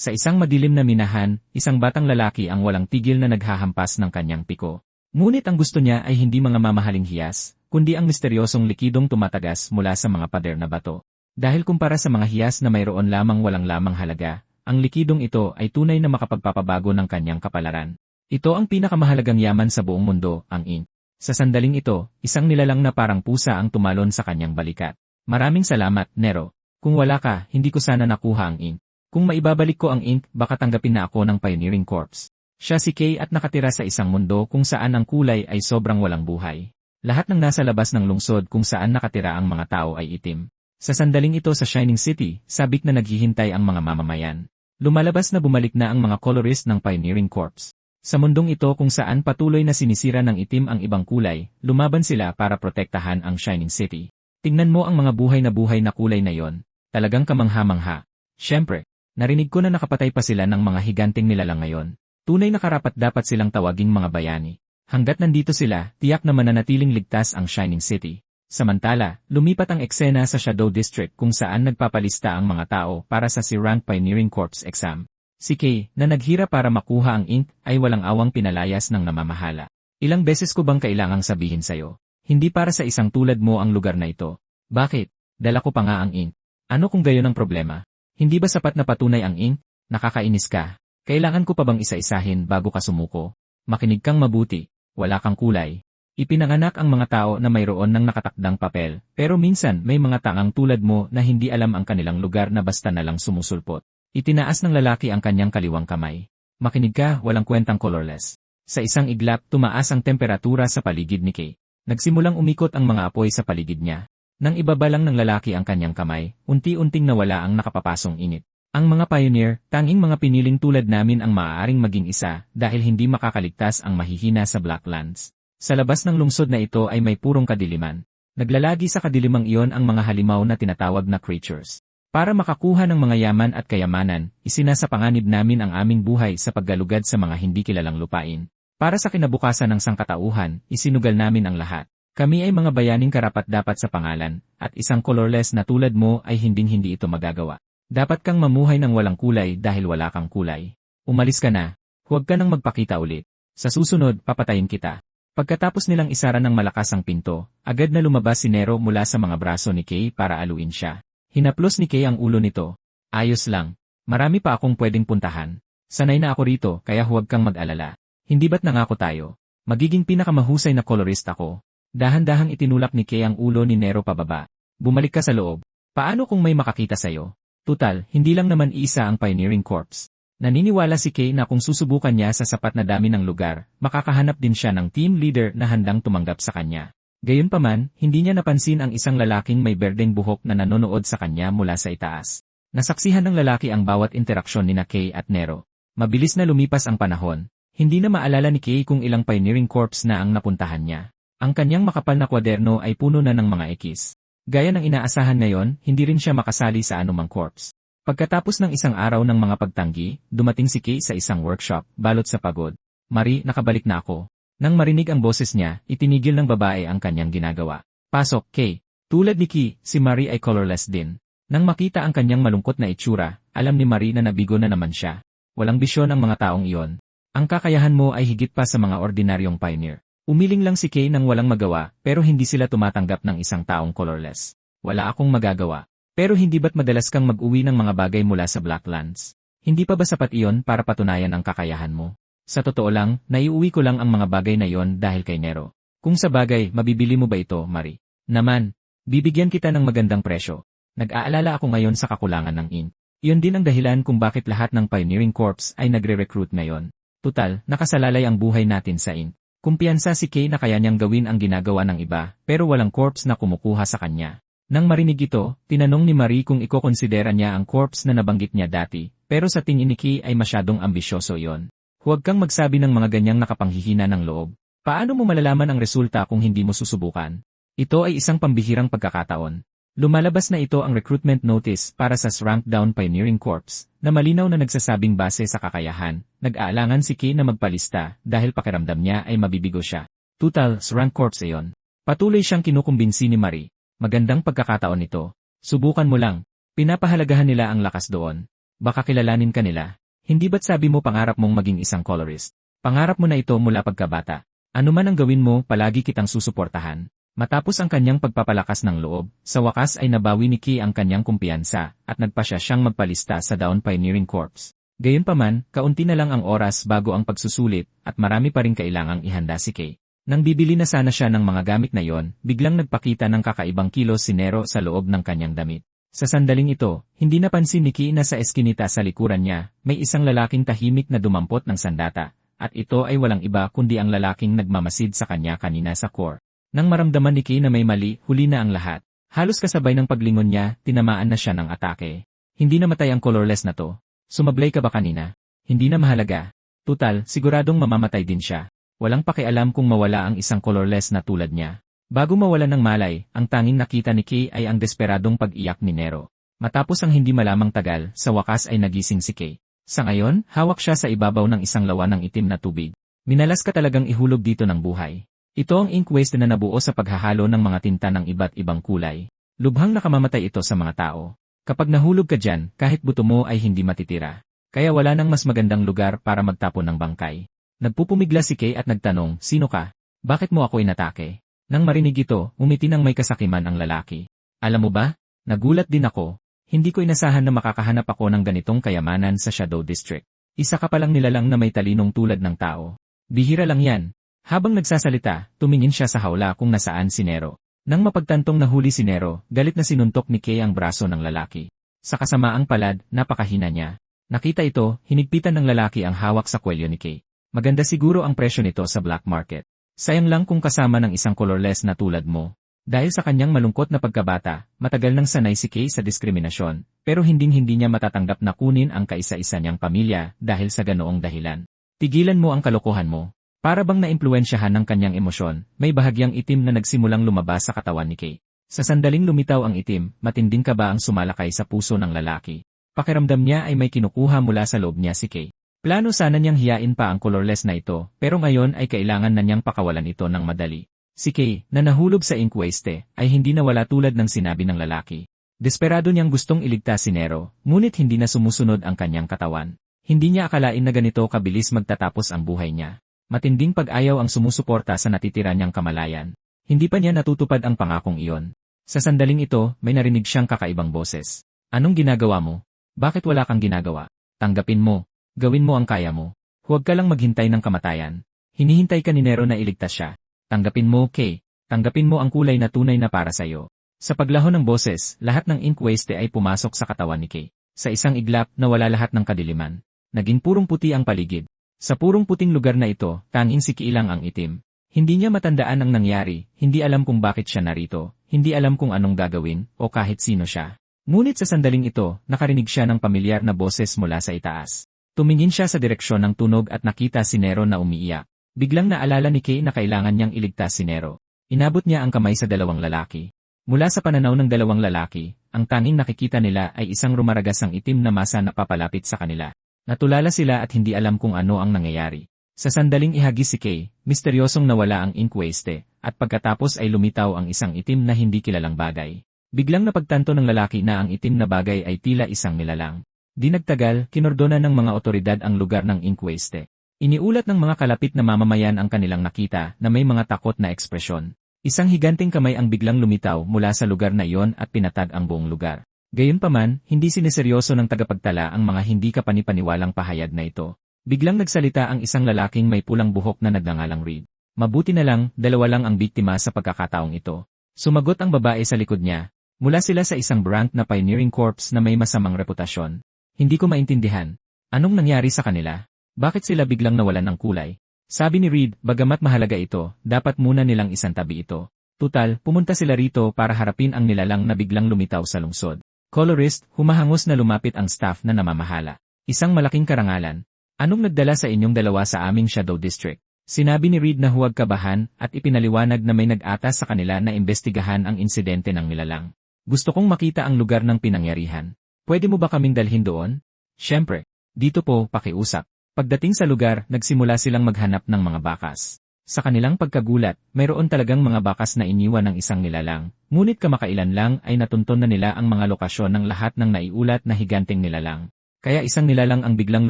Sa isang madilim na minahan, isang batang lalaki ang walang tigil na naghahampas ng kanyang piko. Ngunit ang gusto niya ay hindi mga mamahaling hiyas, kundi ang misteryosong likidong tumatagas mula sa mga pader na bato. Dahil kumpara sa mga hiyas na mayroon lamang walang lamang halaga, ang likidong ito ay tunay na makapagpapabago ng kanyang kapalaran. Ito ang pinakamahalagang yaman sa buong mundo, ang ink. Sa sandaling ito, isang nilalang na parang pusa ang tumalon sa kanyang balikat. Maraming salamat, Nero. Kung wala ka, hindi ko sana nakuha ang ink. Kung maibabalik ko ang ink, baka tanggapin na ako ng Pioneering Corps. Siya si Kay at nakatira sa isang mundo kung saan ang kulay ay sobrang walang buhay. Lahat ng nasa labas ng lungsod kung saan nakatira ang mga tao ay itim. Sa sandaling ito sa Shining City, sabik na naghihintay ang mga mamamayan. Lumalabas na bumalik na ang mga colorist ng Pioneering Corps. Sa mundong ito kung saan patuloy na sinisira ng itim ang ibang kulay, lumaban sila para protektahan ang Shining City. Tingnan mo ang mga buhay na kulay na yon. Talagang kamangha-mangha. Siyempre, narinig ko na nakapatay pa sila ng mga higanting nilalang ngayon. Tunay na karapat-dapat silang tawaging mga bayani. Hanggat nandito sila, tiyak na mananatiling ligtas ang Shining City. Samantala, lumipat ang eksena sa Shadow District kung saan nagpapalista ang mga tao para sa C-Rank Pioneering Corps exam. Si Kay, na naghira para makuha ang ink, ay walang awang pinalayas ng namamahala. Ilang beses ko bang kailangang sabihin sa'yo? Hindi para sa isang tulad mo ang lugar na ito. Bakit? Dala ko pa nga ang ink. Ano kung gayon ang problema? Hindi ba sapat na patunay ang ink? Nakakainis ka. Kailangan ko pa bang isa-isahin bago ka sumuko? Makinig kang mabuti. Wala kang kulay. Ipinanganak ang mga tao na mayroon ng nakatakdang papel, pero minsan may mga taang tulad mo na hindi alam ang kanilang lugar na basta na lang sumusulpot. Itinaas ng lalaki ang kanyang kaliwang kamay. Makinig ka, walang kwentang colorless. Sa isang iglap, tumaas ang temperatura sa paligid ni Kay. Nagsimulang umikot ang mga apoy sa paligid niya. Nang ibaba lang ng lalaki ang kanyang kamay, unti-unting nawala ang nakapapasong init. Ang mga pioneer, tanging mga piniling tulad namin ang maaaring maging isa dahil hindi makakaligtas ang mahihina sa Blacklands. Sa labas ng lungsod na ito ay may purong kadiliman. Naglalagi sa kadilimang iyon ang mga halimaw na tinatawag na creatures. Para makakuha ng mga yaman at kayamanan, isinasapanganib namin ang aming buhay sa paggalugad sa mga hindi kilalang lupain. Para sa kinabukasan ng sangkatauhan, isinugal namin ang lahat. Kami ay mga bayaning karapat-dapat sa pangalan, at isang colorless na tulad mo ay hinding-hindi ito magagawa. Dapat kang mamuhay ng walang kulay dahil wala kang kulay. Umalis ka na. Huwag ka nang magpakita ulit. Sa susunod, papatayin kita. Pagkatapos nilang isara ng malakas ang pinto, agad na lumabas si Nero mula sa mga braso ni Kay para aluin siya. Hinaplos ni Kay ang ulo nito. Ayos lang. Marami pa akong pwedeng puntahan. Sanay na ako rito kaya huwag kang mag-alala. Hindi ba't nangako tayo? Magiging pinakamahusay na colorist ako. Dahan-dahang itinulak ni Kay ang ulo ni Nero pababa. Bumalik ka sa loob. Paano kung may makakita sa'yo? Tutal, hindi lang naman isa ang Pioneering Corps. Naniniwala si Kay na kung susubukan niya sa sapat na dami ng lugar, makakahanap din siya ng team leader na handang tumanggap sa kanya. Gayunpaman, hindi niya napansin ang isang lalaking may berdeng buhok na nanonood sa kanya mula sa itaas. Nasaksihan ng lalaki ang bawat interaksyon ni Kay at Nero. Mabilis na lumipas ang panahon. Hindi na maalala ni Kay kung ilang Pioneering Corps na ang napuntahan niya. Ang kanyang makapal na kwaderno ay puno na ng mga ekis. Gaya ng inaasahan ngayon, hindi rin siya makasali sa anumang corps. Pagkatapos ng isang araw ng mga pagtanggi, dumating si Kay sa isang workshop, balot sa pagod. Marie, nakabalik na ako. Nang marinig ang boses niya, itinigil ng babae ang kanyang ginagawa. Pasok, Kay. Tulad ni Kay, si Marie ay colorless din. Nang makita ang kanyang malungkot na itsura, alam ni Marie na nabigo na naman siya. Walang bisyon ang mga taong iyon. Ang kakayahan mo ay higit pa sa mga ordinaryong pioneer. Umiling lang si Kay nang walang magawa, pero hindi sila tumatanggap ng isang taong colorless. Wala akong magagawa. Pero hindi ba't madalas kang mag-uwi ng mga bagay mula sa Blacklands? Hindi pa ba sapat iyon para patunayan ang kakayahan mo? Sa totoo lang, naiuwi ko lang ang mga bagay na iyon dahil kay Nero. Kung sa bagay, mabibili mo ba ito, Marie? Naman, bibigyan kita ng magandang presyo. Nag-aalala ako ngayon sa kakulangan ng ink. Iyon din ang dahilan kung bakit lahat ng Pioneering Corps ay nagre-recruit ngayon. Tutal, nakasalalay ang buhay natin sa ink. Kumpiyansa si Kay na kaya niyang gawin ang ginagawa ng iba, pero walang corps na kumukuha sa kanya. Nang marinig ito, tinanong ni Marie kung ikokonsidera niya ang corps na nabanggit niya dati, pero sa tingin ni Kay ay masyadong ambisyoso iyon. Huwag kang magsabi ng mga ganyang nakapanghihina ng loob. Paano mo malalaman ang resulta kung hindi mo susubukan? Ito ay isang pambihirang pagkakataon. Lumalabas na ito ang recruitment notice para sa S-Rank Down Pioneering Corps, na malinaw na nagsasabing base sa kakayahan. Nag-aalangan si Kay na magpalista dahil pakiramdam niya ay mabibigo siya. Tutal, S-Rank Corps iyon. Patuloy siyang kinukumbinsi ni Marie. Magandang pagkakataon ito. Subukan mo lang. Pinapahalagahan nila ang lakas doon. Baka kilalanin ka nila. Hindi ba't sabi mo pangarap mong maging isang colorist? Pangarap mo na ito mula pagkabata. Ano man ang gawin mo, palagi kitang susuportahan. Matapos ang kanyang pagpapalakas ng loob, sa wakas ay nabawi ni Kay ang kanyang kumpiyansa at nagpasya siyang magpalista sa Dawn Pioneering Corps. Gayunpaman, kaunti na lang ang oras bago ang pagsusulit at marami pa rin kailangang ihanda si Kay. Nang bibili na sana siya ng mga gamit na yon, biglang nagpakita ng kakaibang kilos si Nero sa loob ng kanyang damit. Sa sandaling ito, hindi napansin ni Kay na sa eskinita sa likuran niya, may isang lalaking tahimik na dumampot ng sandata, at ito ay walang iba kundi ang lalaking nagmamasid sa kanya kanina sa core. Nang maramdaman ni Kay na may mali, huli na ang lahat. Halos kasabay ng paglingon niya, tinamaan na siya ng atake. Hindi namatay ang colorless na to. Sumablay ka ba kanina? Hindi na mahalaga. Tutal, siguradong mamamatay din siya. Walang pakialam kung mawala ang isang colorless na tulad niya. Bago mawala ng malay, ang tanging nakita ni Kay ay ang desperadong pag-iyak ni Nero. Matapos ang hindi malamang tagal, sa wakas ay nagising si Kay. Sa ngayon, hawak siya sa ibabaw ng isang lawan ng itim na tubig. Minalas ka talagang ihulog dito ng buhay. Ito ang ink waste na nabuo sa paghahalo ng mga tinta ng iba't ibang kulay. Lubhang nakamamatay ito sa mga tao. Kapag nahulog ka dyan, kahit buto mo ay hindi matitira. Kaya wala nang mas magandang lugar para magtapon ng bangkay. Nagpupumigla si Kay at nagtanong, sino ka? Bakit mo ako inatake? Nang marinig ito, umiti ng may kasakiman ang lalaki. Alam mo ba? Nagulat din ako. Hindi ko inasahan na makakahanap ako ng ganitong kayamanan sa Shadow District. Isa ka palang nilalang na may talinong tulad ng tao. Bihira lang yan. Habang nagsasalita, tumingin siya sa hawla kung nasaan si Nero. Nang mapagtantong nahuli si Nero, galit na sinuntok ni Kay ang braso ng lalaki. Sa kasamaang palad, napakahina niya. Nakita ito, hinigpitan ng lalaki ang hawak sa kwelyo ni Kay. Maganda siguro ang presyo nito sa black market. Sayang lang kung kasama ng isang colorless na tulad mo. Dahil sa kanyang malungkot na pagkabata, matagal nang sanay si Kay sa diskriminasyon, pero hinding-hindi niya matatanggap na kunin ang kaisa-isa niyang pamilya dahil sa ganoong dahilan. Tigilan mo ang kalokohan mo. Para bang naimpluwensyahan ng kanyang emosyon, may bahagyang itim na nagsimulang lumabas sa katawan ni Kay. Sa sandaling lumitaw ang itim, matinding kaba ang sumalakay sa puso ng lalaki. Pakiramdam niya ay may kinukuha mula sa loob niya si Kay. Plano sana niyang hiyain pa ang colorless na ito, pero ngayon ay kailangan na niyang pakawalan ito ng madali. Si Kay, na nahulog sa ink waste, ay hindi nawala tulad ng sinabi ng lalaki. Desperado niyang gustong iligtas si Nero, ngunit hindi na sumusunod ang kanyang katawan. Hindi niya akalain na ganito kabilis magtatapos ang buhay niya. Matinding pag-ayaw ang sumusuporta sa natitira niyang kamalayan. Hindi pa niya natutupad ang pangakong iyon. Sa sandaling ito, may narinig siyang kakaibang boses. Anong ginagawa mo? Bakit wala kang ginagawa? Tanggapin mo. Gawin mo ang kaya mo. Huwag ka lang maghintay ng kamatayan. Hinihintay ka ni Nero na iligtas siya. Tanggapin mo, Kay. Tanggapin mo ang kulay na tunay na para sa'yo. Sa paglaho ng boses, lahat ng ink waste ay pumasok sa katawan ni Kay. Sa isang iglap, nawala lahat ng kadiliman. Naging purong puti ang paligid. Sa purong puting lugar na ito, tanging si Kay lang ang itim. Hindi niya matandaan ang nangyari, hindi alam kung bakit siya narito, hindi alam kung anong gagawin, o kahit sino siya. Ngunit sa sandaling ito, nakarinig siya ng pamilyar na boses mula sa itaas. Tumingin siya sa direksyon ng tunog at nakita si Nero na umiiyak. Biglang naalala ni Kay na kailangan niyang iligtas si Nero. Inabot niya ang kamay sa dalawang lalaki. Mula sa pananaw ng dalawang lalaki, ang tanging nakikita nila ay isang rumaragasang itim na masa na papalapit sa kanila. Natulala sila at hindi alam kung ano ang nangyayari. Sa sandaling ihagis si Kay, misteryosong nawala ang ink waste, at pagkatapos ay lumitaw ang isang itim na hindi kilalang bagay. Biglang napagtanto ng lalaki na ang itim na bagay ay tila isang nilalang. Di nagtagal, kinordona ng mga otoridad ang lugar ng ink waste. Iniulat ng mga kalapit na mamamayan ang kanilang nakita na may mga takot na ekspresyon. Isang higanting kamay ang biglang lumitaw mula sa lugar na iyon at pinatag ang buong lugar. Gayunpaman, hindi siniseryoso ng tagapagtala ang mga hindi kapanipaniwalang pahayag na ito. Biglang nagsalita ang isang lalaking may pulang buhok na nagngangalang Reed. Mabuti na lang, dalawa lang ang biktima sa pagkakataong ito. Sumagot ang babae sa likod niya. Mula sila sa isang branch na Pioneering Corps na may masamang reputasyon. Hindi ko maintindihan. Anong nangyari sa kanila? Bakit sila biglang nawalan ng kulay? Sabi ni Reed, bagamat mahalaga ito, dapat muna nilang isantabi ito. Tutal, pumunta sila rito para harapin ang nilalang na biglang lumitaw sa lungsod. Colorist, humahangos na lumapit ang staff na namamahala. Isang malaking karangalan. Anong nagdala sa inyong dalawa sa aming Shadow District? Sinabi ni Reed na huwag kabahan at ipinaliwanag na may nag-atas sa kanila na imbestigahan ang insidente ng nilalang. Gusto kong makita ang lugar ng pinangyarihan. Pwede mo ba kaming dalhin doon? Siyempre. Dito po, pakiusap. Pagdating sa lugar, nagsimula silang maghanap ng mga bakas. Sa kanilang pagkagulat, mayroon talagang mga bakas na iniwan ng isang nilalang, ngunit kamakailan lang ay natunton na nila ang mga lokasyon ng lahat ng naiulat na higanteng nilalang. Kaya isang nilalang ang biglang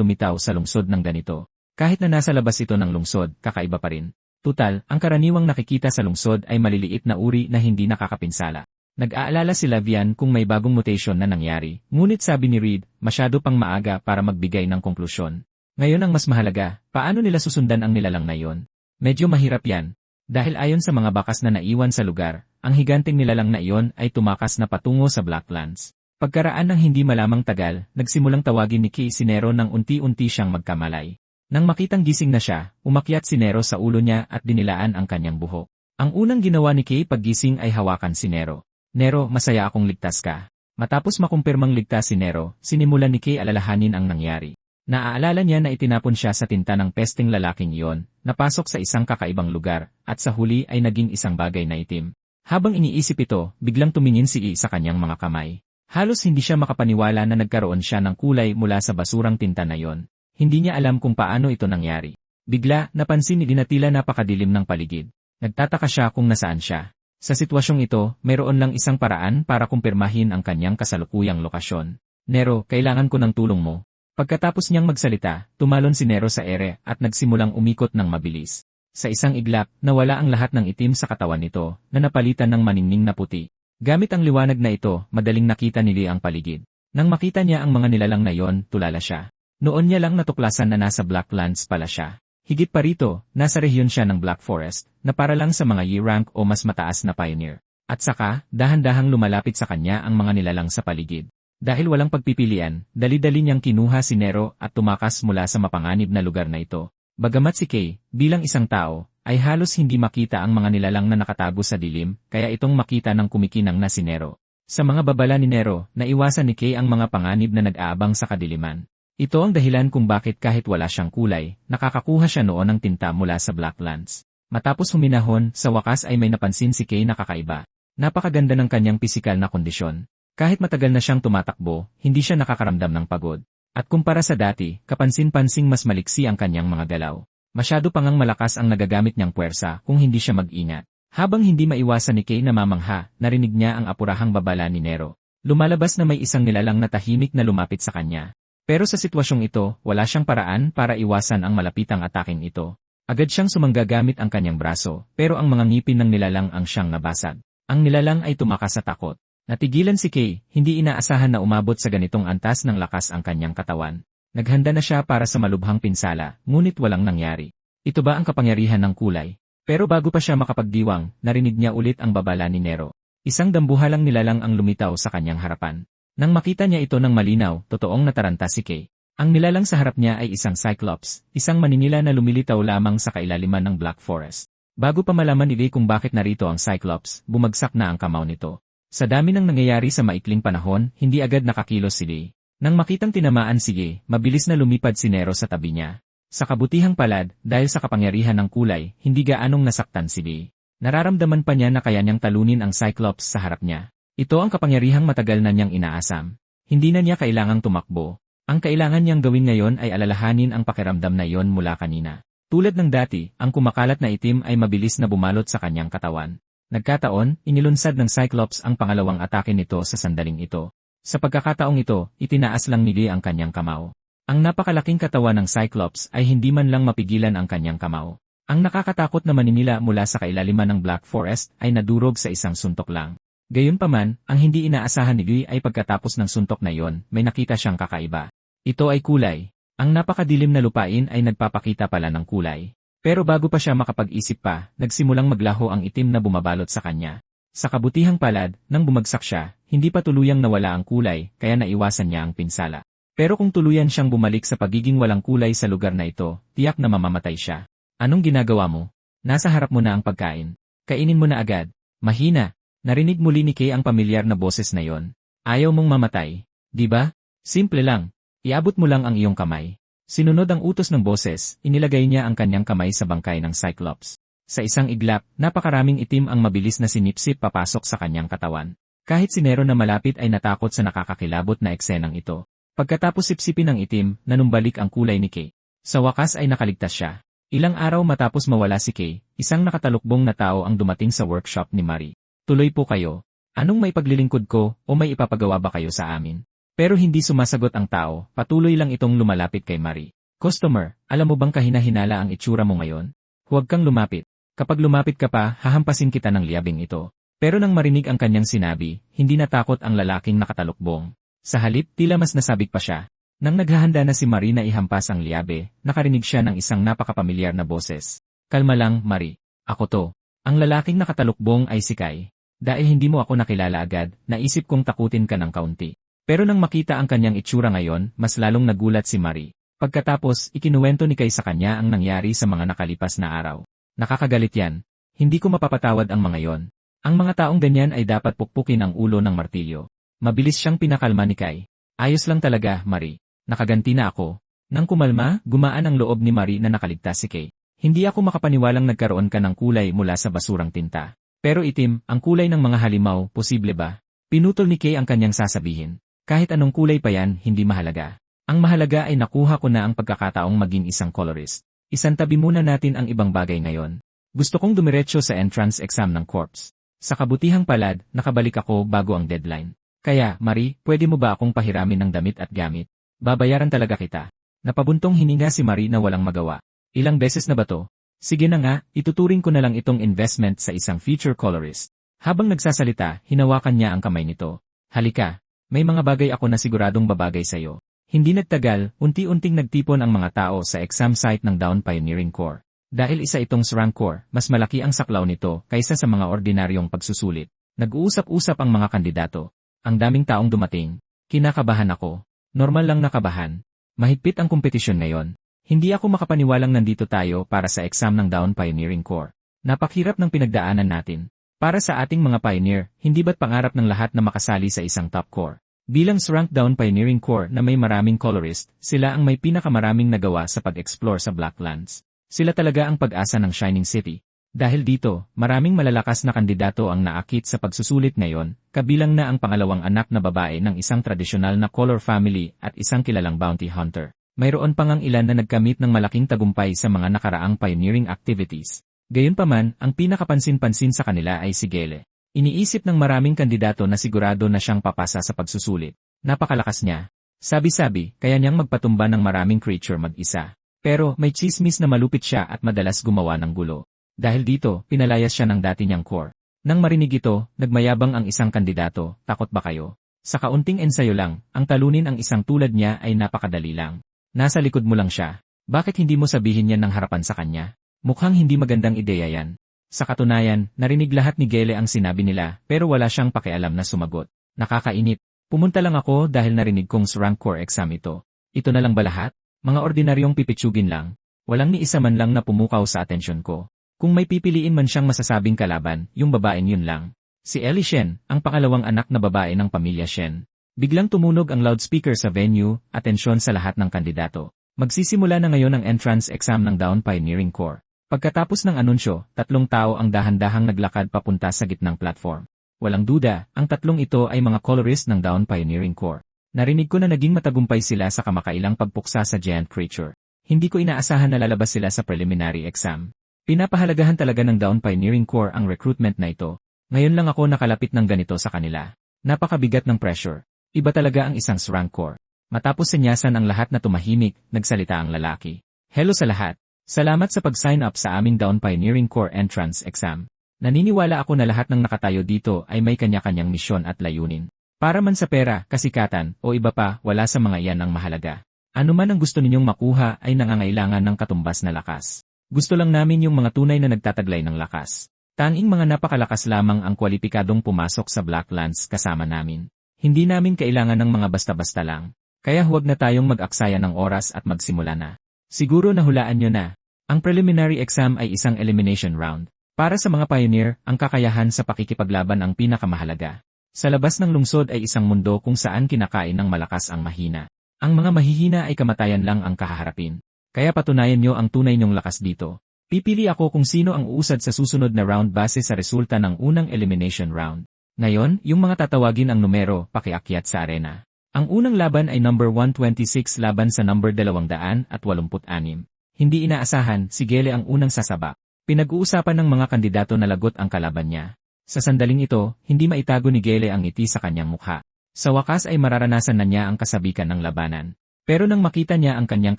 lumitaw sa lungsod ng ganito. Kahit na nasa labas ito ng lungsod, kakaiba pa rin. Tutal, ang karaniwang nakikita sa lungsod ay maliliit na uri na hindi nakakapinsala. Nag-aalala si Lavian kung may bagong mutation na nangyari, ngunit sabi ni Reed, masyado pang maaga para magbigay ng konklusyon. Ngayon ang mas mahalaga, paano nila susundan ang nilalang na iyon? Medyo mahirap yan. Dahil ayon sa mga bakas na naiwan sa lugar, ang higanteng nilalang na iyon ay tumakas na patungo sa Blacklands. Pagkaraan ng hindi malamang tagal, nagsimulang tawagin ni Kay si Nero nang unti-unti siyang magkamalay. Nang makitang gising na siya, umakyat si Nero sa ulo niya at dinilaan ang kanyang buhok. Ang unang ginawa ni Kay paggising ay hawakan si Nero. Nero, masaya akong ligtas ka. Matapos makumpirmang ligtas si Nero, sinimulan ni Kay alalahanin ang nangyari. Naaalala niya na itinapon siya sa tinta ng pesteng lalaking iyon, napasok sa isang kakaibang lugar, at sa huli ay naging isang bagay na itim. Habang iniisip ito, biglang tumingin si Kay sa kanyang mga kamay. Halos hindi siya makapaniwala na nagkaroon siya ng kulay mula sa basurang tinta na iyon. Hindi niya alam kung paano ito nangyari. Bigla, napansin ni Kay na tila napakadilim ng paligid. Nagtataka siya kung nasaan siya. Sa sitwasyong ito, mayroon lang isang paraan para kumpirmahin ang kanyang kasalukuyang lokasyon. Nero, kailangan ko ng tulong mo. Pagkatapos niyang magsalita, tumalon si Nero sa ere at nagsimulang umikot ng mabilis. Sa isang iglap, nawala ang lahat ng itim sa katawan nito, na napalitan ng maningning na puti. Gamit ang liwanag na ito, madaling nakita ni Lee ang paligid. Nang makita niya ang mga nilalang na iyon, tulala siya. Noon niya lang natuklasan na nasa Blacklands pala siya. Higit pa rito, nasa rehiyon siya ng Black Forest, na para lang sa mga Y-rank o mas mataas na pioneer. At saka, dahan-dahang lumalapit sa kanya ang mga nilalang sa paligid. Dahil walang pagpipilian, dali-dali niyang kinuha si Nero at tumakas mula sa mapanganib na lugar na ito. Bagamat si Kay, bilang isang tao, ay halos hindi makita ang mga nilalang na nakatago sa dilim, kaya itong makita ng kumikinang na si Nero. Sa mga babala ni Nero, naiwasan ni Kay ang mga panganib na nag-aabang sa kadiliman. Ito ang dahilan kung bakit kahit wala siyang kulay, nakakakuha siya noon ng tinta mula sa Blacklands. Matapos huminahon, sa wakas ay may napansin si Kay na kakaiba. Napakaganda ng kanyang pisikal na kondisyon. Kahit matagal na siyang tumatakbo, hindi siya nakakaramdam ng pagod. At kumpara sa dati, kapansin-pansing mas maliksi ang kanyang mga galaw. Masyado pang malakas ang nagagamit niyang puwersa kung hindi siya mag-ingat. Habang hindi maiwasan ni Kay na mamangha, narinig niya ang apurahang babala ni Nero. Lumalabas na may isang nilalang na tahimik na lumapit sa kanya. Pero sa sitwasyong ito, wala siyang paraan para iwasan ang malapitang ataking ito. Agad siyang sumangga gamit ang kanyang braso, pero ang mga ngipin ng nilalang ang siyang nabasag. Ang nilalang ay tumakas sa takot. Natigilan si Kay, hindi inaasahan na umabot sa ganitong antas ng lakas ang kanyang katawan. Naghanda na siya para sa malubhang pinsala, ngunit walang nangyari. Ito ba ang kapangyarihan ng kulay? Pero bago pa siya makapagdiwang, narinig niya ulit ang babala ni Nero. Isang dambuhalang nilalang ang lumitaw sa kanyang harapan. Nang makita niya ito ng malinaw, totoong nataranta si Kay. Ang nilalang sa harap niya ay isang Cyclops, isang maninila na lumilitaw lamang sa kailaliman ng Black Forest. Bago pa malaman ni Lee kung bakit narito ang Cyclops, bumagsak na ang kamao nito. Sa dami ng nangyayari sa maikling panahon, hindi agad nakakilos si Lee. Nang makitang tinamaan si Lee, mabilis na lumipad si Nero sa tabi niya. Sa kabutihang palad, dahil sa kapangyarihan ng kulay, hindi gaanong nasaktan si Lee. Nararamdaman pa niya na kaya niyang talunin ang Cyclops sa harap niya. Ito ang kapangyarihang matagal na niyang inaasam. Hindi na niya kailangang tumakbo. Ang kailangan niyang gawin ngayon ay alalahanin ang pakiramdam na iyon mula kanina. Tulad ng dati, ang kumakalat na itim ay mabilis na bumalot sa kanyang katawan. Nagkataon, inilunsad ng Cyclops ang pangalawang atake nito sa sandaling ito. Sa pagkakataong ito, itinaas lang ni Lee ang kanyang kamao. Ang napakalaking katawan ng Cyclops ay hindi man lang mapigilan ang kanyang kamao. Ang nakakatakot na maninila mula sa kailaliman ng Black Forest ay nadurog sa isang suntok lang. Gayunpaman, ang hindi inaasahan ni Lee ay pagkatapos ng suntok na iyon, may nakita siyang kakaiba. Ito ay kulay. Ang napakadilim na lupain ay nagpapakita pala ng kulay. Pero bago pa siya makapag-isip pa, nagsimulang maglaho ang itim na bumabalot sa kanya. Sa kabutihang palad, nang bumagsak siya, hindi pa tuluyang nawala ang kulay, kaya naiwasan niya ang pinsala. Pero kung tuluyan siyang bumalik sa pagiging walang kulay sa lugar na ito, tiyak na mamamatay siya. Anong ginagawa mo? Nasa harap mo na ang pagkain. Kainin mo na agad. Mahina. Narinig muli ni Kay ang pamilyar na boses na yon. Ayaw mong mamatay. Di ba? Simple lang. Iabot mo lang ang iyong kamay. Sinunod ang utos ng boses, inilagay niya ang kanyang kamay sa bangkay ng Cyclops. Sa isang iglap, napakaraming itim ang mabilis na sinipsip papasok sa kanyang katawan. Kahit si Nero na malapit ay natakot sa nakakakilabot na eksenang ito. Pagkatapos sipsipin ng itim, nanumbalik ang kulay ni Kay. Sa wakas ay nakaligtas siya. Ilang araw matapos mawala si Kay, isang nakatalukbong na tao ang dumating sa workshop ni Marie. Tuloy po kayo. Anong may paglilingkod ko o may ipapagawa ba kayo sa amin? Pero hindi sumasagot ang tao, patuloy lang itong lumalapit kay Marie. Customer, alam mo bang kahina-hinala ang itsura mo ngayon? Huwag kang lumapit. Kapag lumapit ka pa, hahampasin kita ng liyabing ito. Pero nang marinig ang kanyang sinabi, hindi natakot ang lalaking nakatalukbong. Sa halip, tila mas nasabik pa siya. Nang naghahanda na si Marie na ihampas ang liyabe, nakarinig siya ng isang napakapamilyar na boses. Kalma lang, Marie. Ako to. Ang lalaking nakatalukbong ay si Kai. Dahil hindi mo ako nakilala agad, naisip kong takutin ka ng kaunti. Pero nang makita ang kanyang itsura ngayon, mas lalong nagulat si Marie. Pagkatapos, ikinuwento ni Kai sa kanya ang nangyari sa mga nakalipas na araw. Nakakagalit yan. Hindi ko mapapatawad ang mga yon. Ang mga taong ganyan ay dapat pukpukin ang ulo ng martilyo. Mabilis siyang pinakalma ni Kai. Ayos lang talaga, Marie. Nakaganti na ako. Nang kumalma, gumaan ang loob ni Marie na nakaligtas si Kai. Hindi ako makapaniwalang nagkaroon ka ng kulay mula sa basurang tinta. Pero itim, ang kulay ng mga halimaw, posible ba? Pinutol ni Kai ang kanyang sasabihin. Kahit anong kulay pa yan, hindi mahalaga. Ang mahalaga ay nakuha ko na ang pagkakataong maging isang colorist. Isantabi muna natin ang ibang bagay ngayon. Gusto kong dumiretso sa entrance exam ng corps. Sa kabutihang palad, nakabalik ako bago ang deadline. Kaya, Marie, pwede mo ba akong pahiramin ng damit at gamit? Babayaran talaga kita. Napabuntong hininga si Marie na walang magawa. Ilang beses na ba to? Sige na nga, ituturing ko na lang itong investment sa isang future colorist. Habang nagsasalita, hinawakan niya ang kamay nito. Halika, may mga bagay ako na siguradong babagay sa'yo. Hindi nagtagal, unti-unting nagtipon ang mga tao sa exam site ng Dawn Pioneering Corps. Dahil isa itong SRANK Corps, mas malaki ang saklaw nito kaysa sa mga ordinaryong pagsusulit. Nag-uusap-usap ang mga kandidato. Ang daming taong dumating. Kinakabahan ako. Normal lang nakabahan. Mahigpit ang kompetisyon ngayon. Hindi ako makapaniwalang nandito tayo para sa exam ng Dawn Pioneering Corps. Napakhirap ng pinagdaanan natin. Para sa ating mga pioneer, hindi ba't pangarap ng lahat na makasali sa isang top corps? Bilang SRANK Dawn Pioneering Corps na may maraming colorist, sila ang may pinakamaraming nagawa sa pag-explore sa Blacklands. Sila talaga ang pag-asa ng Shining City. Dahil dito, maraming malalakas na kandidato ang naakit sa pagsusulit ngayon, kabilang na ang pangalawang anak na babae ng isang tradisyonal na color family at isang kilalang bounty hunter. Mayroon pang ang ilan na nagkamit ng malaking tagumpay sa mga nakaraang pioneering activities. Gayunpaman, ang pinakapansin-pansin sa kanila ay si Gele. Iniisip ng maraming kandidato na sigurado na siyang papasa sa pagsusulit. Napakalakas niya. Sabi-sabi, kaya niyang magpatumba ng maraming creature mag-isa. Pero may chismis na malupit siya at madalas gumawa ng gulo. Dahil dito, pinalayas siya ng dati niyang core. Nang marinig ito, nagmayabang ang isang kandidato, takot ba kayo? Sa kaunting ensayo lang, ang talunin ang isang tulad niya ay napakadali lang. Nasa likod mo lang siya. Bakit hindi mo sabihin yan ng harapan sa kanya? Mukhang hindi magandang ideya yan. Sa katunayan, narinig lahat ni Gele ang sinabi nila pero wala siyang pakialam na sumagot. Nakakainip. Pumunta lang ako dahil narinig kong SRANK Corps exam ito. Ito na lang ba lahat? Mga ordinaryong pipitsugin lang. Walang ni isa man lang na pumukaw sa atensyon ko. Kung may pipiliin man siyang masasabing kalaban, yung babaeng yun lang. Si Ellie Shen, ang pangalawang anak na babae ng pamilya Shen. Biglang tumunog ang loudspeaker sa venue, atensyon sa lahat ng kandidato. Magsisimula na ngayon ang entrance exam ng Dawn Pioneering Corps. Pagkatapos ng anunsyo, 3 tao ang dahan-dahang naglakad papunta sa gitnang platform. Walang duda, ang 3 ito ay mga colorist ng Dawn Pioneering Corps. Narinig ko na naging matagumpay sila sa kamakailang pagpuksa sa giant creature. Hindi ko inaasahan na lalabas sila sa preliminary exam. Pinapahalagahan talaga ng Dawn Pioneering Corps ang recruitment na ito. Ngayon lang ako nakalapit ng ganito sa kanila. Napakabigat ng pressure. Iba talaga ang isang SRANK Corps. Matapos senyasan ang lahat na tumahimik, nagsalita ang lalaki. Hello sa lahat. Salamat sa pag-sign up sa aming Dawn Pioneering Corps entrance exam. Naniniwala ako na lahat ng nakatayo dito ay may kanya-kanyang misyon at layunin. Para man sa pera, kasikatan, o iba pa, wala sa mga iyan ang mahalaga. Ano man ang gusto ninyong makuha ay nangangailangan ng katumbas na lakas. Gusto lang namin yung mga tunay na nagtataglay ng lakas. Tanging mga napakalakas lamang ang kwalipikadong pumasok sa Blacklands kasama namin. Hindi namin kailangan ng mga basta-basta lang. Kaya huwag na tayong mag-aksaya ng oras at magsimula na. Siguro nahulaan nyo na. Ang preliminary exam ay isang elimination round. Para sa mga pioneer, ang kakayahan sa pakikipaglaban ang pinakamahalaga. Sa labas ng lungsod ay isang mundo kung saan kinakain ng malakas ang mahina. Ang mga mahihina ay kamatayan lang ang kahaharapin. Kaya patunayan nyo ang tunay nyong lakas dito. Pipili ako kung sino ang uusad sa susunod na round base sa resulta ng unang elimination round. Ngayon, yung mga tatawagin ang numero, pakiakyat sa arena. Ang unang laban ay number 126 laban sa number 286. Hindi inaasahan, si Gele ang unang sasabak. Pinag-uusapan ng mga kandidato na lagot ang kalaban niya. Sa sandaling ito, hindi maitago ni Gele ang ngiti sa kanyang mukha. Sa wakas ay mararanasan na niya ang kasabikan ng labanan. Pero nang makita niya ang kanyang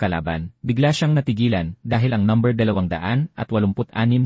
kalaban, bigla siyang natigilan dahil ang number 286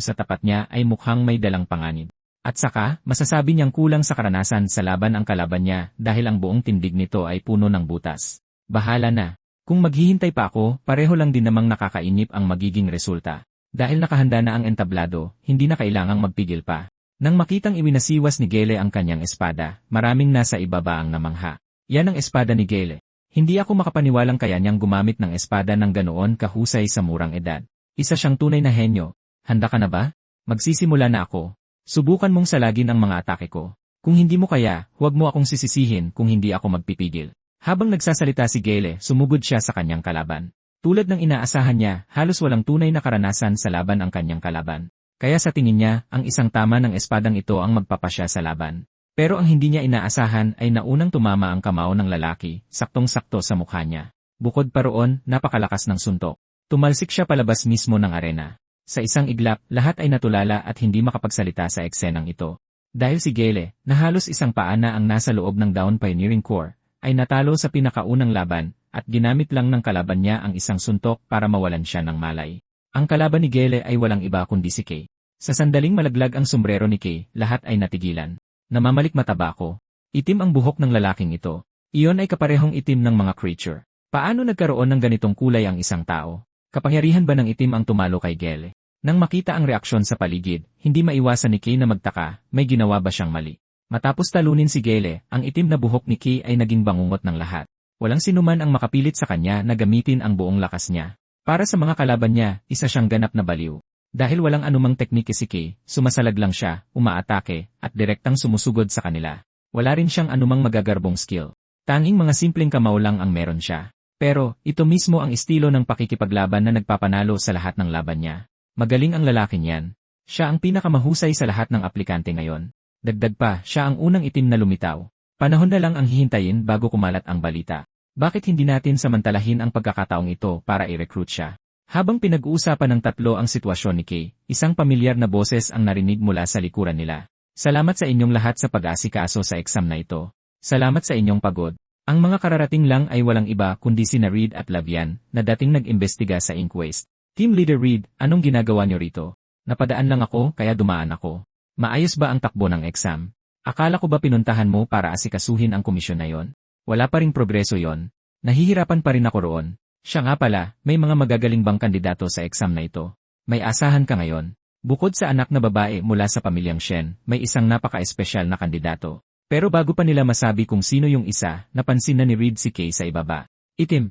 sa tapat niya ay mukhang may dalang panganib. At saka, masasabi niyang kulang sa karanasan sa laban ang kalaban niya dahil ang buong tindig nito ay puno ng butas. Bahala na. Kung maghihintay pa ako, pareho lang din namang nakakainip ang magiging resulta. Dahil nakahanda na ang entablado, hindi na kailangang magpigil pa. Nang makitang iwinasiwas ni Gele ang kanyang espada, maraming nasa ibaba ang namangha. Yan ang espada ni Gele. Hindi ako makapaniwalang kaya niyang gumamit ng espada ng ganoon kahusay sa murang edad. Isa siyang tunay na henyo. Handa ka na ba? Magsisimula na ako. Subukan mong salagin ang mga atake ko. Kung hindi mo kaya, huwag mo akong sisisihin kung hindi ako magpipigil. Habang nagsasalita si Gele, sumugod siya sa kanyang kalaban. Tulad ng inaasahan niya, halos walang tunay na karanasan sa laban ang kanyang kalaban. Kaya sa tingin niya, ang isang tama ng espadang ito ang magpapasya sa laban. Pero ang hindi niya inaasahan ay naunang tumama ang kamao ng lalaki, saktong-sakto sa mukha niya. Bukod pa roon, napakalakas ng suntok. Tumalsik siya palabas mismo ng arena. Sa isang iglap, lahat ay natulala at hindi makapagsalita sa eksenang ito. Dahil si Gele, na halos isang paa na ang nasa loob ng Dawn Pioneering Corps, ay natalo sa pinakaunang laban, at ginamit lang ng kalaban niya ang isang suntok para mawalan siya ng malay. Ang kalaban ni Gele ay walang iba kundi si Kay. Sa sandaling malaglag ang sombrero ni Kay, lahat ay natigilan. Namamalik mataba ko. Itim ang buhok ng lalaking ito. Iyon ay kaparehong itim ng mga creature. Paano nagkaroon ng ganitong kulay ang isang tao? Kapangyarihan ba ng itim ang tumalo kay Gele? Nang makita ang reaksyon sa paligid, hindi maiwasan ni Kay na magtaka, may ginawa ba siyang mali? Matapos talunin si Gele, ang itim na buhok ni Kay ay naging bangungot ng lahat. Walang sinuman ang makapilit sa kanya na gamitin ang buong lakas niya. Para sa mga kalaban niya, isa siyang ganap na baliw. Dahil walang anumang teknike si Kay, sumasalag lang siya, umaatake, at direktang sumusugod sa kanila. Wala rin siyang anumang magagarbong skill. Tanging mga simpleng kamao lang ang meron siya. Pero, ito mismo ang estilo ng pakikipaglaban na nagpapanalo sa lahat ng laban niya. Magaling ang lalaking yan. Siya ang pinakamahusay sa lahat ng aplikante ngayon. Dagdag pa, siya ang unang itim na lumitaw. Panahon na lang ang hihintayin bago kumalat ang balita. Bakit hindi natin samantalahin ang pagkakataong ito para i-recruit siya? Habang pinag-uusapan ng tatlo ang sitwasyon ni Kay, isang pamilyar na boses ang narinig mula sa likuran nila. Salamat sa inyong lahat sa pag-aasikaso sa exam na ito. Salamat sa inyong pagod. Ang mga kararating lang ay walang iba kundi sina Reed at Lavian, na dating nag-imbestiga sa inquest. Team Leader Reed, anong ginagawa niyo rito? Napadaan lang ako kaya dumaan ako. Maayos ba ang takbo ng exam? Akala ko ba pinuntahan mo para asikasuhin ang komisyon na yon? Wala pa ring progreso yon. Nahihirapan pa rin ako roon. Siya nga pala, may mga magagaling bang kandidato sa exam na ito? May asahan ka ngayon. Bukod sa anak na babae mula sa pamilyang Shen, may isang napaka-espesyal na kandidato. Pero bago pa nila masabi kung sino yung isa, napansin na ni Reed si Kay sa ibaba. Itim.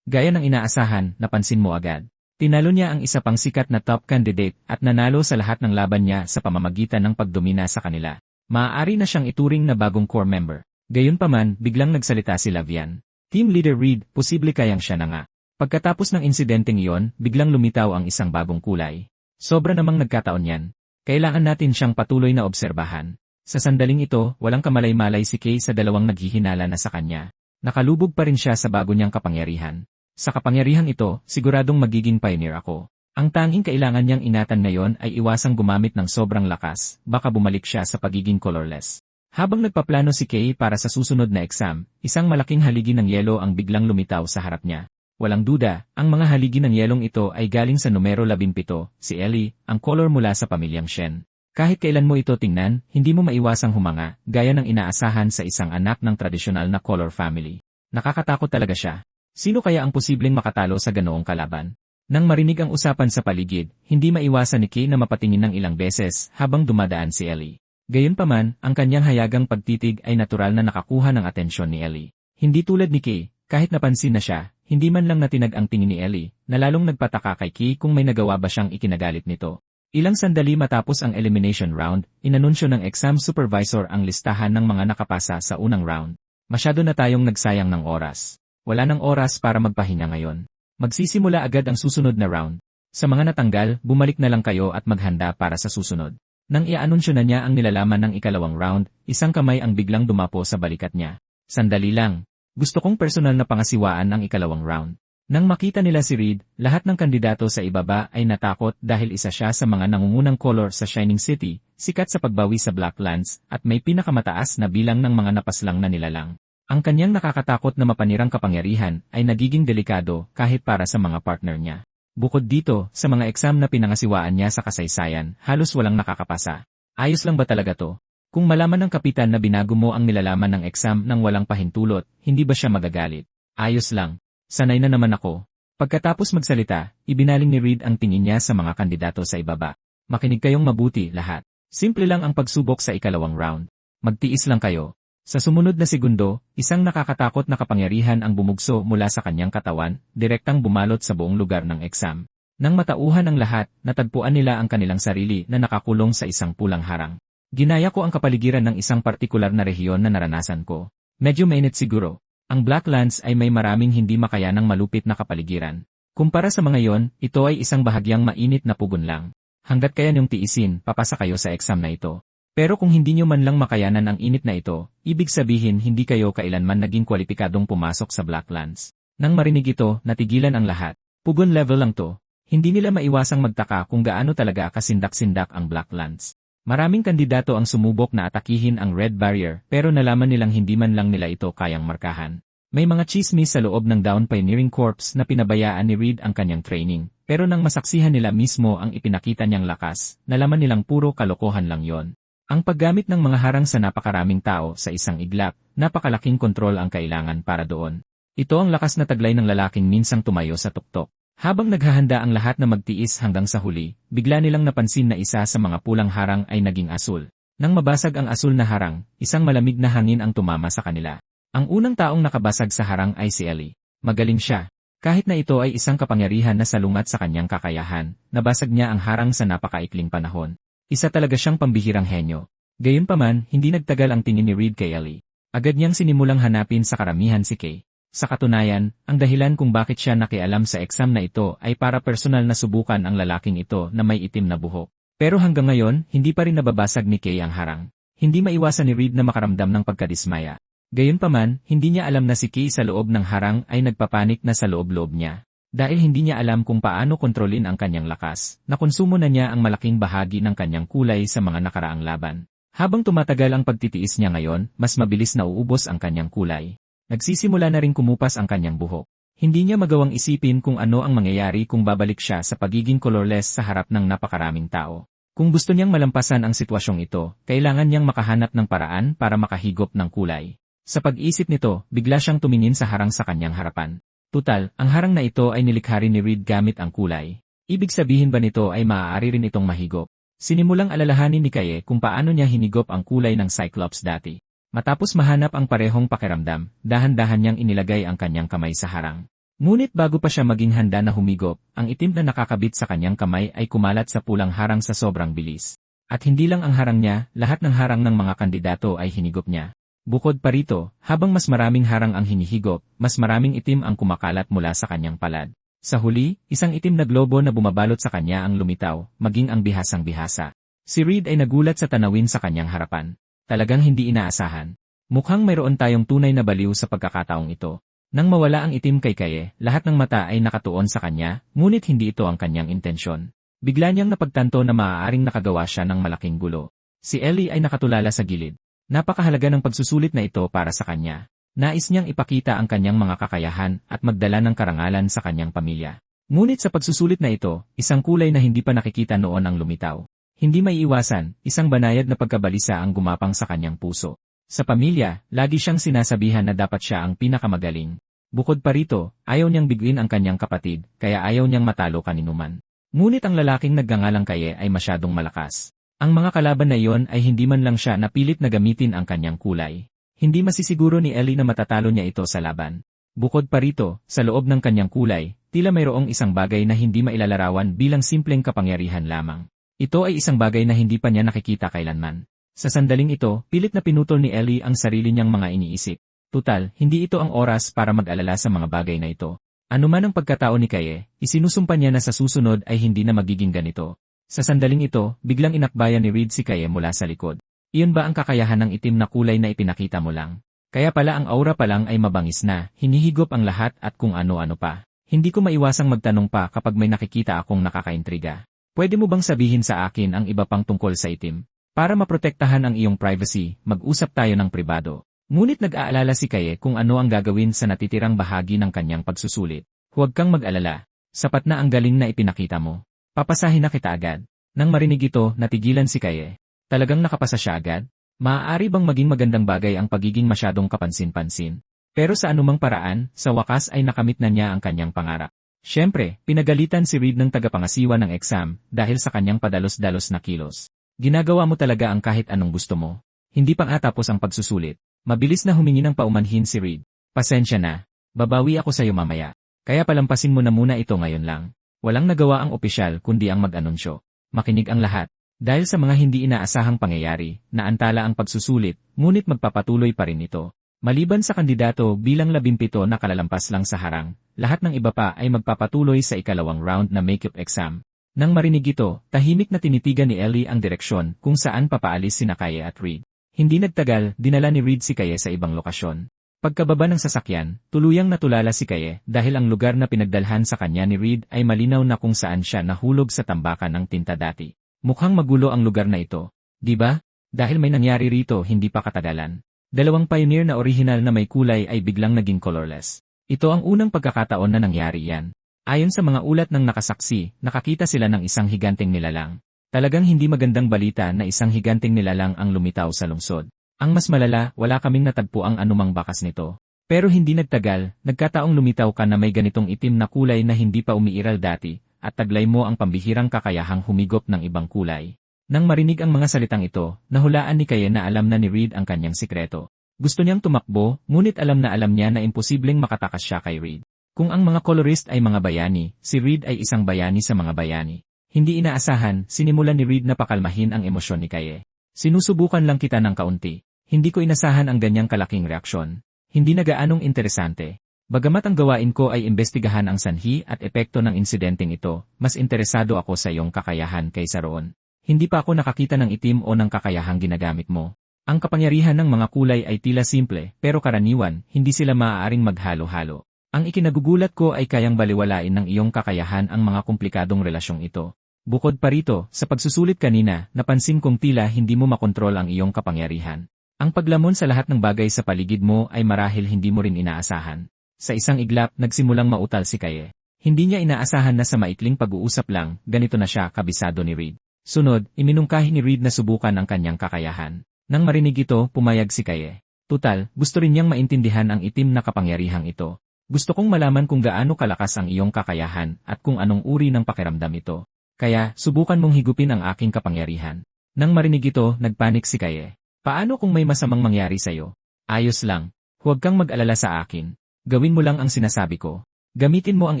Gaya ng inaasahan, napansin mo agad. Tinalo niya ang isa pang sikat na top candidate at nanalo sa lahat ng laban niya sa pamamagitan ng pagdomina sa kanila. Maaari na siyang ituring na bagong core member. Gayunpaman, biglang nagsalita si Lavian. Team Leader Reed, posible kayang siya na nga. Pagkatapos ng insidenteng iyon, biglang lumitaw ang isang bagong kulay. Sobra namang nagkataon yan. Kailangan natin siyang patuloy na obserbahan. Sa sandaling ito, walang kamalay-malay si Kay sa dalawang naghihinala na sa kanya. Nakalubog pa rin siya sa bago niyang kapangyarihan. Sa kapangyarihan ito, siguradong magiging pioneer ako. Ang tanging kailangan niyang ingatan ngayon ay iwasang gumamit ng sobrang lakas, baka bumalik siya sa pagiging colorless. Habang nagpaplano si Kay para sa susunod na exam, isang malaking haligi ng yelo ang biglang lumitaw sa harap niya. Walang duda, ang mga haligi ng yelong ito ay galing sa numero 17, si Ellie, ang color mula sa pamilyang Shen. Kahit kailan mo ito tingnan, hindi mo maiwasang humanga, gaya ng inaasahan sa isang anak ng tradisyonal na color family. Nakakatakot talaga siya. Sino kaya ang posibleng makatalo sa ganoong kalaban? Nang marinig ang usapan sa paligid, hindi maiwasan ni Kay na mapatingin ng ilang beses habang dumadaan si Ellie. Gayunpaman, ang kanyang hayagang pagtitig ay natural na nakakuha ng atensyon ni Ellie. Hindi tulad ni Kay, kahit napansin na siya, hindi man lang natinag ang tingin ni Ellie, na lalong nagpataka kay Kay kung may nagawa ba siyang ikinagalit nito. Ilang sandali matapos ang elimination round, inanunsyo ng exam supervisor ang listahan ng mga nakapasa sa unang round. Masyado na tayong nagsayang ng oras. Wala nang oras para magpahinga ngayon. Magsisimula agad ang susunod na round. Sa mga natanggal, bumalik na lang kayo at maghanda para sa susunod. Nang i-anunsyo na niya ang nilalaman ng ikalawang round, isang kamay ang biglang dumapo sa balikat niya. Sandali lang. Gusto kong personal na pangasiwaan ang ikalawang round. Nang makita nila si Reed, lahat ng kandidato sa ibaba ay natakot dahil isa siya sa mga nangungunang color sa Shining City, sikat sa pagbawi sa Blacklands, at may pinakamataas na bilang ng mga napaslang na nilalang. Ang kanyang nakakatakot na mapanirang kapangyarihan ay nagiging delikado kahit para sa mga partner niya. Bukod dito, sa mga exam na pinangasiwaan niya sa kasaysayan, halos walang nakakapasa. Ayos lang ba talaga to? Kung malaman ng kapitan na binago mo ang nilalaman ng exam nang walang pahintulot, hindi ba siya magagalit? Ayos lang. Sanay na naman ako. Pagkatapos magsalita, ibinaling ni Reed ang tingin niya sa mga kandidato sa ibaba. Makinig kayong mabuti lahat. Simple lang ang pagsubok sa ikalawang round. Magtiis lang kayo. Sa sumunod na segundo, isang nakakatakot na kapangyarihan ang bumugso mula sa kanyang katawan, direktang bumalot sa buong lugar ng exam. Nang matauhan ang lahat, natagpuan nila ang kanilang sarili na nakakulong sa isang pulang harang. Ginaya ko ang kapaligiran ng isang partikular na rehiyon na naranasan ko. Medyo mainit siguro. Ang Blacklands ay may maraming hindi makayanang malupit na kapaligiran. Kumpara sa mga yon, ito ay isang bahagyang mainit na pugon lang. Hanggat kaya niyong tiisin, papasa kayo sa exam na ito. Pero kung hindi niyo man lang makayanan ang init na ito, ibig sabihin hindi kayo kailanman naging kwalipikadong pumasok sa Blacklands. Nang marinig ito, natigilan ang lahat. Pugon level lang to. Hindi nila maiwasang magtaka kung gaano talaga kasindak-sindak ang Blacklands. Maraming kandidato ang sumubok na atakihin ang Red Barrier pero nalaman nilang hindi man lang nila ito kayang markahan. May mga chismis sa loob ng Dawn Pioneering Corps na pinabayaan ni Reed ang kanyang training. Pero nang masaksihan nila mismo ang ipinakita niyang lakas, nalaman nilang puro kalokohan lang yon. Ang paggamit ng mga harang sa napakaraming tao sa isang iglap, napakalaking kontrol ang kailangan para doon. Ito ang lakas na taglay ng lalaking minsang tumayo sa tuktok. Habang naghahanda ang lahat na magtiis hanggang sa huli, bigla nilang napansin na isa sa mga pulang harang ay naging asul. Nang mabasag ang asul na harang, isang malamig na hangin ang tumama sa kanila. Ang unang taong nakabasag sa harang ay si Ellie. Magaling siya. Kahit na ito ay isang kapangyarihan na salungat sa kanyang kakayahan, nabasag niya ang harang sa napakaikling panahon. Isa talaga siyang pambihirang henyo. Gayunpaman, hindi nagtagal ang tingin ni Reed kay Ellie. Agad niyang sinimulang hanapin sa karamihan si Kay. Sa katunayan, ang dahilan kung bakit siya nakialam sa exam na ito ay para personal na subukan ang lalaking ito na may itim na buhok. Pero hanggang ngayon, hindi pa rin nababasag ni Kay ang harang. Hindi maiwasan ni Reed na makaramdam ng pagkadismaya. Gayunpaman, hindi niya alam na si Kay sa loob ng harang ay nagpapanik na sa loob-loob niya. Dahil hindi niya alam kung paano kontrolin ang kanyang lakas, nakonsumo na niya ang malaking bahagi ng kanyang kulay sa mga nakaraang laban. Habang tumatagal ang pagtitiis niya ngayon, mas mabilis na uubos ang kanyang kulay. Nagsisimula na rin kumupas ang kanyang buhok. Hindi niya magawang isipin kung ano ang mangyayari kung babalik siya sa pagiging colorless sa harap ng napakaraming tao. Kung gusto niyang malampasan ang sitwasyong ito, kailangan niyang makahanap ng paraan para makahigop ng kulay. Sa pag-isip nito, bigla siyang tumingin sa harang sa kanyang harapan. Tutal, ang harang na ito ay nilikha rin ni Reed gamit ang kulay. Ibig sabihin ba nito ay maaari rin itong mahigop? Sinimulang alalahanin ni Kaye kung paano niya hinigop ang kulay ng Cyclops dati. Matapos mahanap ang parehong pakiramdam, dahan-dahan niyang inilagay ang kanyang kamay sa harang. Ngunit bago pa siya maging handa na humigop, ang itim na nakakabit sa kanyang kamay ay kumalat sa pulang harang sa sobrang bilis. At hindi lang ang harang niya, lahat ng harang ng mga kandidato ay hinigop niya. Bukod pa rito, habang mas maraming harang ang hinihigop, mas maraming itim ang kumakalat mula sa kanyang palad. Sa huli, isang itim na globo na bumabalot sa kanya ang lumitaw, maging ang bihasang bihasa. Si Reed ay nagulat sa tanawin sa kanyang harapan. Talagang hindi inaasahan. Mukhang mayroon tayong tunay na baliw sa pagkakataong ito. Nang mawala ang itim kay Kaye, lahat ng mata ay nakatuon sa kanya, ngunit hindi ito ang kanyang intensyon. Bigla niyang napagtanto na maaaring nakagawa siya ng malaking gulo. Si Ellie ay nakatulala sa gilid. Napakahalaga ng pagsusulit na ito para sa kanya. Nais niyang ipakita ang kanyang mga kakayahan at magdala ng karangalan sa kanyang pamilya. Ngunit sa pagsusulit na ito, isang kulay na hindi pa nakikita noon ang lumitaw. Hindi maiiwasan, isang banayad na pagkabalisa ang gumapang sa kanyang puso. Sa pamilya, lagi siyang sinasabihan na dapat siya ang pinakamagaling. Bukod pa rito, ayaw niyang biguin ang kanyang kapatid, kaya ayaw niyang matalo kaninuman. Ngunit ang lalaking nagngangalang Kaye ay masyadong malakas. Ang mga kalaban na iyon ay hindi man lang siya napilit na gamitin ang kanyang kulay. Hindi masisiguro ni Ellie na matatalo niya ito sa laban. Bukod pa rito, sa loob ng kanyang kulay, tila mayroong isang bagay na hindi mailalarawan bilang simpleng kapangyarihan lamang. Ito ay isang bagay na hindi pa niya nakikita kailanman. Sa sandaling ito, pilit na pinutol ni Ellie ang sarili niyang mga iniisip. Tutal, hindi ito ang oras para mag-alala sa mga bagay na ito. Ano man ang pagkatao ni Kaye, isinusumpa niya na sa susunod ay hindi na magiging ganito. Sa sandaling ito, biglang inakbayan ni Reed si Kaye mula sa likod. Iyon ba ang kakayahan ng itim na kulay na ipinakita mo lang? Kaya pala ang aura pa lang ay mabangis na, hinihigop ang lahat at kung ano-ano pa. Hindi ko maiwasang magtanong pa kapag may nakikita akong nakakaintriga. Pwede mo bang sabihin sa akin ang iba pang tungkol sa itim? Para maprotektahan ang iyong privacy, mag-usap tayo ng pribado. Ngunit nag-aalala si Kaye kung ano ang gagawin sa natitirang bahagi ng kanyang pagsusulit. Huwag kang mag-alala. Sapat na ang galing na ipinakita mo. Papasahin na kita agad. Nang marinig ito, natigilan si Kaye. Talagang nakapasa siya agad? Maaari bang maging magandang bagay ang pagiging masyadong kapansin-pansin? Pero sa anumang paraan, sa wakas ay nakamit na niya ang kanyang pangarap. Siyempre, pinagalitan si Reed ng tagapangasiwa ng exam dahil sa kanyang padalos-dalos na kilos. Ginagawa mo talaga ang kahit anong gusto mo. Hindi pang atapos ang pagsusulit. Mabilis na humingi ng paumanhin si Reed. Pasensya na. Babawi ako sa iyo mamaya. Kaya palampasin mo na muna ito ngayon lang. Walang nagawa ang opisyal kundi ang mag-anunsyo. Makinig ang lahat. Dahil sa mga hindi inaasahang pangyayari, naantala ang pagsusulit, ngunit magpapatuloy pa rin ito. Maliban sa kandidato bilang 17 na kalalampas lang sa harang, lahat ng iba pa ay magpapatuloy sa ikalawang round na makeup exam. Nang marinig ito, tahimik na tinitigan ni Ellie ang direksyon kung saan papaalis sina Kaye at Reed. Hindi nagtagal, dinala ni Reed si Kaye sa ibang lokasyon. Pagkababa ng sasakyan, tuluyang natulala si Kaye dahil ang lugar na pinagdalhan sa kanya ni Reed ay malinaw na kung saan siya nahulog sa tambakan ng tinta dati. Mukhang magulo ang lugar na ito, di ba? Dahil may nangyari rito hindi pa katagalan. Dalawang Pioneer na orihinal na may kulay ay biglang naging colorless. Ito ang unang pagkakataon na nangyari yan. Ayon sa mga ulat ng nakasaksi, nakakita sila ng isang higanteng nilalang. Talagang hindi magandang balita na isang higanteng nilalang ang lumitaw sa lungsod. Ang mas malala, wala kaming natagpuang anumang bakas nito. Pero hindi nagtagal, nagkataong lumitaw ka na may ganitong itim na kulay na hindi pa umiiral dati, at taglay mo ang pambihirang kakayahang humigop ng ibang kulay. Nang marinig ang mga salitang ito, nahulaan ni Kaye na alam na ni Reed ang kanyang sikreto. Gusto niyang tumakbo, ngunit alam niya na imposibleng makatakas siya kay Reed. Kung ang mga colorist ay mga bayani, si Reed ay isang bayani sa mga bayani. Hindi inaasahan, sinimulan ni Reed na pakalmahin ang emosyon ni Kaye. Sinusubukan lang kita ng kaunti. Hindi ko inasahan ang ganyang kalaking reaksyon. Hindi na gaanong interesante. Bagamat ang gawain ko ay imbestigahan ang sanhi at epekto ng insidenteng ito, mas interesado ako sa iyong kakayahan kaysa roon. Hindi pa ako nakakita ng itim o ng kakayahang ginagamit mo. Ang kapangyarihan ng mga kulay ay tila simple, pero karaniwan, hindi sila maaaring maghalo-halo. Ang ikinagugulat ko ay kayang baliwalain ng iyong kakayahan ang mga komplikadong relasyong ito. Bukod pa rito, sa pagsusulit kanina, napansin kong tila hindi mo makontrol ang iyong kapangyarihan. Ang paglamon sa lahat ng bagay sa paligid mo ay marahil hindi mo rin inaasahan. Sa isang iglap, nagsimulang mautal si Kaye. Hindi niya inaasahan na sa maikling pag-uusap lang, ganito na siya kabisado ni Reed. Sunod, iminungkahi ni Reed na subukan ang kanyang kakayahan. Nang marinig ito, pumayag si Kaye. Tutal, gusto rin niyang maintindihan ang itim na kapangyarihang ito. Gusto kong malaman kung gaano kalakas ang iyong kakayahan at kung anong uri ng pakiramdam ito. Kaya, subukan mong higupin ang aking kapangyarihan. Nang marinig ito, nagpanik si Kaye. Paano kung may masamang mangyari sa'yo? Ayos lang. Huwag kang mag-alala sa akin. Gawin mo lang ang sinasabi ko. Gamitin mo ang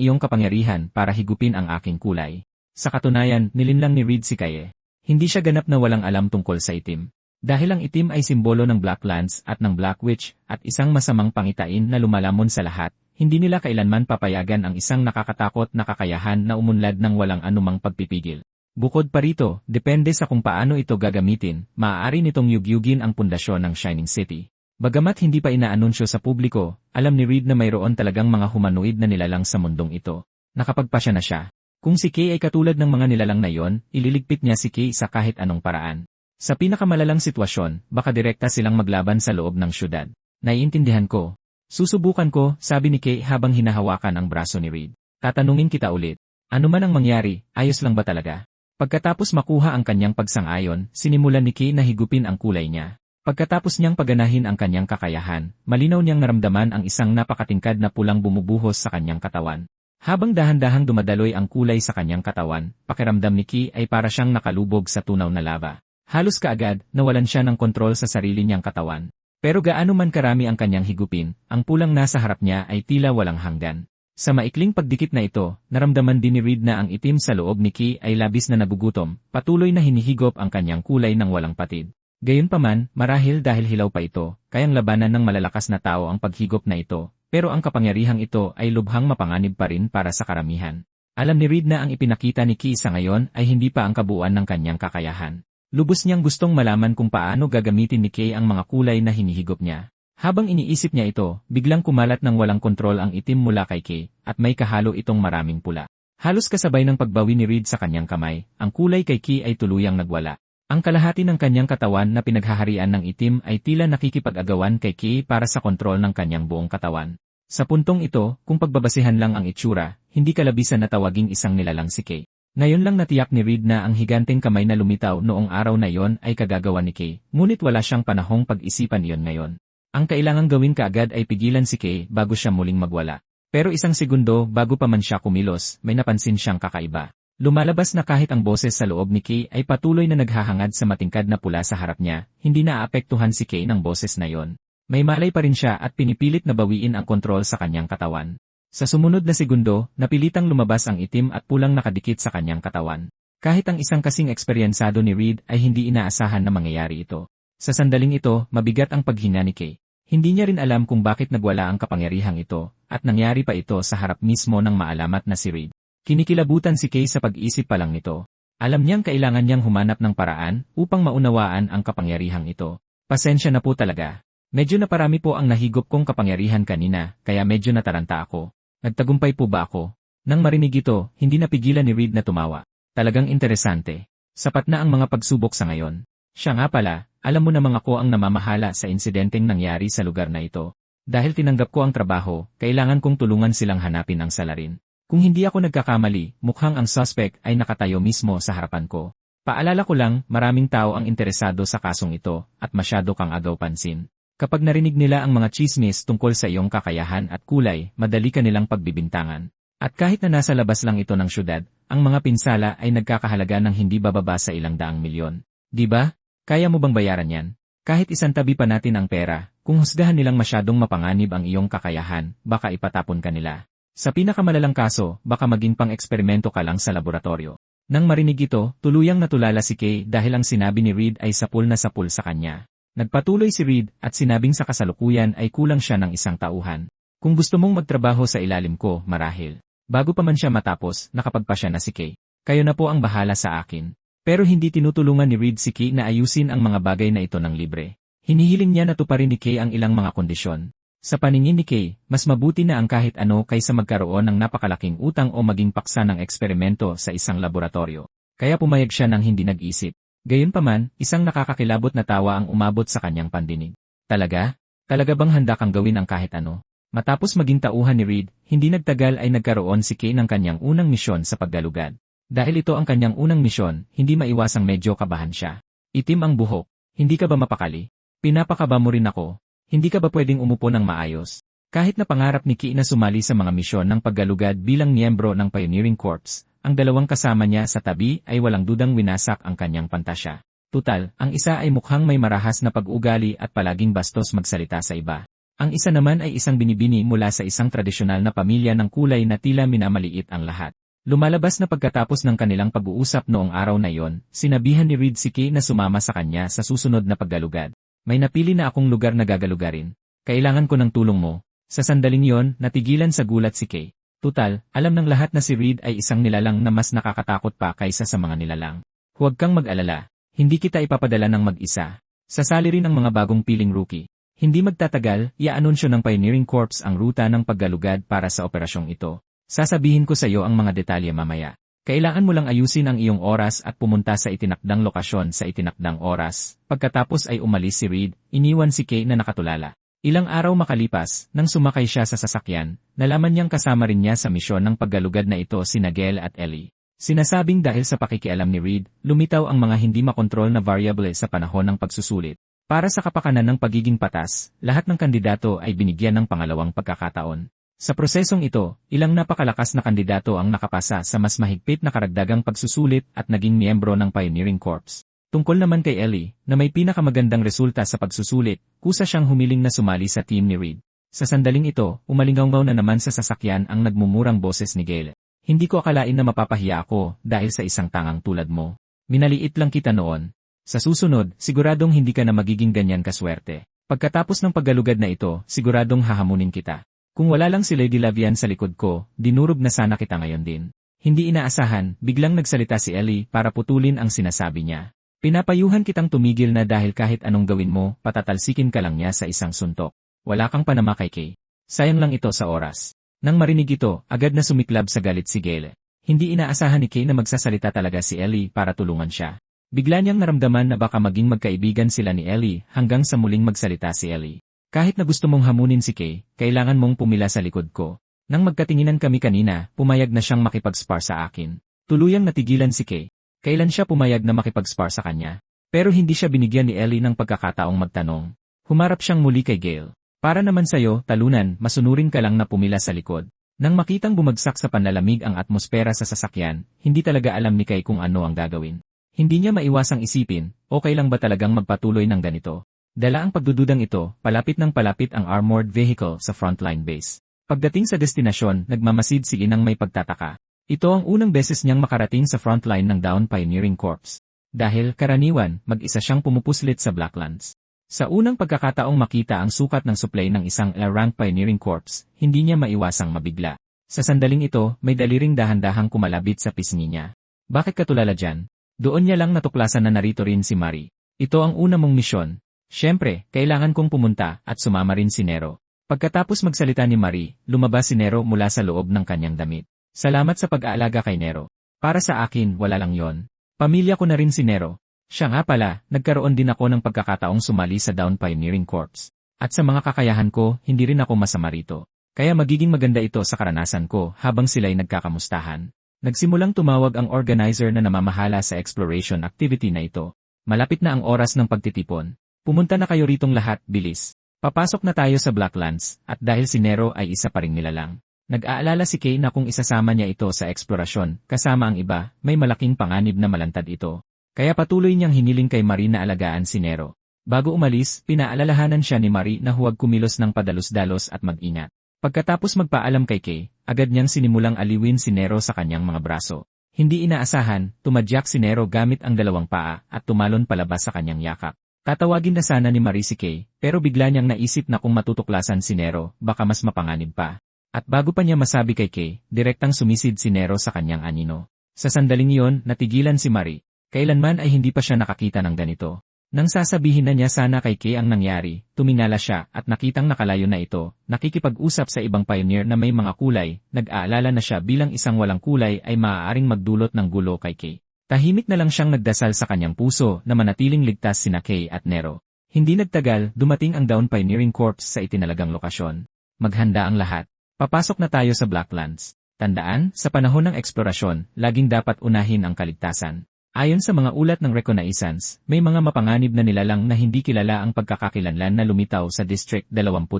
iyong kapangyarihan para higupin ang aking kulay. Sa katunayan, nilinlang ni Reed si Kaye. Hindi siya ganap na walang alam tungkol sa itim. Dahil ang itim ay simbolo ng Black Lance at ng Black Witch at isang masamang pangitain na lumalamon sa lahat, hindi nila kailanman papayagan ang isang nakakatakot na kakayahan na umunlad ng walang anumang pagpipigil. Bukod pa rito, depende sa kung paano ito gagamitin, maaari nitong yugyugin ang pundasyon ng Shining City. Bagamat hindi pa inaanunsyo sa publiko, alam ni Reed na mayroon talagang mga humanoid na nilalang sa mundong ito. Nakapagpasya na siya. Kung si Kay ay katulad ng mga nilalang na yon, ililigpit niya si Kay sa kahit anong paraan. Sa pinakamalalang sitwasyon, baka direkta silang maglaban sa loob ng syudad. Naiintindihan ko. Susubukan ko, sabi ni Kay habang hinahawakan ang braso ni Reed. Tatanungin kita ulit. Ano man ang mangyari, ayos lang ba talaga? Pagkatapos makuha ang kanyang pagsang-ayon, sinimulan ni Kay na higupin ang kulay niya. Pagkatapos niyang paganahin ang kanyang kakayahan, malinaw niyang naramdaman ang isang napakatingkad na pulang bumubuhos sa kanyang katawan. Habang dahan-dahang dumadaloy ang kulay sa kanyang katawan, pakiramdam ni Kay ay para siyang nakalubog sa tunaw na lava. Halos kaagad, nawalan siya ng kontrol sa sarili niyang katawan. Pero gaano man karami ang kanyang higupin, ang pulang nasa harap niya ay tila walang hanggan. Sa maikling pagdikit na ito, naramdaman din ni Reed na ang itim sa loob ni Kay ay labis na nagugutom, patuloy na hinihigop ang kanyang kulay ng walang patid. Gayunpaman, marahil dahil hilaw pa ito, kayang labanan ng malalakas na tao ang paghigop na ito, pero ang kapangyarihang ito ay lubhang mapanganib pa rin para sa karamihan. Alam ni Reed na ang ipinakita ni Kay sa ngayon ay hindi pa ang kabuuan ng kanyang kakayahan. Lubos niyang gustong malaman kung paano gagamitin ni Kay ang mga kulay na hinihigop niya. Habang iniisip niya ito, biglang kumalat ng walang kontrol ang itim mula kay Kay, at may kahalo itong maraming pula. Halos kasabay ng pagbawi ni Reed sa kanyang kamay, ang kulay kay Kay ay tuluyang nagwala. Ang kalahati ng kanyang katawan na pinaghaharian ng itim ay tila nakikipag-agawan kay Kay para sa kontrol ng kanyang buong katawan. Sa puntong ito, kung pagbabasihan lang ang itsura, hindi kalabisan na tawaging isang nilalang si Kay. Ngayon lang natiyak ni Reed na ang higanteng kamay na lumitaw noong araw na iyon ay kagagawa ni Kay, ngunit wala siyang panahong pag-isipan iyon ngayon. Ang kailangang gawin kaagad ay pigilan si Kay bago siya muling magwala. Pero isang segundo bago pa man siya kumilos, may napansin siyang kakaiba. Lumalabas na kahit ang boses sa loob ni Kay ay patuloy na naghahangad sa matingkad na pula sa harap niya, hindi naapektuhan si Kay ng boses na yon. May malay pa rin siya at pinipilit na bawiin ang kontrol sa kanyang katawan. Sa sumunod na segundo, napilitang lumabas ang itim at pulang nakadikit sa kanyang katawan. Kahit ang isang kasing eksperyensado ni Reed ay hindi inaasahan na mangyayari ito. Sa sandaling ito, mabigat ang paghinga ni Kay. Hindi niya rin alam kung bakit nagwala ang kapangyarihang ito, at nangyari pa ito sa harap mismo ng maalamat na si Reed. Kinikilabutan si Kay sa pag-isip pa lang nito. Alam niyang kailangan niyang humanap ng paraan upang maunawaan ang kapangyarihang ito. Pasensya na po talaga. Medyo naparami po ang nahigop kong kapangyarihan kanina, kaya medyo nataranta ako. Nagtagumpay po ba ako? Nang marinig ito, hindi napigilan ni Reed na tumawa. Talagang interesante. Sapat na ang mga pagsubok sa ngayon. Siya nga pala, alam mo namang ako ang namamahala sa insidenteng nangyari sa lugar na ito. Dahil tinanggap ko ang trabaho, kailangan kong tulungan silang hanapin ang salarin. Kung hindi ako nagkakamali, mukhang ang suspect ay nakatayo mismo sa harapan ko. Paalala ko lang, maraming tao ang interesado sa kasong ito, at masyado kang agaw pansin. Kapag narinig nila ang mga chismis tungkol sa iyong kakayahan at kulay, madali ka nilang pagbibintangan. At kahit na nasa labas lang ito ng syudad, ang mga pinsala ay nagkakahalaga ng hindi bababa sa ilang daang milyon. Di ba? Kaya mo bang bayaran yan? Kahit isantabi pa natin ang pera, kung husgahan nilang masyadong mapanganib ang iyong kakayahan, baka ipatapon ka nila. Sa pinakamalalang kaso, baka maging pang-eksperimento ka lang sa laboratorio. Nang marinig ito, tuluyang natulala si Kay dahil ang sinabi ni Reed ay sapul na sapul sa kanya. Nagpatuloy si Reed at sinabing sa kasalukuyan ay kulang siya ng isang tauhan. Kung gusto mong magtrabaho sa ilalim ko, marahil. Bago pa man siya matapos, nakapagpasya na si Kay. Kayo na po ang bahala sa akin. Pero hindi tinutulungan ni Reed si Kay na ayusin ang mga bagay na ito ng libre. Hinihiling niya na tuparin ni Kay ang ilang mga kondisyon. Sa paningin ni Kay, mas mabuti na ang kahit ano kaysa magkaroon ng napakalaking utang o maging paksa ng eksperimento sa isang laboratorio. Kaya pumayag siya ng hindi nag-isip. Gayunpaman, isang nakakakilabot na tawa ang umabot sa kanyang pandinig. Talaga? Talaga bang handa kang gawin ang kahit ano? Matapos maging tauhan ni Reed, hindi nagtagal ay nagkaroon si Kay ng kanyang unang misyon sa paggalugad. Dahil ito ang kanyang unang misyon, hindi maiwasang medyo kabahan siya. Itim ang buhok. Hindi ka ba mapakali? Pinapakaba mo rin ako. Hindi ka ba pwedeng umupo ng maayos? Kahit na pangarap ni Kay na sumali sa mga misyon ng paggalugad bilang miyembro ng Pioneering Corps, ang dalawang kasama niya sa tabi ay walang dudang winasak ang kanyang pantasya. Tutal, ang isa ay mukhang may marahas na pag-ugali at palaging bastos magsalita sa iba. Ang isa naman ay isang binibini mula sa isang tradisyonal na pamilya ng kulay na tila minamaliit ang lahat. Lumalabas na pagkatapos ng kanilang pag-uusap noong araw na iyon, sinabihan ni Reed si Kay na sumama sa kanya sa susunod na paggalugad. May napili na akong lugar na gagalugarin. Kailangan ko ng tulong mo. Sa sandaling yon, natigilan sa gulat si Kay. Tutal, alam ng lahat na si Reed ay isang nilalang na mas nakakatakot pa kaysa sa mga nilalang. Huwag kang mag-alala. Hindi kita ipapadala ng mag-isa. Sasali rin ang mga bagong piling rookie. Hindi magtatagal, i-anunsyo ng Pioneering Corps ang ruta ng paggalugad para sa operasyong ito. Sasabihin ko sa iyo ang mga detalye mamaya. Kailangan mo lang ayusin ang iyong oras at pumunta sa itinakdang lokasyon sa itinakdang oras. Pagkatapos ay umalis si Reed, iniwan si Kay na nakatulala. Ilang araw makalipas, nang sumakay siya sa sasakyan, nalaman niyang kasama rin niya sa misyon ng paggalugad na ito sina Gail at Ellie. Sinasabing dahil sa pakikialam ni Reed, lumitaw ang mga hindi makontrol na variable sa panahon ng pagsusulit. Para sa kapakanan ng pagiging patas, lahat ng kandidato ay binigyan ng pangalawang pagkakataon. Sa prosesong ito, ilang napakalakas na kandidato ang nakapasa sa mas mahigpit na karagdagang pagsusulit at naging miyembro ng Pioneering Corps. Tungkol naman kay Ellie, na may pinakamagandang resulta sa pagsusulit, kusa siyang humiling na sumali sa team ni Reed. Sa sandaling ito, umalingaw na naman sa sasakyan ang nagmumurang boses ni Gail. Hindi ko akalain na mapapahiya ako dahil sa isang tangang tulad mo. Minaliit lang kita noon. Sa susunod, siguradong hindi ka na magiging ganyan kaswerte. Pagkatapos ng paggalugad na ito, siguradong hahamunin kita. Kung wala lang si Lady Lavian sa likod ko, dinurog na sana kita ngayon din. Hindi inaasahan, biglang nagsalita si Ellie para putulin ang sinasabi niya. Pinapayuhan kitang tumigil na dahil kahit anong gawin mo, patatalsikin ka lang niya sa isang suntok. Wala kang panama kay Kay. Sayang lang ito sa oras. Nang marinig ito, agad na sumiklab sa galit si Gail. Hindi inaasahan ni Kay na magsasalita talaga si Ellie para tulungan siya. Bigla niyang naramdaman na baka maging magkaibigan sila ni Ellie hanggang sa muling magsalita si Ellie. Kahit na gusto mong hamunin si Kay, kailangan mong pumila sa likod ko. Nang magkatinginan kami kanina, pumayag na siyang makipag-spar sa akin. Tuluyang natigilan si Kay. Kailan siya pumayag na makipag-spar sa kanya? Pero hindi siya binigyan ni Ellie ng pagkakataong magtanong. Humarap siyang muli kay Gale. Para naman sa'yo, talunan, masunurin ka lang na pumila sa likod. Nang makitang bumagsak sa panlalamig ang atmosfera sa sasakyan, hindi talaga alam ni Kay kung ano ang gagawin. Hindi niya maiwasang isipin, okay lang ba talagang magpatuloy ng ganito? Dala ang pagdududang ito, palapit ng palapit ang armored vehicle sa frontline base. Pagdating sa destinasyon, nagmamasid si Inang may pagtataka. Ito ang unang beses niyang makarating sa frontline ng Dawn Pioneering Corps. Dahil, karaniwan, mag-isa siyang pumupuslit sa Blacklands. Sa unang pagkakataong makita ang sukat ng supply ng isang L-rank Pioneering Corps, hindi niya maiwasang mabigla. Sa sandaling ito, may daliring dahan-dahang kumalabit sa pisngi niya. Bakit ka tulala dyan? Doon niya lang natuklasan na narito rin si Marie. Ito ang una mong misyon. Siyempre, kailangan kong pumunta at sumama rin si Nero. Pagkatapos magsalita ni Marie, lumabas si Nero mula sa loob ng kanyang damit. Salamat sa pag-aalaga kay Nero. Para sa akin, wala lang yon. Pamilya ko na rin si Nero. Siya nga pala, nagkaroon din ako ng pagkakataong sumali sa Dawn Pioneering Corps. At sa mga kakayahan ko, hindi rin ako masama rito. Kaya magiging maganda ito sa karanasan ko habang sila'y nagkakamustahan. Nagsimulang tumawag ang organizer na namamahala sa exploration activity na ito. Malapit na ang oras ng pagtitipon. Pumunta na kayo ritong lahat, bilis. Papasok na tayo sa Blacklands, at dahil si Nero ay isa pa ring nilalang. Nag-aalala si Kay na kung isasama niya ito sa eksplorasyon, kasama ang iba, may malaking panganib na malantad ito. Kaya patuloy niyang hiniling kay Marie na alagaan si Nero. Bago umalis, pinaalalahanan siya ni Marie na huwag kumilos ng padalos-dalos at mag-ingat. Pagkatapos magpaalam kay Kay, agad niyang sinimulang aliwin si Nero sa kanyang mga braso. Hindi inaasahan, tumadyak si Nero gamit ang dalawang paa at tumalon palabas sa kanyang yakap. Tatawagin na sana ni Marie si Kay, pero bigla niyang naisip na kung matutuklasan si Nero, baka mas mapanganib pa. At bago pa niya masabi kay Kay, direktang sumisid si Nero sa kanyang anino. Sa sandaling iyon, natigilan si Marie. Kailanman ay hindi pa siya nakakita ng ganito. Nang sasabihin na niya sana kay Kay ang nangyari, tumingala siya at nakitang nakalayo na ito, nakikipag-usap sa ibang pioneer na may mga kulay, nag-aalala na siya bilang isang walang kulay ay maaaring magdulot ng gulo kay Kay. Tahimik na lang siyang nagdasal sa kanyang puso na manatiling ligtas sina Kay at Nero. Hindi nagtagal, dumating ang Dawn Pioneering Corps sa itinalagang lokasyon. Maghanda ang lahat. Papasok na tayo sa Blacklands. Tandaan, sa panahon ng eksplorasyon, laging dapat unahin ang kaligtasan. Ayon sa mga ulat ng reconnaissance, may mga mapanganib na nilalang na hindi kilala ang pagkakakilanlan na lumitaw sa District 21.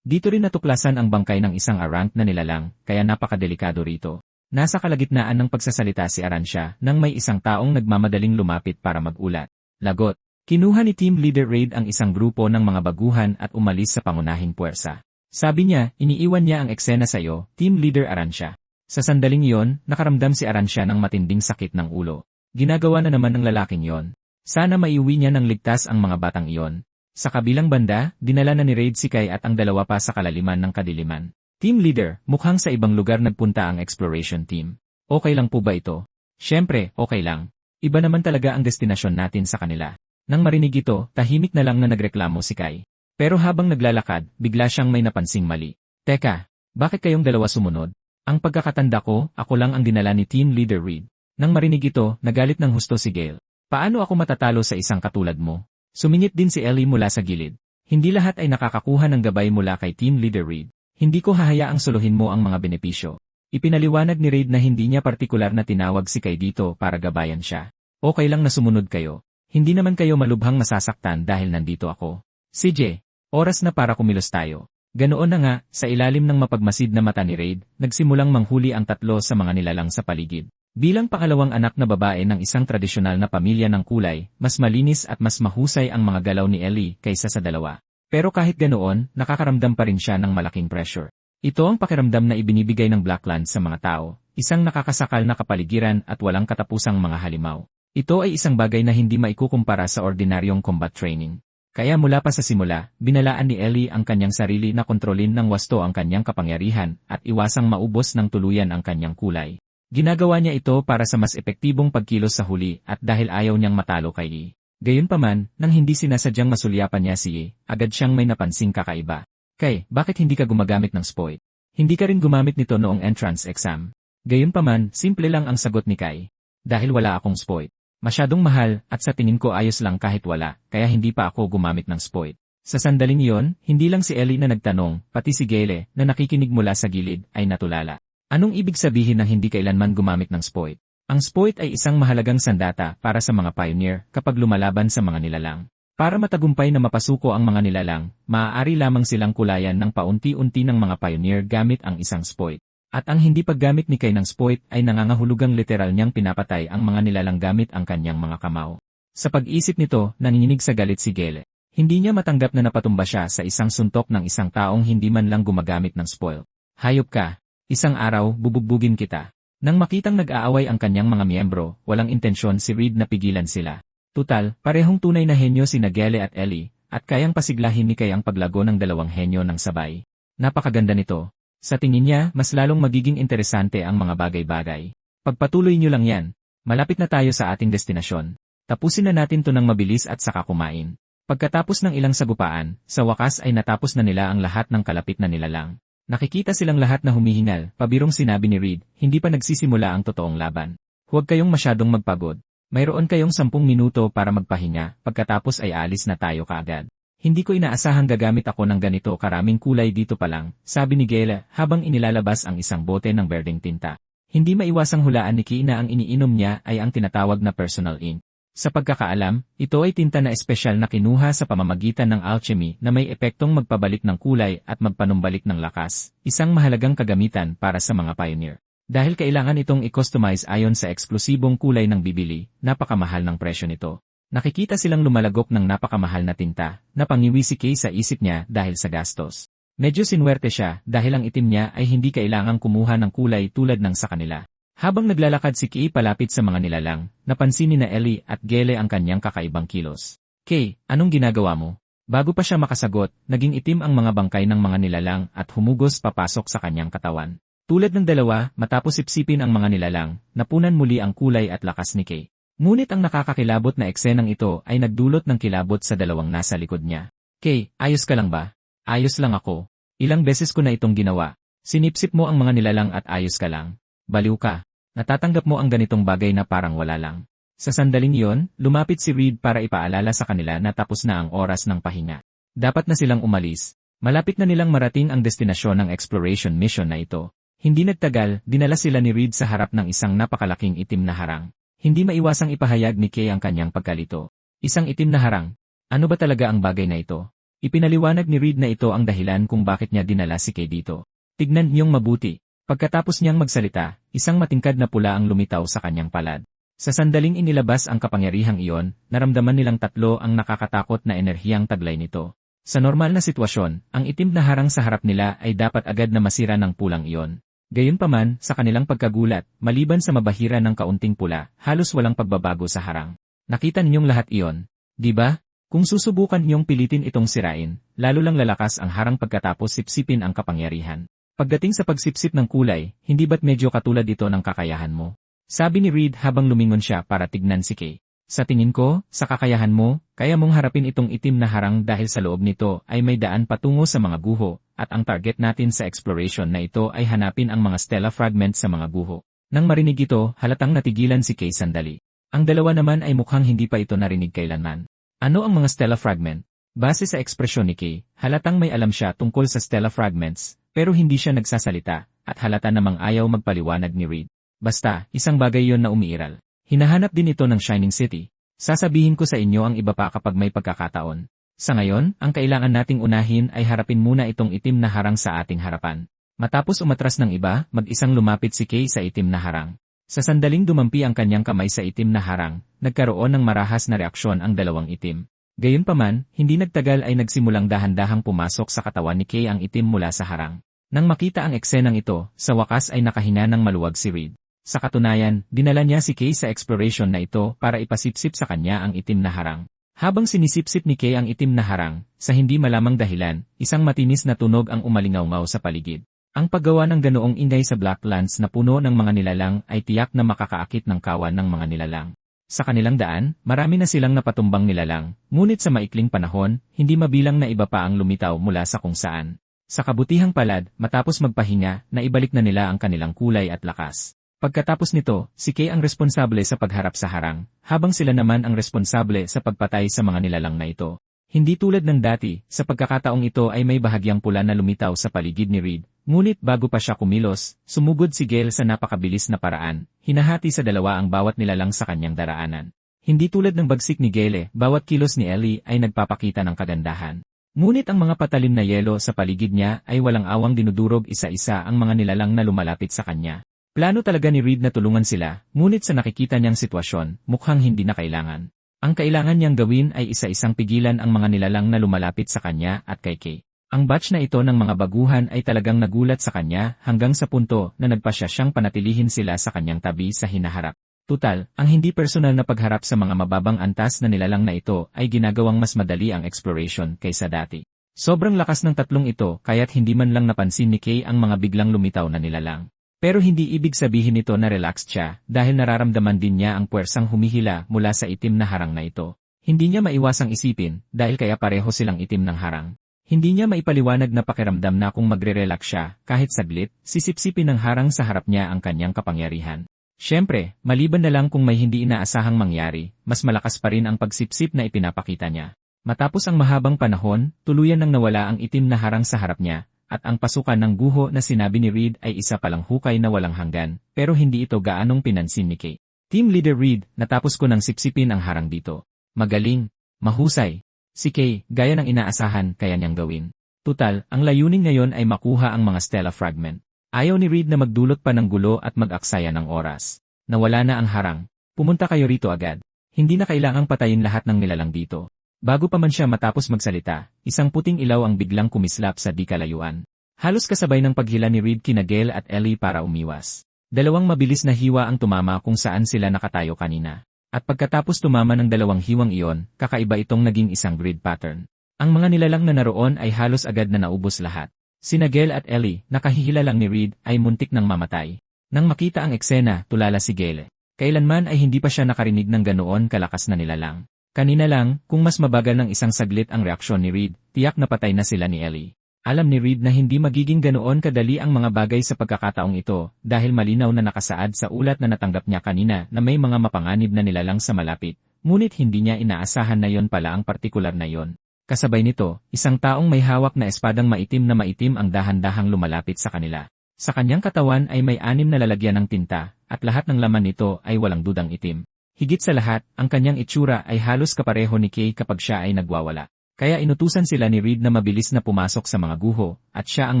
Dito rin natuklasan ang bangkay ng isang A-rank na nilalang, kaya napakadelikado rito. Nasa kalagitnaan ng pagsasalita si Arancia nang may isang taong nagmamadaling lumapit para mag-ulat. Lagot. Kinuha ni Team Leader Raid ang isang grupo ng mga baguhan at umalis sa pangunahing puwersa. Sabi niya, iniiwan niya ang eksena sa iyo, Team Leader Arancia. Sa sandaling iyon, nakaramdam si Arancia ng matinding sakit ng ulo. Ginagawa na naman ng lalaking yon. Sana maiuwi niya ng ligtas ang mga batang iyon. Sa kabilang banda, dinala na ni Raid si Kay at ang dalawa pa sa kalaliman ng kadiliman. Team Leader, mukhang sa ibang lugar nagpunta ang exploration team. Okay lang po ba ito? Siyempre, okay lang. Iba naman talaga ang destinasyon natin sa kanila. Nang marinig ito, tahimik na lang na nagreklamo si Kay. Pero habang naglalakad, bigla siyang may napansing mali. Teka, bakit kayong dalawa sumunod? Ang pagkakatanda ko, ako lang ang dinala ni Team Leader Reed. Nang marinig ito, nagalit ng husto si Gale. Paano ako matatalo sa isang katulad mo? Sumingit din si Ellie mula sa gilid. Hindi lahat ay nakakakuha ng gabay mula kay Team Leader Reed. Hindi ko hahayaang suluhin mo ang mga benepisyo. Ipinaliwanag ni Reid na hindi niya partikular na tinawag si Kay dito para gabayan siya. Okay lang na sumunod kayo. Hindi naman kayo malubhang masasaktan dahil nandito ako. CJ, oras na para kumilos tayo. Ganoon na nga, sa ilalim ng mapagmasid na mata ni Reid, nagsimulang manghuli ang tatlo sa mga nilalang sa paligid. Bilang pangalawang anak na babae ng isang tradisyonal na pamilya ng kulay, mas malinis at mas mahusay ang mga galaw ni Ellie kaysa sa dalawa. Pero kahit ganoon, nakakaramdam pa rin siya ng malaking pressure. Ito ang pakiramdam na ibinibigay ng Blacklands sa mga tao, isang nakakasakal na kapaligiran at walang katapusang mga halimaw. Ito ay isang bagay na hindi maikukumpara sa ordinaryong combat training. Kaya mula pa sa simula, binalaan ni Ellie ang kanyang sarili na kontrolin ng wasto ang kanyang kapangyarihan at iwasang maubos ng tuluyan ang kanyang kulay. Ginagawa niya ito para sa mas epektibong pagkilos sa huli at dahil ayaw niyang matalo kay Yi. Gayunpaman, nang hindi sinasadyang masulyapan niya si Yi, agad siyang may napansing kakaiba. Kay, bakit hindi ka gumagamit ng spoit? Hindi ka rin gumamit nito noong entrance exam. Gayunpaman, simple lang ang sagot ni Kai. Dahil wala akong spoit. Masyadong mahal, at sa tingin ko ayos lang kahit wala, kaya hindi pa ako gumamit ng spoit. Sa sandaling iyon, hindi lang si Ellie na nagtanong, pati si Gale, na nakikinig mula sa gilid, ay natulala. Anong ibig sabihin ng hindi kailanman gumamit ng spoit? Ang spoit ay isang mahalagang sandata para sa mga pioneer kapag lumalaban sa mga nilalang. Para matagumpay na mapasuko ang mga nilalang, maaari lamang silang kulayan ng paunti-unti ng mga pioneer gamit ang isang spoit. At ang hindi paggamit ni Kay ng spoit ay nangangahulugang literal niyang pinapatay ang mga nilalang gamit ang kanyang mga kamao. Sa pag-isip nito, nanginginig sa galit si Gale. Hindi niya matanggap na napatumba siya sa isang suntok ng isang taong hindi man lang gumagamit ng spoil. Hayop ka! Isang araw, bubugbugin kita. Nang makitang nag-aaway ang kanyang mga miyembro, walang intensyon si Reed na pigilan sila. Tutal, parehong tunay na henyo sina Gale at Ellie, at kayang pasiglahin ni Kay ang paglago ng dalawang henyo ng sabay. Napakaganda nito. Sa tingin niya, mas lalong magiging interesante ang mga bagay-bagay. Pagpatuloy niyo lang yan. Malapit na tayo sa ating destinasyon. Tapusin na natin to ng mabilis at saka kumain. Pagkatapos ng ilang sagupaan, sa wakas ay natapos na nila ang lahat ng kalapit na nilalang. Nakikita silang lahat na humihingal, pabirong sinabi ni Reed, hindi pa nagsisimula ang totoong laban. Huwag kayong masyadong magpagod. Mayroon kayong 10 minuto para magpahinga, pagkatapos ay alis na tayo kaagad. Hindi ko inaasahang gagamit ako ng ganito karaming kulay dito pa lang, sabi ni Gale habang inilalabas ang isang bote ng berdeng tinta. Hindi maiwasang hulaan ni Kay na ang iniinom niya ay ang tinatawag na personal ink. Sa pagkakaalam, ito ay tinta na espesyal na kinuha sa pamamagitan ng alchemy na may epektong magpabalik ng kulay at magpanumbalik ng lakas, isang mahalagang kagamitan para sa mga pioneer. Dahil kailangan itong i-customize ayon sa eksklusibong kulay ng bibili, napakamahal ng presyo nito. Nakikita silang lumalagok ng napakamahal na tinta, napangiwi si Kay sa isip niya dahil sa gastos. Medyo sinwerte siya dahil ang itim niya ay hindi kailangang kumuha ng kulay tulad ng sa kanila. Habang naglalakad si Kay palapit sa mga nilalang, napansin ni na Ellie at Gale ang kanyang kakaibang kilos. Kay, anong ginagawa mo? Bago pa siya makasagot, naging itim ang mga bangkay ng mga nilalang at humugos papasok sa kanyang katawan. Tulad ng dalawa, matapos sipsipin ang mga nilalang, napunan muli ang kulay at lakas ni Kay. Ngunit ang nakakakilabot na eksenang ito ay nagdulot ng kilabot sa dalawang nasa likod niya. Kay, ayos ka lang ba? Ayos lang ako. Ilang beses ko na itong ginawa. Sinipsip mo ang mga nilalang at ayos ka lang. Baliw ka. Natatanggap mo ang ganitong bagay na parang wala lang. Sa sandaling iyon, lumapit si Reed para ipaalala sa kanila na tapos na ang oras ng pahinga. Dapat na silang umalis. Malapit na nilang marating ang destinasyon ng exploration mission na ito. Hindi nagtagal, dinala sila ni Reed sa harap ng isang napakalaking itim na harang. Hindi maiwasang ipahayag ni Kay ang kanyang pagkalito. Isang itim na harang. Ano ba talaga ang bagay na ito? Ipinaliwanag ni Reed na ito ang dahilan kung bakit niya dinala si Kay dito. Tignan niyong mabuti. Pagkatapos niyang magsalita, isang matingkad na pula ang lumitaw sa kanyang palad. Sa sandaling inilabas ang kapangyarihang iyon, naramdaman nilang tatlo ang nakakatakot na enerhiyang taglay nito. Sa normal na sitwasyon, ang itim na harang sa harap nila ay dapat agad na masira ng pulang iyon. Gayunpaman, sa kanilang pagkagulat, maliban sa mabahira ng kaunting pula, halos walang pagbabago sa harang. Nakita ninyong lahat iyon, di ba? Kung susubukan ninyong pilitin itong sirain, lalo lang lalakas ang harang pagkatapos sipsipin ang kapangyarihan. Pagdating sa pagsipsip ng kulay, hindi ba't medyo katulad ito ng kakayahan mo? Sabi ni Reed habang lumingon siya para tignan si Kay. Sa tingin ko, sa kakayahan mo, kaya mong harapin itong itim na harang dahil sa loob nito ay may daan patungo sa mga guho, at ang target natin sa exploration na ito ay hanapin ang mga stella fragments sa mga guho. Nang marinig ito, halatang natigilan si Kay sandali. Ang dalawa naman ay mukhang hindi pa ito narinig kailanman. Ano ang mga stella fragment? Base sa ekspresyon ni Kay, halatang may alam siya tungkol sa stella fragments, pero hindi siya nagsasalita, at halata namang ayaw magpaliwanag ni Reed. Basta, isang bagay yon na umiiral. Hinahanap din ito ng Shining City. Sasabihin ko sa inyo ang iba pa kapag may pagkakataon. Sa ngayon, ang kailangan nating unahin ay harapin muna itong itim na harang sa ating harapan. Matapos umatras ng iba, mag-isang lumapit si Kay sa itim na harang. Sa sandaling dumampi ang kanyang kamay sa itim na harang, nagkaroon ng marahas na reaksyon ang dalawang itim. Gayunpaman, hindi nagtagal ay nagsimulang dahan-dahang pumasok sa katawan ni Kay ang itim mula sa harang. Nang makita ang eksenang ito, sa wakas ay nakahinga ng maluwag si Reed. Sa katunayan, dinala niya si Kay sa exploration na ito para ipasipsip sa kanya ang itim na harang. Habang sinisipsip ni Kay ang itim na harang, sa hindi malamang dahilan, isang matinis na tunog ang umalingaw-ngaw sa paligid. Ang paggawa ng ganoong ingay sa Blacklands na puno ng mga nilalang ay tiyak na makakaakit ng kawan ng mga nilalang. Sa kanilang daan, marami na silang napatumbang nilalang, ngunit sa maikling panahon, hindi mabilang na iba pa ang lumitaw mula sa kung saan. Sa kabutihang palad, matapos magpahinga, naibalik na nila ang kanilang kulay at lakas. Pagkatapos nito, si Kay ang responsable sa pagharap sa harang, habang sila naman ang responsable sa pagpatay sa mga nilalang na ito. Hindi tulad ng dati, sa pagkakataong ito ay may bahagyang pula na lumitaw sa paligid ni Reed, ngunit bago pa siya kumilos, sumugod si Gale sa napakabilis na paraan, hinahati sa dalawa ang bawat nilalang sa kanyang daraanan. Hindi tulad ng bagsik ni Gale, bawat kilos ni Ellie ay nagpapakita ng kagandahan. Ngunit ang mga patalim na yelo sa paligid niya ay walang awang dinudurog isa-isa ang mga nilalang na lumalapit sa kanya. Plano talaga ni Reed na tulungan sila, ngunit sa nakikita niyang sitwasyon, mukhang hindi na kailangan. Ang kailangan niyang gawin ay isa-isang pigilan ang mga nilalang na lumalapit sa kanya at kay Kay. Ang batch na ito ng mga baguhan ay talagang nagulat sa kanya hanggang sa punto na nagpasya siyang panatilihin sila sa kanyang tabi sa hinaharap. Tutal, ang hindi personal na pagharap sa mga mababang antas na nilalang na ito ay ginagawang mas madali ang exploration kaysa dati. Sobrang lakas ng tatlong ito kaya't hindi man lang napansin ni Kay ang mga biglang lumitaw na nilalang. Pero hindi ibig sabihin nito na relaxed siya dahil nararamdaman din niya ang puwersang humihila mula sa itim na harang na ito. Hindi niya maiwasang isipin dahil kaya pareho silang itim ng harang. Hindi niya maipaliwanag na pakiramdam na kung magre-relax siya kahit saglit, sisipsipin ng harang sa harap niya ang kanyang kapangyarihan. Siyempre, maliban na lang kung may hindi inaasahang mangyari, mas malakas pa rin ang pagsipsip na ipinapakita niya. Matapos ang mahabang panahon, tuluyan nang nawala ang itim na harang sa harap niya. At ang pasukan ng guho na sinabi ni Reed ay isa palang hukay na walang hanggan, pero hindi ito gaanong pinansin ni Kay. Team Leader Reed, natapos ko ng sipsipin ang harang dito. Magaling, mahusay. Si Kay, gaya ng inaasahan, kaya niyang gawin. Tutal, ang layunin ngayon ay makuha ang mga Stella Fragment. Ayaw ni Reed na magdulot pa ng gulo at mag-aksaya ng oras. Nawala na ang harang. Pumunta kayo rito agad. Hindi na kailangang patayin lahat ng nilalang dito. Bago pa man siya matapos magsalita, isang puting ilaw ang biglang kumislap sa di kalayuan. Halos kasabay ng paghila ni Reed kina Gale at Ellie para umiwas. Dalawang mabilis na hiwa ang tumama kung saan sila nakatayo kanina. At pagkatapos tumama ng dalawang hiwang iyon, kakaiba itong naging isang grid pattern. Ang mga nilalang na naroon ay halos agad na naubos lahat. Sina Gale at Ellie, nakahihila lang ni Reed, ay muntik nang mamatay. Nang makita ang eksena, tulala si Gale. Kailanman ay hindi pa siya nakarinig ng ganoon kalakas na nilalang. Kanina lang, kung mas mabagal ng isang saglit ang reaksyon ni Reed, tiyak na patay na sila ni Ellie. Alam ni Reed na hindi magiging ganoon kadali ang mga bagay sa pagkakataong ito dahil malinaw na nakasaad sa ulat na natanggap niya kanina na may mga mapanganib na nilalang sa malapit, ngunit hindi niya inaasahan na yon pala ang partikular na yon. Kasabay nito, isang taong may hawak na espadang maitim ang dahan-dahang lumalapit sa kanila. Sa kanyang katawan ay may 6 na lalagyan ng tinta, at lahat ng laman nito ay walang dudang itim. Higit sa lahat, ang kanyang itsura ay halos kapareho ni Kay kapag siya ay nagwawala. Kaya inutusan sila ni Reed na mabilis na pumasok sa mga guho, at siya ang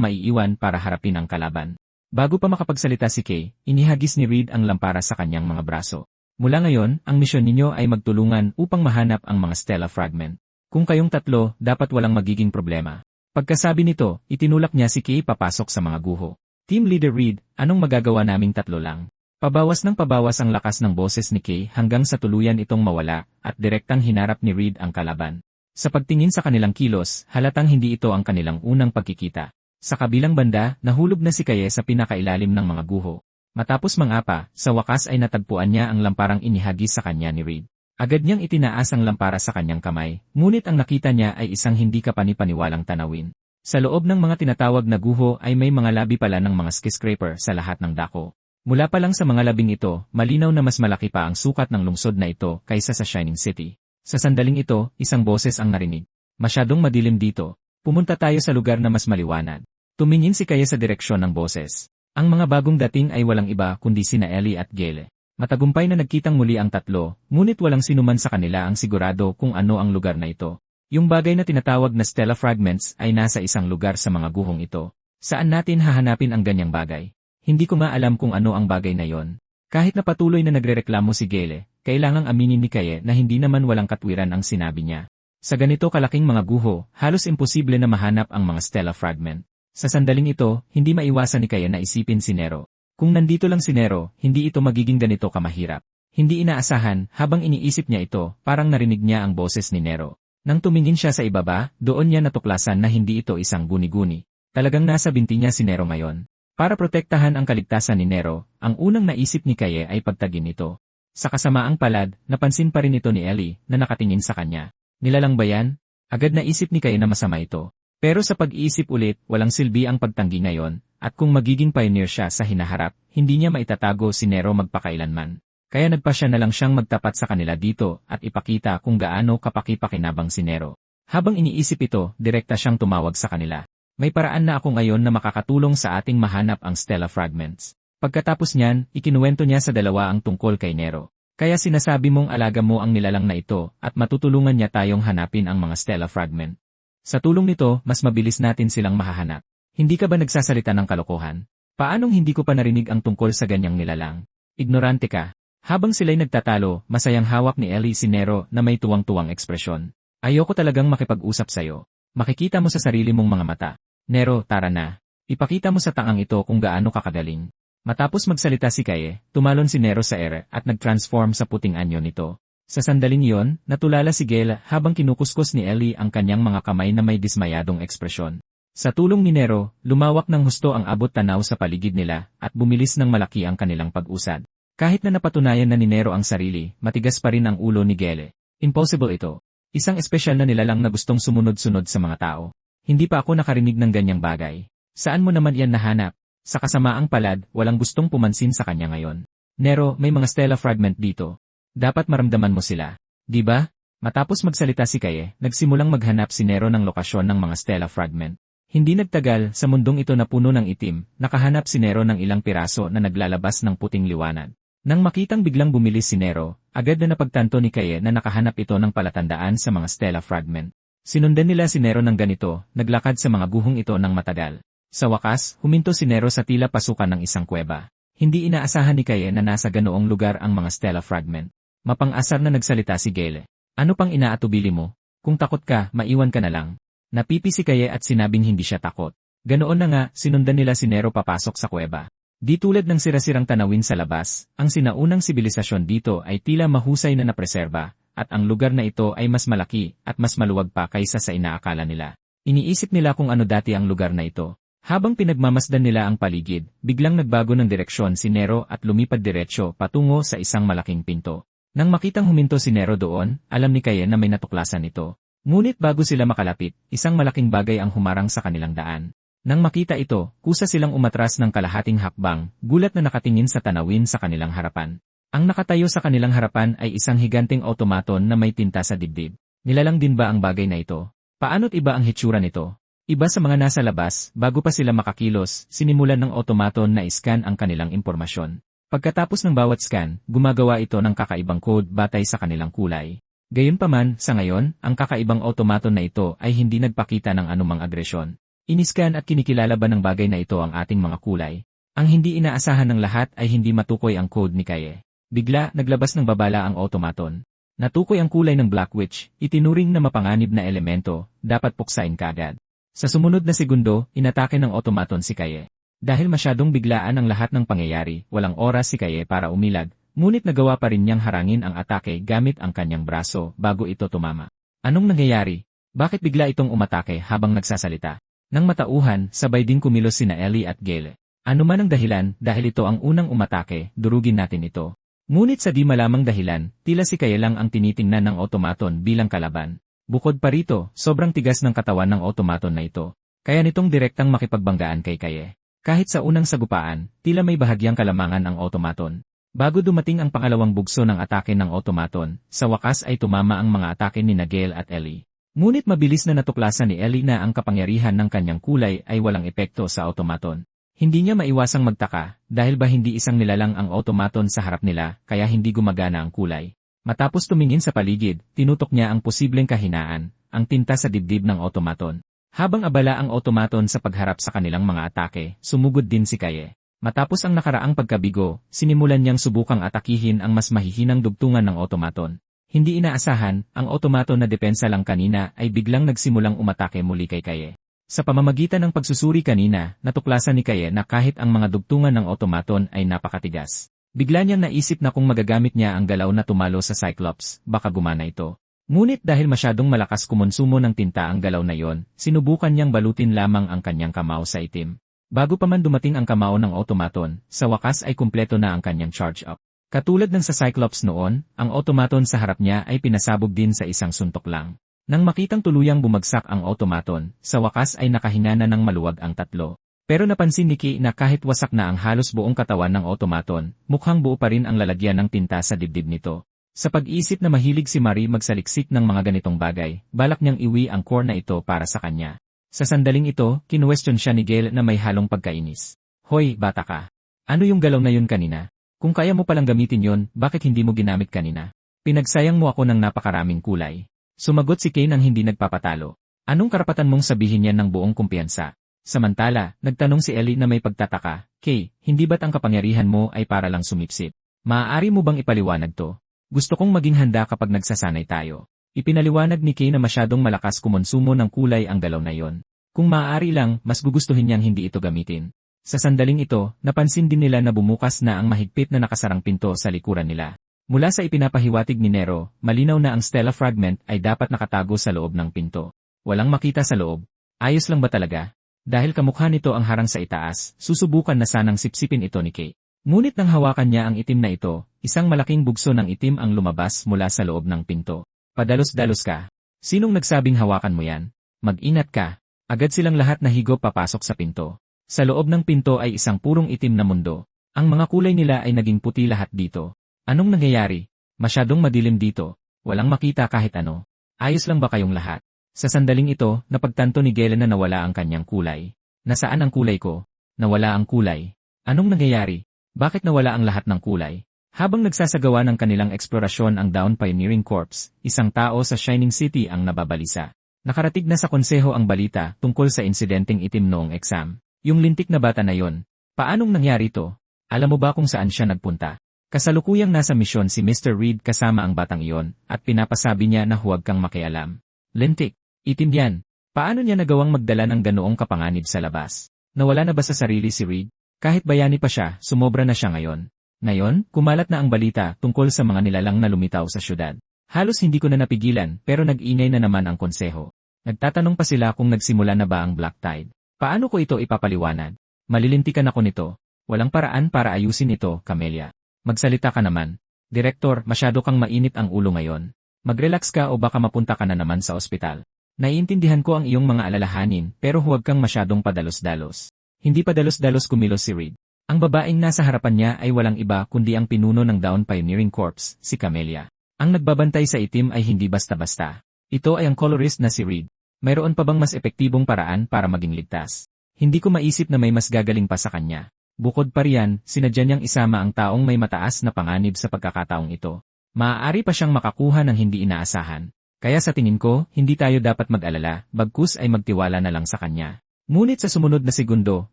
maiiwan para harapin ang kalaban. Bago pa makapagsalita si Kay, inihagis ni Reed ang lampara sa kanyang mga braso. Mula ngayon, ang misyon ninyo ay magtulungan upang mahanap ang mga Stella Fragment. Kung kayong tatlo, dapat walang magiging problema. Pagkasabi nito, itinulak niya si Kay papasok sa mga guho. Team Leader Reed, anong magagawa naming tatlo lang? Pabawas ng pabawas ang lakas ng boses ni Kay hanggang sa tuluyan itong mawala at direktang hinarap ni Reed ang kalaban. Sa pagtingin sa kanilang kilos, halatang hindi ito ang kanilang unang pagkikita. Sa kabilang banda, nahulog na si Kay sa pinakailalim ng mga guho. Matapos mangapa, sa wakas ay natagpuan niya ang lamparang inihagis sa kanya ni Reed. Agad niyang itinaas ang lampara sa kanyang kamay, ngunit ang nakita niya ay isang hindi kapani-paniwalang tanawin. Sa loob ng mga tinatawag na guho ay may mga labi pala ng mga skyscraper sa lahat ng dako. Mula pa lang sa mga labing ito, malinaw na mas malaki pa ang sukat ng lungsod na ito kaysa sa Shining City. Sa sandaling ito, isang boses ang narinig. Masyadong madilim dito. Pumunta tayo sa lugar na mas maliwanag. Tumingin si Kay sa direksyon ng boses. Ang mga bagong dating ay walang iba kundi sina Ellie at Gale. Matagumpay na nagkitang muli ang tatlo, ngunit walang sinuman sa kanila ang sigurado kung ano ang lugar na ito. Yung bagay na tinatawag na Stella Fragments ay nasa isang lugar sa mga guhong ito. Saan natin hahanapin ang ganyang bagay? Hindi ko maalam kung ano ang bagay na yon. Kahit na patuloy na nagrereklamo si Gale, kailangang aminin ni Kay na hindi naman walang katwiran ang sinabi niya. Sa ganito kalaking mga guho, halos imposible na mahanap ang mga Stella Fragment. Sa sandaling ito, hindi maiwasan ni Kay na isipin si Nero. Kung nandito lang si Nero, hindi ito magiging ganito kamahirap. Hindi inaasahan, habang iniisip niya ito, parang narinig niya ang boses ni Nero. Nang tumingin siya sa ibaba, doon niya natuklasan na hindi ito isang guni-guni. Talagang nasa binti niya si Nero ngayon. Para protektahan ang kaligtasan ni Nero, ang unang naisip ni Kay ay pagtagin ito. Sa kasamaang palad, napansin pa rin ito ni Ellie na nakatingin sa kanya. Nilalang ba yan? Agad naisip ni Kay na masama ito. Pero sa pag-iisip ulit, walang silbi ang pagtanggi ngayon, At kung magiging pioneer siya sa hinaharap, hindi niya maitatago si Nero magpakailanman. Kaya nagpa siya na lang siyang magtapat sa kanila dito at ipakita kung gaano kapaki-pakinabang si Nero. Habang iniisip ito, direkta siyang tumawag sa kanila. May paraan na ako ngayon na makakatulong sa ating mahanap ang Stellar Fragments. Pagkatapos niyan, ikinuwento niya sa dalawa ang tungkol kay Nero. Kaya sinasabi mong alaga mo ang nilalang na ito at matutulungan niya tayong hanapin ang mga Stellar Fragment. Sa tulong nito, mas mabilis natin silang mahahanap. Hindi ka ba nagsasalita ng kalokohan? Paanong hindi ko pa narinig ang tungkol sa ganyang nilalang? Ignorante ka. Habang sila'y nagtatalo, masayang hawak ni Ellie si Nero na may tuwang-tuwang ekspresyon. Ayoko talagang makipag-usap sa'yo. Makikita mo sa sarili mong mga mata. Nero, tara na. Ipakita mo sa tangang ito kung gaano kakagaling. Matapos magsalita si Kaye, tumalon si Nero sa ere at nag-transform sa puting anyo nito. Sa sandaling iyon, natulala si Gale habang kinukuskus ni Ellie ang kanyang mga kamay na may dismayadong ekspresyon. Sa tulong ni Nero, lumawak ng husto ang abot tanaw sa paligid nila at bumilis ng malaki ang kanilang pag-usad. Kahit na napatunayan na ni Nero ang sarili, matigas pa rin ang ulo ni Gale. Impossible ito. Isang espesyal na nilalang na gustong sumunod-sunod sa mga tao. Hindi pa ako nakarinig ng ganyang bagay. Saan mo naman yan nahanap? Sa kasamaang palad, walang gustong pumansin sa kanya ngayon. Nero, may mga Stellar Fragment dito. Dapat maramdaman mo sila. Di ba? Matapos magsalita si Kaye, nagsimulang maghanap si Nero ng lokasyon ng mga Stellar Fragment. Hindi nagtagal, sa mundong ito na puno ng itim, nakahanap si Nero ng ilang piraso na naglalabas ng puting liwanag. Nang makitang biglang bumilis si Nero, agad na napagtanto ni Kaye na nakahanap ito ng palatandaan sa mga Stellar Fragment. Sinundan nila si Nero ng ganito, naglakad sa mga guhong ito ng matagal. Sa wakas, huminto si Nero sa tila pasukan ng isang kuweba. Hindi inaasahan ni Kaye na nasa ganoong lugar ang mga Stellar Fragment. Mapang-asar na nagsalita si Gale. Ano pang inaatubili mo? Kung takot ka, maiwan ka na lang. Napipi si Kaye at sinabing hindi siya takot. Ganoon na nga, sinundan nila si Nero papasok sa kuweba. Di tulad ng sirasirang tanawin sa labas, ang sinaunang sibilisasyon dito ay tila mahusay na napreserba, at ang lugar na ito ay mas malaki at mas maluwag pa kaysa sa inaakala nila. Iniisip nila kung ano dati ang lugar na ito. Habang pinagmamasdan nila ang paligid, biglang nagbago ng direksyon si Nero at lumipad diretsyo patungo sa isang malaking pinto. Nang makitang huminto si Nero doon, alam ni Kaye na may natuklasan ito. Ngunit bago sila makalapit, isang malaking bagay ang humarang sa kanilang daan. Nang makita ito, kusa silang umatras ng kalahating hakbang, gulat na nakatingin sa tanawin sa kanilang harapan. Ang nakatayo sa kanilang harapan ay isang higanting automaton na may tinta sa dibdib. Nilalang din ba ang bagay na ito? Paano't iba ang hitsura nito? Iba sa mga nasa labas, bago pa sila makakilos, sinimulan ng automaton na iscan ang kanilang impormasyon. Pagkatapos ng bawat scan, gumagawa ito ng kakaibang code batay sa kanilang kulay. Gayunpaman, sa ngayon, ang kakaibang automaton na ito ay hindi nagpakita ng anumang agresyon. Iniscan at kinikilala ba ng bagay na ito ang ating mga kulay? Ang hindi inaasahan ng lahat ay hindi matukoy ang code ni Kaye. Bigla, naglabas ng babala ang automaton. Natukoy ang kulay ng Black Witch, itinuring na mapanganib na elemento, dapat puksain kaagad. Sa sumunod na segundo, inatake ng automaton si Kaye. Dahil masyadong biglaan ang lahat ng pangyayari, walang oras si Kaye para umilag, ngunit nagawa pa rin niyang harangin ang atake gamit ang kanyang braso bago ito tumama. Anong nangyayari? Bakit bigla itong umatake habang nagsasalita? Nang matauhan, sabay din kumilos sina Ellie at Gale. Ano man ang dahilan, dahil ito ang unang umatake, durugin natin ito. Ngunit sa di malamang dahilan, tila si Kaye lang ang tinitingnan ng automaton bilang kalaban. Bukod pa rito, sobrang tigas ng katawan ng automaton na ito. Kaya nitong direktang makipagbanggaan kay Kaye. Kahit sa unang sagupaan, tila may bahagyang kalamangan ang automaton. Bago dumating ang pangalawang bugso ng atake ng automaton, sa wakas ay tumama ang mga atake ni Gale at Ellie. Ngunit mabilis na natuklasan ni Ellie na ang kapangyarihan ng kanyang kulay ay walang epekto sa automaton. Hindi niya maiwasang magtaka, dahil ba hindi isang nilalang ang automaton sa harap nila, kaya hindi gumagana ang kulay. Matapos tumingin sa paligid, tinutok niya ang posibleng kahinaan, ang tinta sa dibdib ng automaton. Habang abala ang automaton sa pagharap sa kanilang mga atake, sumugod din si Kaye. Matapos ang nakaraang pagkabigo, sinimulan niyang subukang atakihin ang mas mahihinang dugtungan ng automaton. Hindi inaasahan, ang automaton na depensa lang kanina ay biglang nagsimulang umatake muli kay Kaye. Sa pamamagitan ng pagsusuri kanina, natuklasan ni Kaye na kahit ang mga dugtungan ng automaton ay napakatigas. Bigla niyang naisip na kung magagamit niya ang galaw na tumalo sa Cyclops, baka gumana ito. Ngunit dahil masyadong malakas kumonsumo ng tinta ang galaw na yon, sinubukan niyang balutin lamang ang kanyang kamao sa itim. Bago pa man dumating ang kamao ng automaton, sa wakas ay kumpleto na ang kanyang charge-up. Katulad ng sa Cyclops noon, ang automaton sa harap niya ay pinasabog din sa isang suntok lang. Nang makitang tuluyang bumagsak ang automaton, sa wakas ay nakahinga na ng maluwag ang tatlo. Pero napansin ni Kay na kahit wasak na ang halos buong katawan ng automaton, mukhang buo pa rin ang lalagyan ng tinta sa dibdib nito. Sa pag-iisip na mahilig si Marie magsaliksik ng mga ganitong bagay, balak niyang iwi ang core na ito para sa kanya. Sa sandaling ito, kinuwestiyon siya ni Gail na may halong pagkainis. Hoy, bata ka. Ano yung galaw na yun kanina? Kung kaya mo palang gamitin yon, bakit hindi mo ginamit kanina? Pinagsayang mo ako ng napakaraming kulay. Sumagot si Kay nang hindi nagpapatalo. Anong karapatan mong sabihin yan ng buong kumpiyansa? Samantala, nagtanong si Ellie na may pagtataka, Kay, hindi ba't ang kapangyarihan mo ay para lang sumipsip? Maaari mo bang ipaliwanag to? Gusto kong maging handa kapag nagsasanay tayo. Ipinaliwanag ni Kay na masyadong malakas kumonsumo ng kulay ang galaw na yon. Kung maaari lang, mas gugustuhin niyang hindi ito gamitin. Sa sandaling ito, napansin din nila na bumukas na ang mahigpit na nakasarang pinto sa likuran nila. Mula sa ipinapahiwatig ni Nero, malinaw na ang Stella Fragment ay dapat nakatago sa loob ng pinto. Walang makita sa loob. Ayos lang ba talaga? Dahil kamukha nito ang harang sa itaas, susubukan na sanang sipsipin ito ni Kay. Ngunit nang hawakan niya ang itim na ito, isang malaking bugso ng itim ang lumabas mula sa loob ng pinto. Padalos-dalos ka. Sinong nagsabing hawakan mo yan? Mag-inat ka. Agad silang lahat nahigop papasok sa pinto. Sa loob ng pinto ay isang purong itim na mundo. Ang mga kulay nila ay naging puti lahat dito. Anong nangyayari? Masyadong madilim dito. Walang makita kahit ano. Ayos lang ba kayong lahat? Sa sandaling ito, napagtanto ni Galen na nawala ang kanyang kulay. Nasaan ang kulay ko? Nawala ang kulay. Anong nangyayari? Bakit nawala ang lahat ng kulay? Habang nagsasagawa ng kanilang eksplorasyon ang Dawn Pioneering Corps, isang tao sa Shining City ang nababalisa. Nakaratig na sa konseho ang balita tungkol sa insidenteng itim noong exam. Yung lintik na bata na yon. Paanong nangyari to? Alam mo ba kung saan siya nagpunta? Kasalukuyang nasa misyon si Mr. Reed kasama ang batang iyon at pinapasabi niya na huwag kang makialam. Lintik. Itim yan. Paano niya nagawang magdala ng ganoong kapanganib sa labas? Nawala na ba sa sarili si Reed? Kahit bayani pa siya, sumobra na siya ngayon. Ngayon, kumalat na ang balita tungkol sa mga nilalang na lumitaw sa syudad. Halos hindi ko na napigilan pero nag-ingay na naman ang konseho. Nagtatanong pa sila kung nagsimula na ba ang Black Tide. Paano ko ito ipapaliwanag? Malilintikan ako nito. Walang paraan para ayusin ito, Camelia. Magsalita ka naman. Direktor, masyado kang mainit ang ulo ngayon. Mag-relax ka o baka mapunta ka na naman sa ospital. Naiintindihan ko ang iyong mga alalahanin pero huwag kang masyadong padalos-dalos. Hindi padalos-dalos kumilos si Reed. Ang babaeng nasa harapan niya ay walang iba kundi ang pinuno ng Dawn Pioneering Corps, si Camelia. Ang nagbabantay sa itim ay hindi basta-basta. Ito ay ang colorist na si Reed. Mayroon pa bang mas epektibong paraan para maging ligtas? Hindi ko maisip na may mas gagaling pa sa kanya. Bukod pa riyan, sinadya niyang isama ang taong may mataas na panganib sa pagkakataong ito. Maaari pa siyang makakuha ng hindi inaasahan. Kaya sa tingin ko, hindi tayo dapat mag-alala, bagkus ay magtiwala na lang sa kanya. Ngunit sa sumunod na segundo,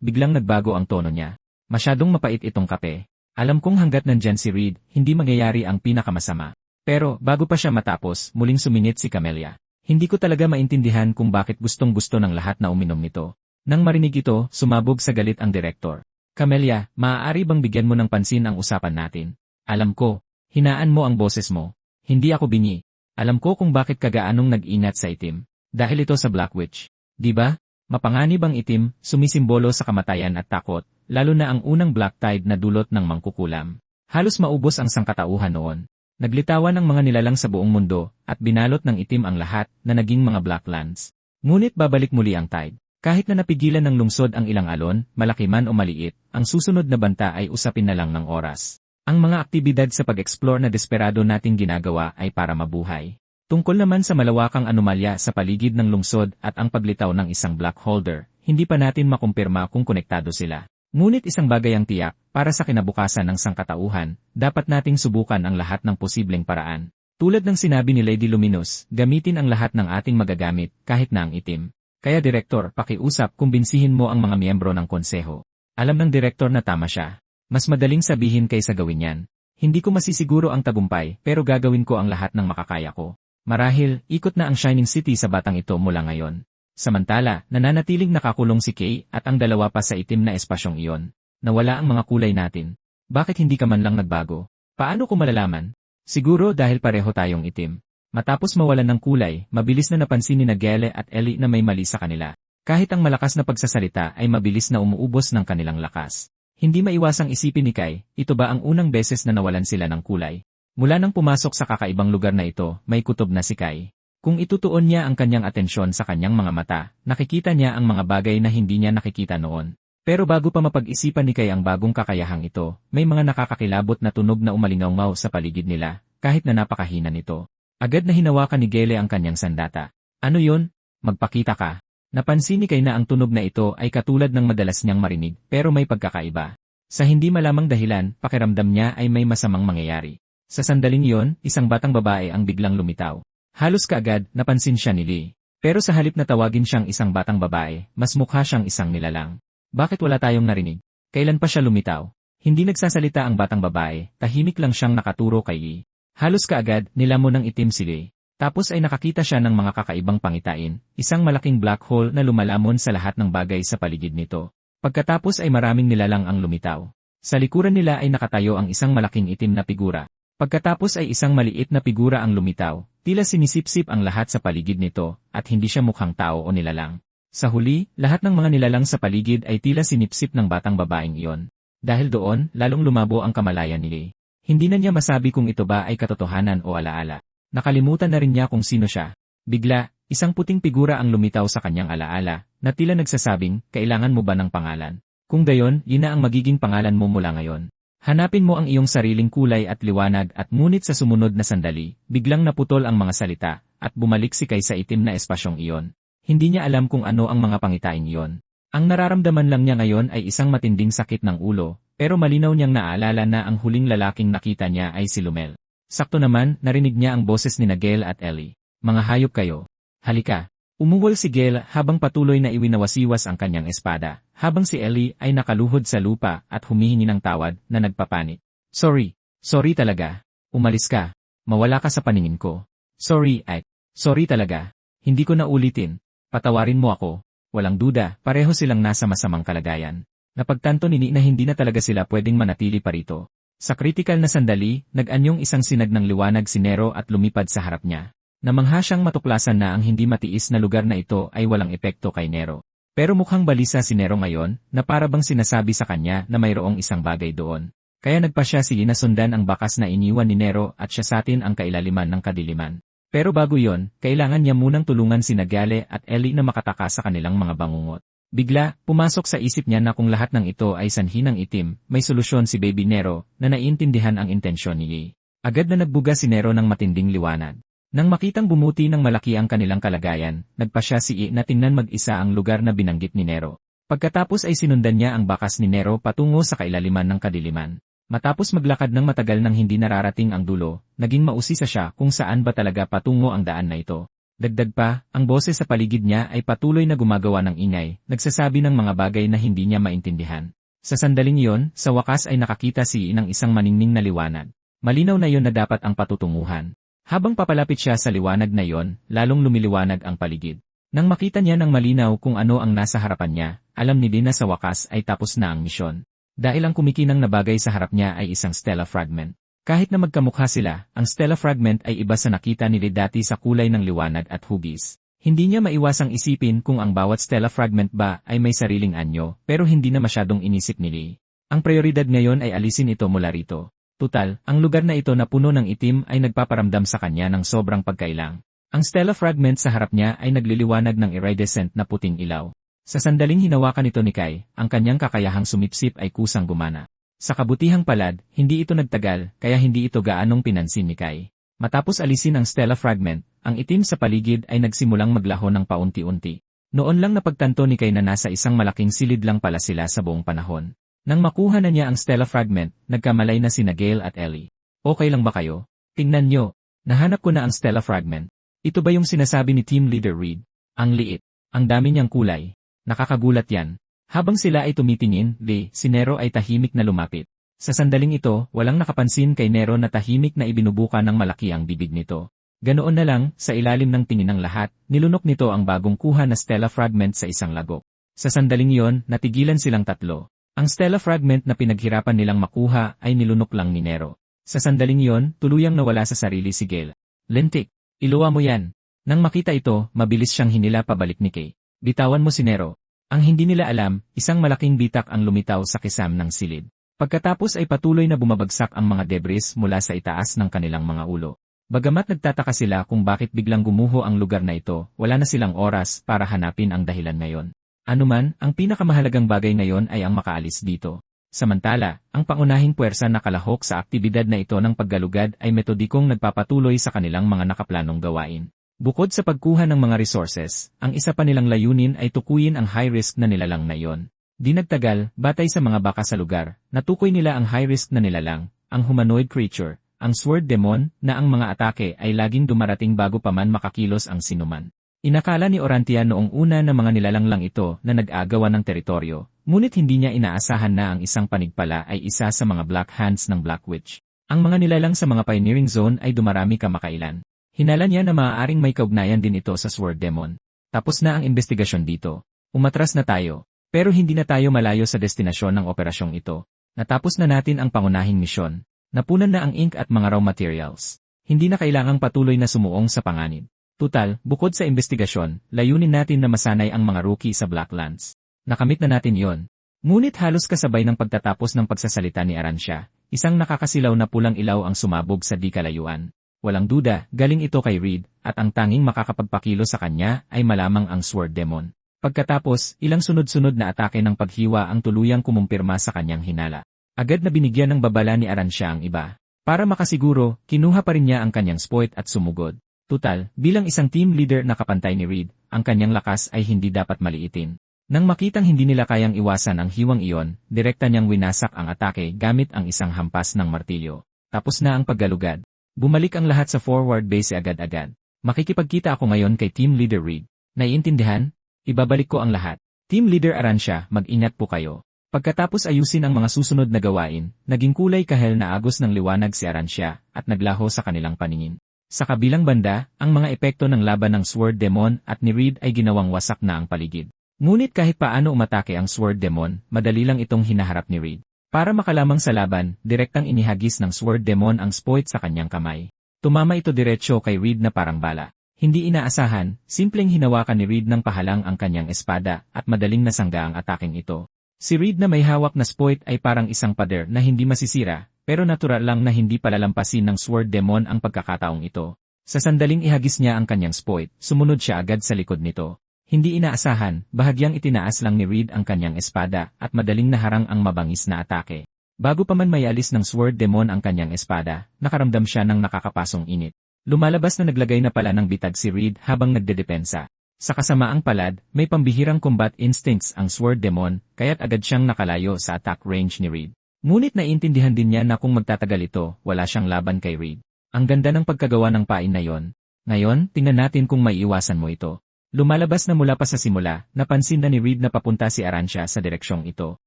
biglang nagbago ang tono niya. Masyadong mapait itong kape. Alam kong hanggat nandyan si Reed, hindi mangyayari ang pinakamasama. Pero, bago pa siya matapos, muling sumingit si Camelia. Hindi ko talaga maintindihan kung bakit gustong-gusto ng lahat na uminom nito. Nang marinig ito, sumabog sa galit ang direktor. Camelia, maaari bang bigyan mo ng pansin ang usapan natin? Alam ko, hinaan mo ang boses mo. Hindi ako bingi. Alam ko kung bakit kagaanong nag-inat sa itim. Dahil ito sa Black Witch. Diba? Mapanganib ang itim, sumisimbolo sa kamatayan at takot, lalo na ang unang Black Tide na dulot ng mangkukulam. Halos maubos ang sangkatauhan noon. Naglitawan ng mga nilalang sa buong mundo, at binalot ng itim ang lahat na naging mga Blacklands. Ngunit babalik muli ang Tide. Kahit na napigilan ng lungsod ang ilang alon, malaki man o maliit, ang susunod na banta ay usapin na lang ng oras. Ang mga aktibidad sa pag-explore na desperado nating ginagawa ay para mabuhay. Tungkol naman sa malawakang anomalya sa paligid ng lungsod at ang paglitaw ng isang black holder, hindi pa natin makumpirma kung konektado sila. Ngunit isang bagay ang tiyak, para sa kinabukasan ng sangkatauhan, dapat nating subukan ang lahat ng posibleng paraan. Tulad ng sinabi ni Lady Luminous, gamitin ang lahat ng ating magagamit, kahit na ang itim. Kaya Direktor, pakiusap kumbinsihin mo ang mga miyembro ng konseho. Alam ng Direktor na tama siya. Mas madaling sabihin kaysa gawin yan. Hindi ko masisiguro ang tagumpay pero gagawin ko ang lahat ng makakaya ko. Marahil, ikot na ang Shining City sa batang ito mula ngayon. Samantala, nananatiling nakakulong si Kay at ang dalawa pa sa itim na espasyong iyon. Nawala ang mga kulay natin. Bakit hindi ka man lang nagbago? Paano ko malalaman? Siguro dahil pareho tayong itim. Matapos mawalan ng kulay, mabilis na napansin ni Gale at Ellie na may mali sa kanila. Kahit ang malakas na pagsasalita ay mabilis na umuubos ng kanilang lakas. Hindi maiwasang isipin ni Kai, ito ba ang unang beses na nawalan sila ng kulay? Mula nang pumasok sa kakaibang lugar na ito, may kutob na si Kai. Kung itutuon niya ang kanyang atensyon sa kanyang mga mata, nakikita niya ang mga bagay na hindi niya nakikita noon. Pero bago pa mapag-isipan ni Kay ang bagong kakayahang ito, may mga nakakakilabot na tunog na umalingaw sa paligid nila, kahit na napakahina nito. Agad na hinawakan ni Gale ang kanyang sandata. Ano yun? Magpakita ka. Napansin ni Kay na ang tunog na ito ay katulad ng madalas niyang marinig, pero may pagkakaiba. Sa hindi malamang dahilan, pakiramdam niya ay may masamang mangyayari. Sa sandaling iyon, isang batang babae ang biglang lumitaw. Halos kaagad, napansin siya ni Lee. Pero sa halip na tawagin siyang isang batang babae, mas mukha siyang isang nilalang. Bakit wala tayong narinig? Kailan pa siya lumitaw? Hindi nagsasalita ang batang babae, tahimik lang siyang nakaturo kay Lee. Halos kaagad, nilamon ng itim si Lee. Tapos ay nakakita siya ng mga kakaibang pangitain, isang malaking black hole na lumalamon sa lahat ng bagay sa paligid nito. Pagkatapos ay maraming nilalang ang lumitaw. Sa likuran nila ay nakatayo ang isang malaking itim na figura. Pagkatapos ay isang maliit na figura ang lumitaw, tila sinisipsip ang lahat sa paligid nito, at hindi siya mukhang tao o nilalang. Sa huli, lahat ng mga nilalang sa paligid ay tila sinipsip ng batang babaeng iyon. Dahil doon, lalong lumabo ang kamalayan ni Lee. Hindi na niya masabi kung ito ba ay katotohanan o alaala. Nakalimutan na rin niya kung sino siya. Bigla, isang puting figura ang lumitaw sa kanyang alaala, na tila nagsasabing, kailangan mo ba ng pangalan? Kung gayon, yun na ang magiging pangalan mo mula ngayon. Hanapin mo ang iyong sariling kulay at liwanag at ngunit sa sumunod na sandali, biglang naputol ang mga salita, at bumalik si Kay sa itim na espasyong iyon. Hindi niya alam kung ano ang mga pangitain iyon. Ang nararamdaman lang niya ngayon ay isang matinding sakit ng ulo, pero malinaw niyang naalala na ang huling lalaking nakita niya ay si Lumel. Sakto naman, narinig niya ang boses ni Gale at Ellie. Mga hayop kayo. Halika. Umuwal si Gale habang patuloy na iwinawasiwas ang kanyang espada, habang si Ellie ay nakaluhod sa lupa at humihingi ng tawad na nagpapanik. Sorry. Sorry talaga. Umalis ka. Mawala ka sa paningin ko. Sorry, Ike. Sorry talaga. Hindi ko na ulitin. Patawarin mo ako. Walang duda, pareho silang nasa masamang kalagayan. Napagtanto ni Ni na hindi na talaga sila pwedeng manatili pa rito. Sa kritikal na sandali, nag-anyong isang sinag ng liwanag si Nero at lumipad sa harap niya. Namangha siyang matuklasan na ang hindi matiis na lugar na ito ay walang epekto kay Nero. Pero mukhang balisa si Nero ngayon, na para bang sinasabi sa kanya na mayroong isang bagay doon. Kaya nagpa siya si na sundan ang bakas na iniwan ni Nero at siya satin ang kailaliman ng kadiliman. Pero bago yon, kailangan niya munang tulungan si Gale at Ellie na makataka sa kanilang mga bangungot. Bigla, pumasok sa isip niya na kung lahat ng ito ay sanhi ng itim, may solusyon si Baby Nero na naiintindihan ang intensyon ni Lee. Agad na nagbuga si Nero ng matinding liwanag. Nang makitang bumuti ng malaki ang kanilang kalagayan, nagpa siya si I na tingnan mag-isa ang lugar na binanggit ni Nero. Pagkatapos ay sinundan niya ang bakas ni Nero patungo sa kailaliman ng kadiliman. Matapos maglakad ng matagal nang hindi nararating ang dulo, naging mausisa siya kung saan ba talaga patungo ang daan na ito. Dagdag pa, ang boses sa paligid niya ay patuloy na gumagawa ng ingay, nagsasabi ng mga bagay na hindi niya maintindihan. Sa sandaling iyon, sa wakas ay nakakita si I ng isang maningning na liwanag. Malinaw na iyon na dapat ang patutunguhan. Habang papalapit siya sa liwanag na iyon, lalong lumiliwanag ang paligid. Nang makita niya ng malinaw kung ano ang nasa harapan niya, alam ni Din na sa wakas ay tapos na ang misyon. Dahil ang kumikinang na bagay sa harap niya ay isang Stella Fragment. Kahit na magkamukha sila, ang Stella Fragment ay iba sa nakita ni Lee dati sa kulay ng liwanag at hugis. Hindi niya maiwasang isipin kung ang bawat Stella Fragment ba ay may sariling anyo, pero hindi na masyadong inisip ni Lee. Ang prioridad ngayon ay alisin ito mula rito. Tutal, ang lugar na ito na puno ng itim ay nagpaparamdam sa kanya ng sobrang pagkailang. Ang Stella Fragment sa harap niya ay nagliliwanag ng iridescent na puting ilaw. Sa sandaling hinawakan ito ni Kai, ang kanyang kakayahang sumipsip ay kusang gumana. Sa kabutihang palad, hindi ito nagtagal, kaya hindi ito gaanong pinansin ni Kai. Matapos alisin ang Stella Fragment, ang itim sa paligid ay nagsimulang maglaho ng paunti-unti. Noon lang napagtanto ni Kai na nasa isang malaking silid lang pala sila sa buong panahon. Nang makuha na niya ang Stella Fragment, nagkamalay na sina Gale at Ellie. Okay lang ba kayo? Tingnan nyo, nahanap ko na ang Stella Fragment. Ito ba yung sinasabi ni Team Leader Reed? Ang liit, ang dami niyang kulay. Nakakagulat yan. Habang sila ay tumitingin, si Nero ay tahimik na lumapit. Sa sandaling ito, walang nakapansin kay Nero na tahimik na ibinubuka ng malaki ang bibig nito. Ganoon na lang, sa ilalim ng tingin ng lahat, nilunok nito ang bagong kuha na Stella Fragment sa isang lagok. Sa sandaling iyon, natigilan silang tatlo. Ang Stella Fragment na pinaghirapan nilang makuha ay nilunok lang ni Nero. Sa sandaling iyon, tuluyang nawala sa sarili si Gale. Lentik, iluwa mo yan. Nang makita ito, mabilis siyang hinila pabalik ni Kay. Bitawan mo si Nero. Ang hindi nila alam, isang malaking bitak ang lumitaw sa kisam ng silid. Pagkatapos ay patuloy na bumabagsak ang mga debris mula sa itaas ng kanilang mga ulo. Bagamat nagtataka sila kung bakit biglang gumuho ang lugar na ito, wala na silang oras para hanapin ang dahilan ngayon. Anuman, ang pinakamahalagang bagay ngayon ay ang makaalis dito. Samantala, ang pangunahing puwersa na kalahok sa aktibidad na ito ng paggalugad ay metodikong nagpapatuloy sa kanilang mga nakaplanong gawain. Bukod sa pagkuha ng mga resources, ang isa pa nilang layunin ay tukuyin ang high-risk na nilalang na iyon. Di nagtagal, batay sa mga baka sa lugar, natukoy nila ang high-risk na nilalang, ang humanoid creature, ang Sword Demon, na ang mga atake ay laging dumarating bago pa man makakilos ang sinuman. Inakala ni Orantia noong una na mga nilalang lang ito na nag-aagawan ng teritoryo, ngunit hindi niya inaasahan na ang isang panigpala ay isa sa mga Black Hands ng Black Witch. Ang mga nilalang sa mga pioneering zone ay dumarami kamakailan. Hinala niya na maaaring may kaugnayan din ito sa Sword Demon. Tapos na ang investigasyon dito. Umatras na tayo. Pero hindi na tayo malayo sa destinasyon ng operasyong ito. Natapos na natin ang pangunahing misyon. Napunan na ang ink at mga raw materials. Hindi na kailangang patuloy na sumuong sa panganib. Tutal, bukod sa investigasyon, layunin natin na masanay ang mga rookie sa Blacklands. Nakamit na natin yon. Ngunit halos kasabay ng pagtatapos ng pagsasalita ni Arancia, isang nakakasilaw na pulang ilaw ang sumabog sa di kalayuan. Walang duda, galing ito kay Reed, at ang tanging makakapagpakilo sa kanya ay malamang ang Sword Demon. Pagkatapos, ilang sunod-sunod na atake ng paghiwa ang tuluyang kumumpirma sa kanyang hinala. Agad na binigyan ng babala ni Arancia ang iba. Para makasiguro, kinuha pa rin niya ang kanyang spoit at sumugod. Tutal, bilang isang team leader na kapantay ni Reed, ang kanyang lakas ay hindi dapat maliitin. Nang makitang hindi nila kayang iwasan ang hiwang iyon, direkta niyang winasak ang atake gamit ang isang hampas ng martilyo. Tapos na ang paggalugad. Bumalik ang lahat sa forward base agad-agad. Makikipagkita ako ngayon kay Team Leader Reed. Naiintindihan? Ibabalik ko ang lahat. Team Leader Arancia, mag-ingat po kayo. Pagkatapos ayusin ang mga susunod na gawain, naging kulay kahel na agos ng liwanag si Arancia at naglaho sa kanilang paningin. Sa kabilang banda, ang mga epekto ng laban ng Sword Demon at ni Reed ay ginawang wasak na ang paligid. Ngunit kahit paano umatake ang Sword Demon, madali lang itong hinaharap ni Reed. Para makalamang sa laban, direktang inihagis ng Sword Demon ang spoit sa kanyang kamay. Tumama ito diretsyo kay Reed na parang bala. Hindi inaasahan, simpleng hinawakan ni Reed ng pahalang ang kanyang espada at madaling nasangga ang ataking ito. Si Reed na may hawak na spoit ay parang isang pader na hindi masisira, pero natural lang na hindi palalampasin ng Sword Demon ang pagkakataong ito. Sa sandaling ihagis niya ang kanyang spoit, sumunod siya agad sa likod nito. Hindi inaasahan, bahagyang itinaas lang ni Reed ang kanyang espada at madaling naharang ang mabangis na atake. Bago pa man mayalis ng Sword Demon ang kanyang espada, nakaramdam siya ng nakakapasong init. Lumalabas na naglagay na pala ng bitag si Reed habang nagdedepensa. Sa kasamaang palad, may pambihirang combat instincts ang Sword Demon, kaya't agad siyang nakalayo sa attack range ni Reed. Ngunit naiintindihan din niya na kung magtatagal ito, wala siyang laban kay Reed. Ang ganda ng pagkagawa ng pain na yon. Ngayon, tingnan natin kung maiiwasan mo ito. Lumalabas na mula pa sa simula, napansin na ni Reed na papunta si Arancia sa direksyong ito.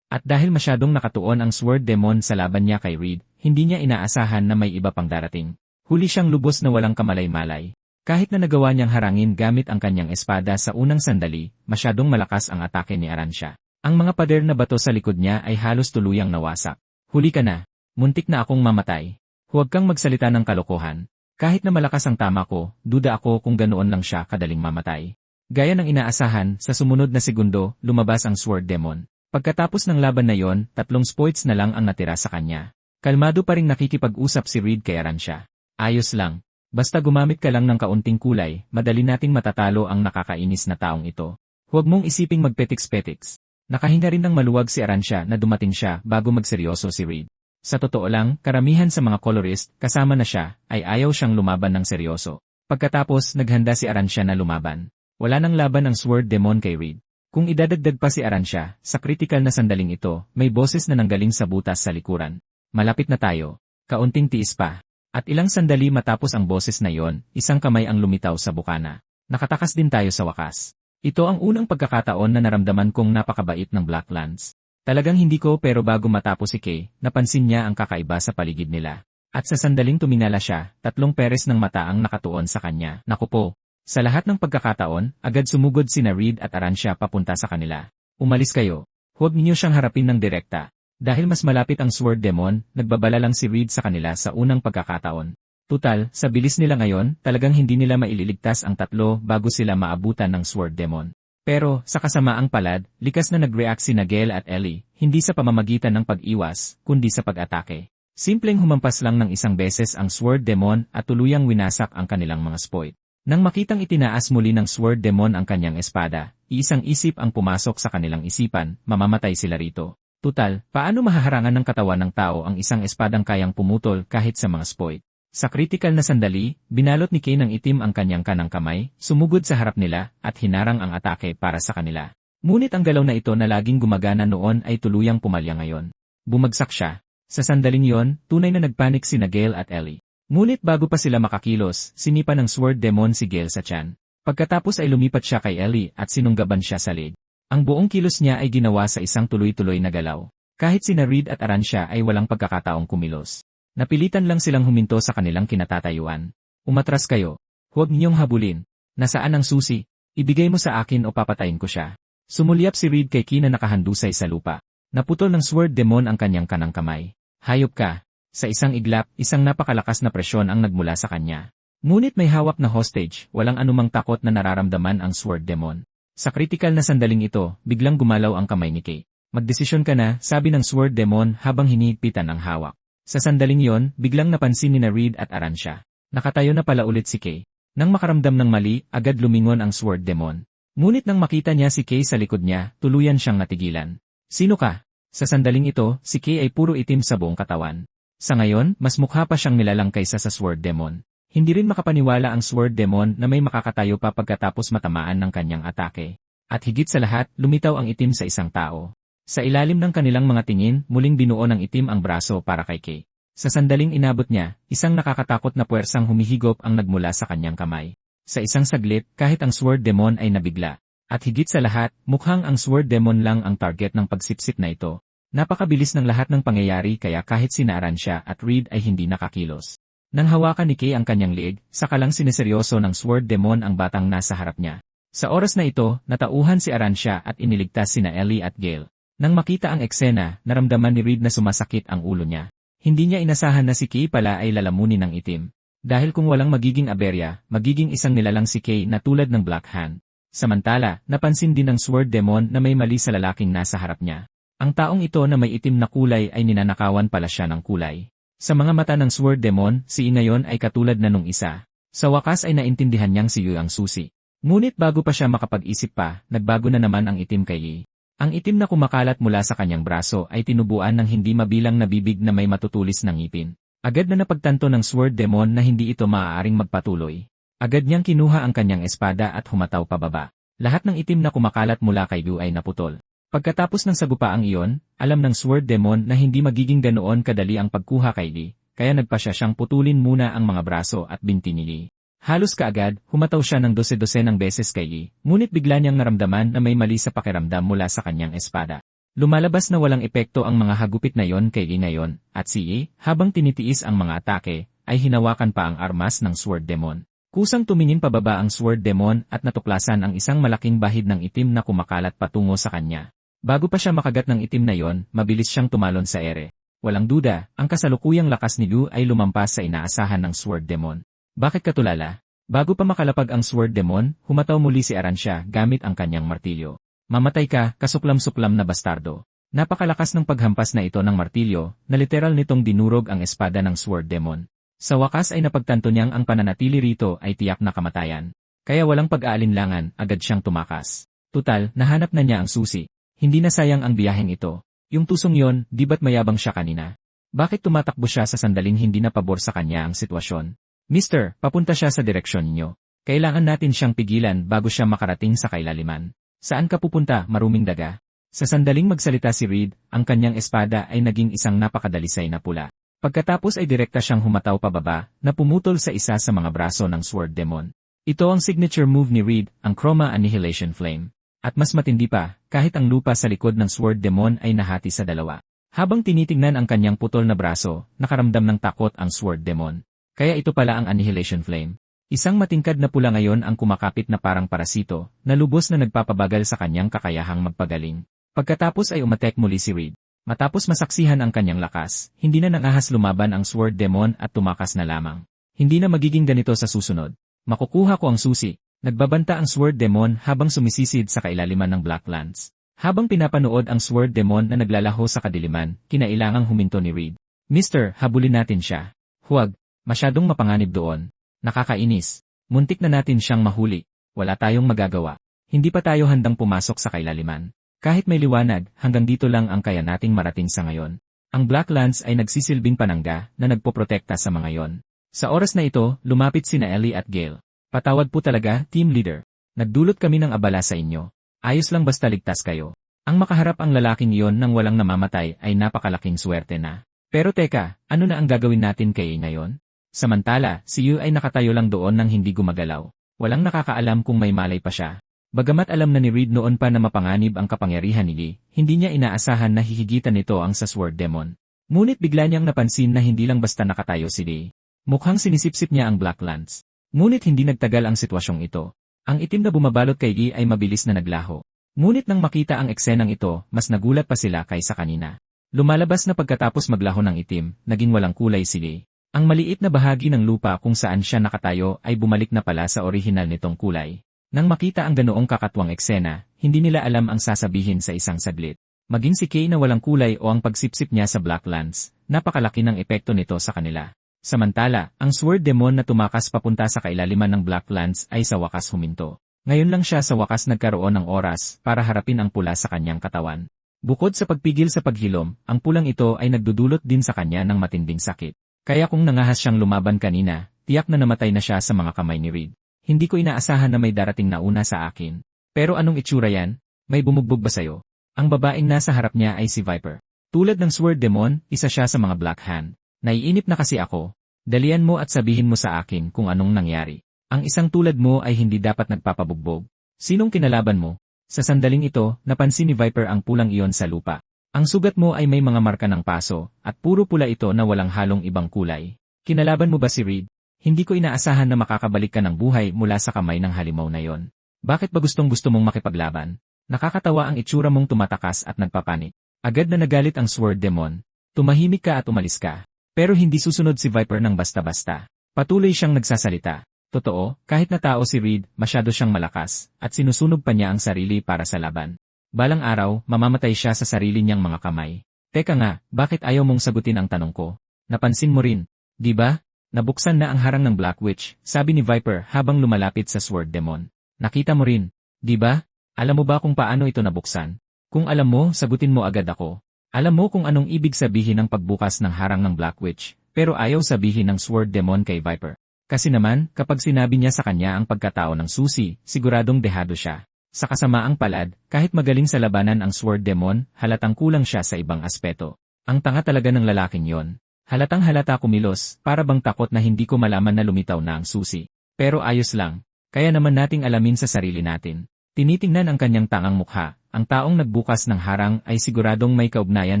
At dahil masyadong nakatuon ang Sword Demon sa laban niya kay Reed, hindi niya inaasahan na may iba pang darating. Huli siyang lubos na walang kamalay-malay. Kahit na nagawa niyang harangin gamit ang kanyang espada sa unang sandali, masyadong malakas ang atake ni Arancia. Ang mga pader na bato sa likod niya ay halos tuluyang nawasak. Huli ka na. Muntik na akong mamatay. Huwag kang magsalita ng kalokohan. Kahit na malakas ang tama ko, duda ako kung ganoon lang siya kadaling mamatay. Gaya ng inaasahan, sa sumunod na segundo, lumabas ang Sword Demon. Pagkatapos ng laban na yon, 3 spoits na lang ang natira sa kanya. Kalmado pa ring nakikipag-usap si Reed kay Arancia. Ayos lang. Basta gumamit ka lang ng kaunting kulay, madali nating matatalo ang nakakainis na taong ito. Huwag mong isiping magpetiks-petiks. Nakahinga rin ng maluwag si Arancia na dumating siya bago magseryoso si Reed. Sa totoo lang, karamihan sa mga colorist, kasama na siya, ay ayaw siyang lumaban ng seryoso. Pagkatapos, naghanda si Arancia na lumaban. Wala nang laban ang Sword Demon kay Reed. Kung idadagdag pa si Arancia, sa critical na sandaling ito, may boses na nanggaling sa butas sa likuran. Malapit na tayo. Kaunting tiis pa. At ilang sandali matapos ang boses na yon, isang kamay ang lumitaw sa bukana. Nakatakas din tayo sa wakas. Ito ang unang pagkakataon na naramdaman kong napakabait ng Blacklands. Talagang hindi ko pero bago matapos si Kay, napansin niya ang kakaiba sa paligid nila. At sa sandaling tuminala siya, 3 peres ng mata ang nakatuon sa kanya. Naku po. Sa lahat ng pagkakataon, agad sumugod sina Reed at Arancia papunta sa kanila. Umalis kayo. Huwag niyo siyang harapin ng direkta. Dahil mas malapit ang Sword Demon, nagbabala lang si Reed sa kanila sa unang pagkakataon. Tutal, sa bilis nila ngayon, talagang hindi nila maililigtas ang 3 bago sila maabutan ng Sword Demon. Pero, sa kasamaang palad, likas na nag-react si Nagel at Ellie, hindi sa pamamagitan ng pag-iwas, kundi sa pag-atake. Simpleng humampas lang ng isang beses ang Sword Demon at tuluyang winasak ang kanilang mga spoit. Nang makitang itinaas muli ng Sword Demon ang kanyang espada, iisang isip ang pumasok sa kanilang isipan, mamamatay sila rito. Tutal, paano mahaharangan ng katawan ng tao ang isang espadang kayang pumutol kahit sa mga spoit? Sa kritikal na sandali, binalot ni Kay ng itim ang kanyang kanang kamay, sumugod sa harap nila, at hinarang ang atake para sa kanila. Ngunit ang galaw na ito na laging gumagana noon ay tuluyang pumalya ngayon. Bumagsak siya. Sa sandaling yon, tunay na nagpanik sina Gale at Ellie. Ngunit bago pa sila makakilos, sinipa ng Sword Demon si Gale sa tiyan. Pagkatapos ay lumipat siya kay Ellie at sinunggaban siya sa leg. Ang buong kilos niya ay ginawa sa isang tuloy-tuloy na galaw. Kahit sina Reed at Aransya ay walang pagkakataong kumilos. Napilitan lang silang huminto sa kanilang kinatatayuan. Umatras kayo. Huwag niyong habulin. Nasaan ang susi? Ibigay mo sa akin o papatayin ko siya. Sumulyap si Reed kay Kay na nakahandusay sa lupa. Naputol ng Sword Demon ang kanyang kanang kamay. Hayop ka. Sa isang iglap, isang napakalakas na presyon ang nagmula sa kanya. Ngunit may hawak na hostage, walang anumang takot na nararamdaman ang Sword Demon. Sa kritikal na sandaling ito, biglang gumalaw ang kamay ni Kay. Magdesisyon ka na, sabi ng Sword Demon habang hinihigpitan ang hawak. Sa sandaling yon, biglang napansin ni Reed at Aransya. Nakatayo na pala ulit si Kay. Nang makaramdam ng mali, agad lumingon ang Sword Demon. Ngunit nang makita niya si Kay sa likod niya, tuluyan siyang natigilan. Sino ka? Sa sandaling ito, si Kay ay puro itim sa buong katawan. Sa ngayon, mas mukha pa siyang nilalang kaysa sa Sword Demon. Hindi rin makapaniwala ang Sword Demon na may makakatayo pa pagkatapos matamaan ng kanyang atake. At higit sa lahat, lumitaw ang itim sa isang tao. Sa ilalim ng kanilang mga tingin, muling binuo ng itim ang braso para kay Kay. Sa sandaling inabot niya, isang nakakatakot na puwersang humihigop ang nagmula sa kanyang kamay. Sa isang saglit, kahit ang Sword Demon ay nabigla. At higit sa lahat, mukhang ang Sword Demon lang ang target ng pagsipsip na ito. Napakabilis ng lahat ng pangyayari kaya kahit sina Aransya at Reed ay hindi nakakilos. Nang hawakan ni Kay ang kanyang liig, saka lang sineseryoso ng Sword Demon ang batang nasa harap niya. Sa oras na ito, natauhan si Aransya at iniligtas sina Ellie at Gale. Nang makita ang eksena, naramdaman ni Reed na sumasakit ang ulo niya. Hindi niya inasahan na si Kay pala ay lalamunin ng itim. Dahil kung walang magiging aberya, magiging isang nilalang si Kay na tulad ng Black Hand. Samantala, napansin din ng Sword Demon na may mali sa lalaking nasa harap niya. Ang taong ito na may itim na kulay ay ninanakawan pala siya ng kulay. Sa mga mata ng Sword Demon, si I ngayon ay katulad na nung isa. Sa wakas ay naintindihan niyang si Yu ang susi. Ngunit bago pa siya makapag-isip pa, nagbago na naman ang itim kay Yi. Ang itim na kumakalat mula sa kanyang braso ay tinubuan ng hindi mabilang na bibig na may matutulis ng ngipin. Agad na napagtanto ng Sword Demon na hindi ito maaaring magpatuloy. Agad niyang kinuha ang kanyang espada at humataw pababa. Lahat ng itim na kumakalat mula kay Yu ay naputol. Pagkatapos ng sagupaang iyon, alam ng Sword Demon na hindi magiging ganoon kadali ang pagkuha kay Lee, kaya nagpasya siyang putulin muna ang mga braso at binti ni Lee. Halos kaagad, humataw siya ng 12 ng beses kay Lee, ngunit bigla niyang naramdaman na may mali sa pakiramdam mula sa kanyang espada. Lumalabas na walang epekto ang mga hagupit na yon kay Lee ngayon, at si Lee, habang tinitiis ang mga atake, ay hinawakan pa ang armas ng Sword Demon. Kusang tumingin pababa ang Sword Demon at natuklasan ang isang malaking bahid ng itim na kumakalat patungo sa kanya. Bago pa siya makagat ng itim na yon, mabilis siyang tumalon sa ere. Walang duda, ang kasalukuyang lakas ni Liu ay lumampas sa inaasahan ng Sword Demon. Bakit ka tulala? Bago pa makalapag ang Sword Demon, humataw muli si Aransya gamit ang kanyang martilyo. Mamatay ka, kasuklam-suklam na bastardo. Napakalakas ng paghampas na ito ng martilyo, na literal nitong dinurog ang espada ng Sword Demon. Sa wakas ay napagtanto niyang ang pananatili rito ay tiyak na kamatayan. Kaya walang pag-aalinlangan, agad siyang tumakas. Tutal, nahanap na niya ang susi. Hindi na sayang ang biyaheng ito. Yung tusong yon, di ba't mayabang siya kanina? Bakit tumatakbo siya sa sandaling hindi na pabor sa kanya ang sitwasyon? Mister, papunta siya sa direksyon niyo. Kailangan natin siyang pigilan bago siya makarating sa kailaliman. Saan ka pupunta, maruming daga? Sa sandaling magsalita si Reed, ang kanyang espada ay naging isang napakadalisay na pula. Pagkatapos ay direkta siyang humataw pababa, na pumutol sa isa sa mga braso ng Sword Demon. Ito ang signature move ni Reed, ang Chroma Annihilation Flame. At mas matindi pa, kahit ang lupa sa likod ng Sword Demon ay nahati sa dalawa. Habang tinitingnan ang kanyang putol na braso, nakaramdam ng takot ang Sword Demon. Kaya ito pala ang Annihilation Flame. Isang matingkad na pula ngayon ang kumakapit na parang parasito, na lubos na nagpapabagal sa kanyang kakayahang magpagaling. Pagkatapos ay umatek muli si Reed. Matapos masaksihan ang kanyang lakas, hindi na nangahas lumaban ang Sword Demon at tumakas na lamang. Hindi na magiging ganito sa susunod. Makukuha ko ang susi. Nagbabanta ang Sword Demon habang sumisisid sa kailaliman ng Blacklands. Habang pinapanood ang Sword Demon na naglalaho sa kadiliman, kinailangang huminto ni Reed. Mister, habulin natin siya. Huwag, masyadong mapanganib doon. Nakakainis. Muntik na natin siyang mahuli. Wala tayong magagawa. Hindi pa tayo handang pumasok sa kailaliman. Kahit may liwanag, hanggang dito lang ang kaya nating marating sa ngayon. Ang Black Lance ay nagsisilbing panangga na nagpoprotekta sa mga yon. Sa oras na ito, lumapit sina Ellie at Gale. Patawad po talaga, team leader. Nagdulot kami ng abala sa inyo. Ayos lang basta ligtas kayo. Ang makaharap ang lalaking iyon nang walang namamatay ay napakalaking swerte na. Pero teka, ano na ang gagawin natin kay ngayon? Samantala, si Yu ay nakatayo lang doon nang hindi gumagalaw. Walang nakakaalam kung may malay pa siya. Bagamat alam na ni Reed noon pa na mapanganib ang kapangyarihan ni Lee, hindi niya inaasahan na hihigitan nito ang sa Sword Demon. Ngunit bigla niyang napansin na hindi lang basta nakatayo si Lee. Mukhang sinisipsip niya ang Black Lance. Ngunit hindi nagtagal ang sitwasyong ito. Ang itim na bumabalot kay Lee ay mabilis na naglaho. Ngunit nang makita ang eksenang ito, mas nagulat pa sila kaysa kanina. Lumalabas na pagkatapos maglaho ng itim, naging walang kulay si Lee. Ang maliit na bahagi ng lupa kung saan siya nakatayo ay bumalik na pala sa orihinal nitong kulay. Nang makita ang ganoong kakatwang eksena, hindi nila alam ang sasabihin sa isang saglit. Maging si Kay na walang kulay o ang pagsipsip niya sa Black Lance, napakalaki ng epekto nito sa kanila. Samantala, ang Sword Demon na tumakas papunta sa kailaliman ng Black Lance ay sa wakas huminto. Ngayon lang siya sa wakas nagkaroon ng oras para harapin ang pula sa kanyang katawan. Bukod sa pagpigil sa paghilom, ang pulang ito ay nagdudulot din sa kanya ng matinding sakit. Kaya kung nangahas siyang lumaban kanina, tiyak na namatay na siya sa mga kamay ni Reed. Hindi ko inaasahan na may darating na una sa akin. Pero anong itsura yan? May bumugbog ba sayo? Ang babaeng nasa harap niya ay si Viper. Tulad ng Sword Demon, isa siya sa mga Black Hand. Naiinip na kasi ako. Dalian mo at sabihin mo sa akin kung anong nangyari. Ang isang tulad mo ay hindi dapat nagpapabugbog. Sinong kinalaban mo? Sa sandaling ito, napansin ni Viper ang pulang iyon sa lupa. Ang sugat mo ay may mga marka ng paso, at puro pula ito na walang halong ibang kulay. Kinalaban mo ba si Reed? Hindi ko inaasahan na makakabalik ka ng buhay mula sa kamay ng halimaw na yon. Bakit ba gustong-gusto mong makipaglaban? Nakakatawa ang itsura mong tumatakas at nagpapanik. Agad na nagalit ang Sword Demon. Tumahimik ka at umalis ka. Pero hindi susunod si Viper ng basta-basta. Patuloy siyang nagsasalita. Totoo, kahit na tao si Reed, masyado siyang malakas, at sinusunog pa niya ang sarili para sa laban. Balang araw, mamamatay siya sa sarili niyang mga kamay. Teka nga, bakit ayaw mong sagutin ang tanong ko? Napansin mo rin, di ba? Nabuksan na ang harang ng Black Witch, sabi ni Viper habang lumalapit sa Sword Demon. Nakita mo rin, di ba? Alam mo ba kung paano ito nabuksan? Kung alam mo, sagutin mo agad ako. Alam mo kung anong ibig sabihin ng pagbukas ng harang ng Black Witch, pero ayaw sabihin ng Sword Demon kay Viper. Kasi naman, kapag sinabi niya sa kanya ang pagkatao ng susi, siguradong dehado siya. Sa kasamaang palad, kahit magaling sa labanan ang Sword Demon, halatang kulang siya sa ibang aspeto. Ang tanga talaga ng lalaking yon. Halatang halata kumilos, para bang takot na hindi ko malaman na lumitaw na ang susi. Pero ayos lang. Kaya naman nating alamin sa sarili natin. Tinitingnan ang kanyang tangang mukha. Ang taong nagbukas ng harang ay siguradong may kaugnayan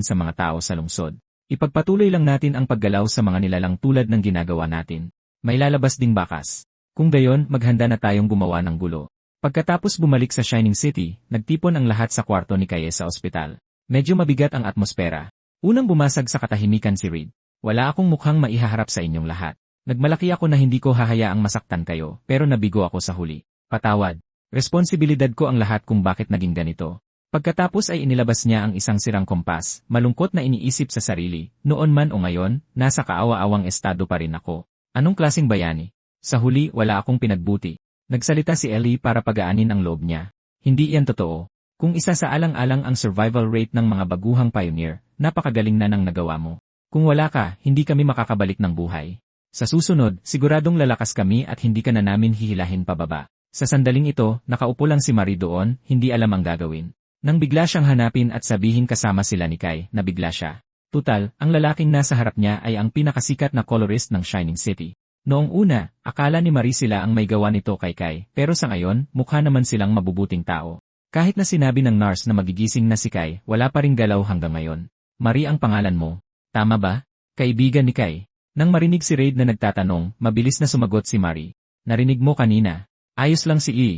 sa mga tao sa lungsod. Ipagpatuloy lang natin ang paggalaw sa mga nilalang tulad ng ginagawa natin. May lalabas ding bakas. Kung gayon, maghanda na tayong gumawa ng gulo. Pagkatapos bumalik sa Shining City, nagtipon ang lahat sa kwarto ni Kaye sa ospital. Medyo mabigat ang atmosfera. Unang bumasag sa katahimikan si Reed. Wala akong mukhang maihaharap sa inyong lahat. Nagmalaki ako na hindi ko hahayaang masaktan kayo, pero nabigo ako sa huli. Patawad. Responsibilidad ko ang lahat kung bakit naging ganito. Pagkatapos ay inilabas niya ang isang sirang kompas, malungkot na iniisip sa sarili, noon man o ngayon, nasa kaawa-awang estado pa rin ako. Anong klaseng bayani? Sa huli, wala akong pinagbuti. Nagsalita si Ellie para pagaanin ang loob niya. Hindi yan totoo. Kung isa sa alang-alang ang survival rate ng mga baguhang pioneer, napakagaling na nang nagawa mo. Kung wala ka, hindi kami makakabalik ng buhay. Sa susunod, siguradong lalakas kami at hindi ka na namin hihilahin pababa. Sa sandaling ito, nakaupo lang si Marie doon, hindi alam ang gagawin. Nang bigla siyang hanapin at sabihin kasama sila ni Kai, nabigla siya. Tutal, ang lalaking nasa harap niya ay ang pinakasikat na colorist ng Shining City. Noong una, akala ni Marie sila ang may gawa nito kay Kai, pero sa ngayon, mukha naman silang mabubuting tao. Kahit na sinabi ng nurse na magigising na si Kai, wala pa ring galaw hanggang ngayon. Marie ang pangalan mo. Tama ba? Kaibigan ni Kai. Nang marinig si Reid na nagtatanong, mabilis na sumagot si Marie. Narinig mo kanina. Ayos lang si E.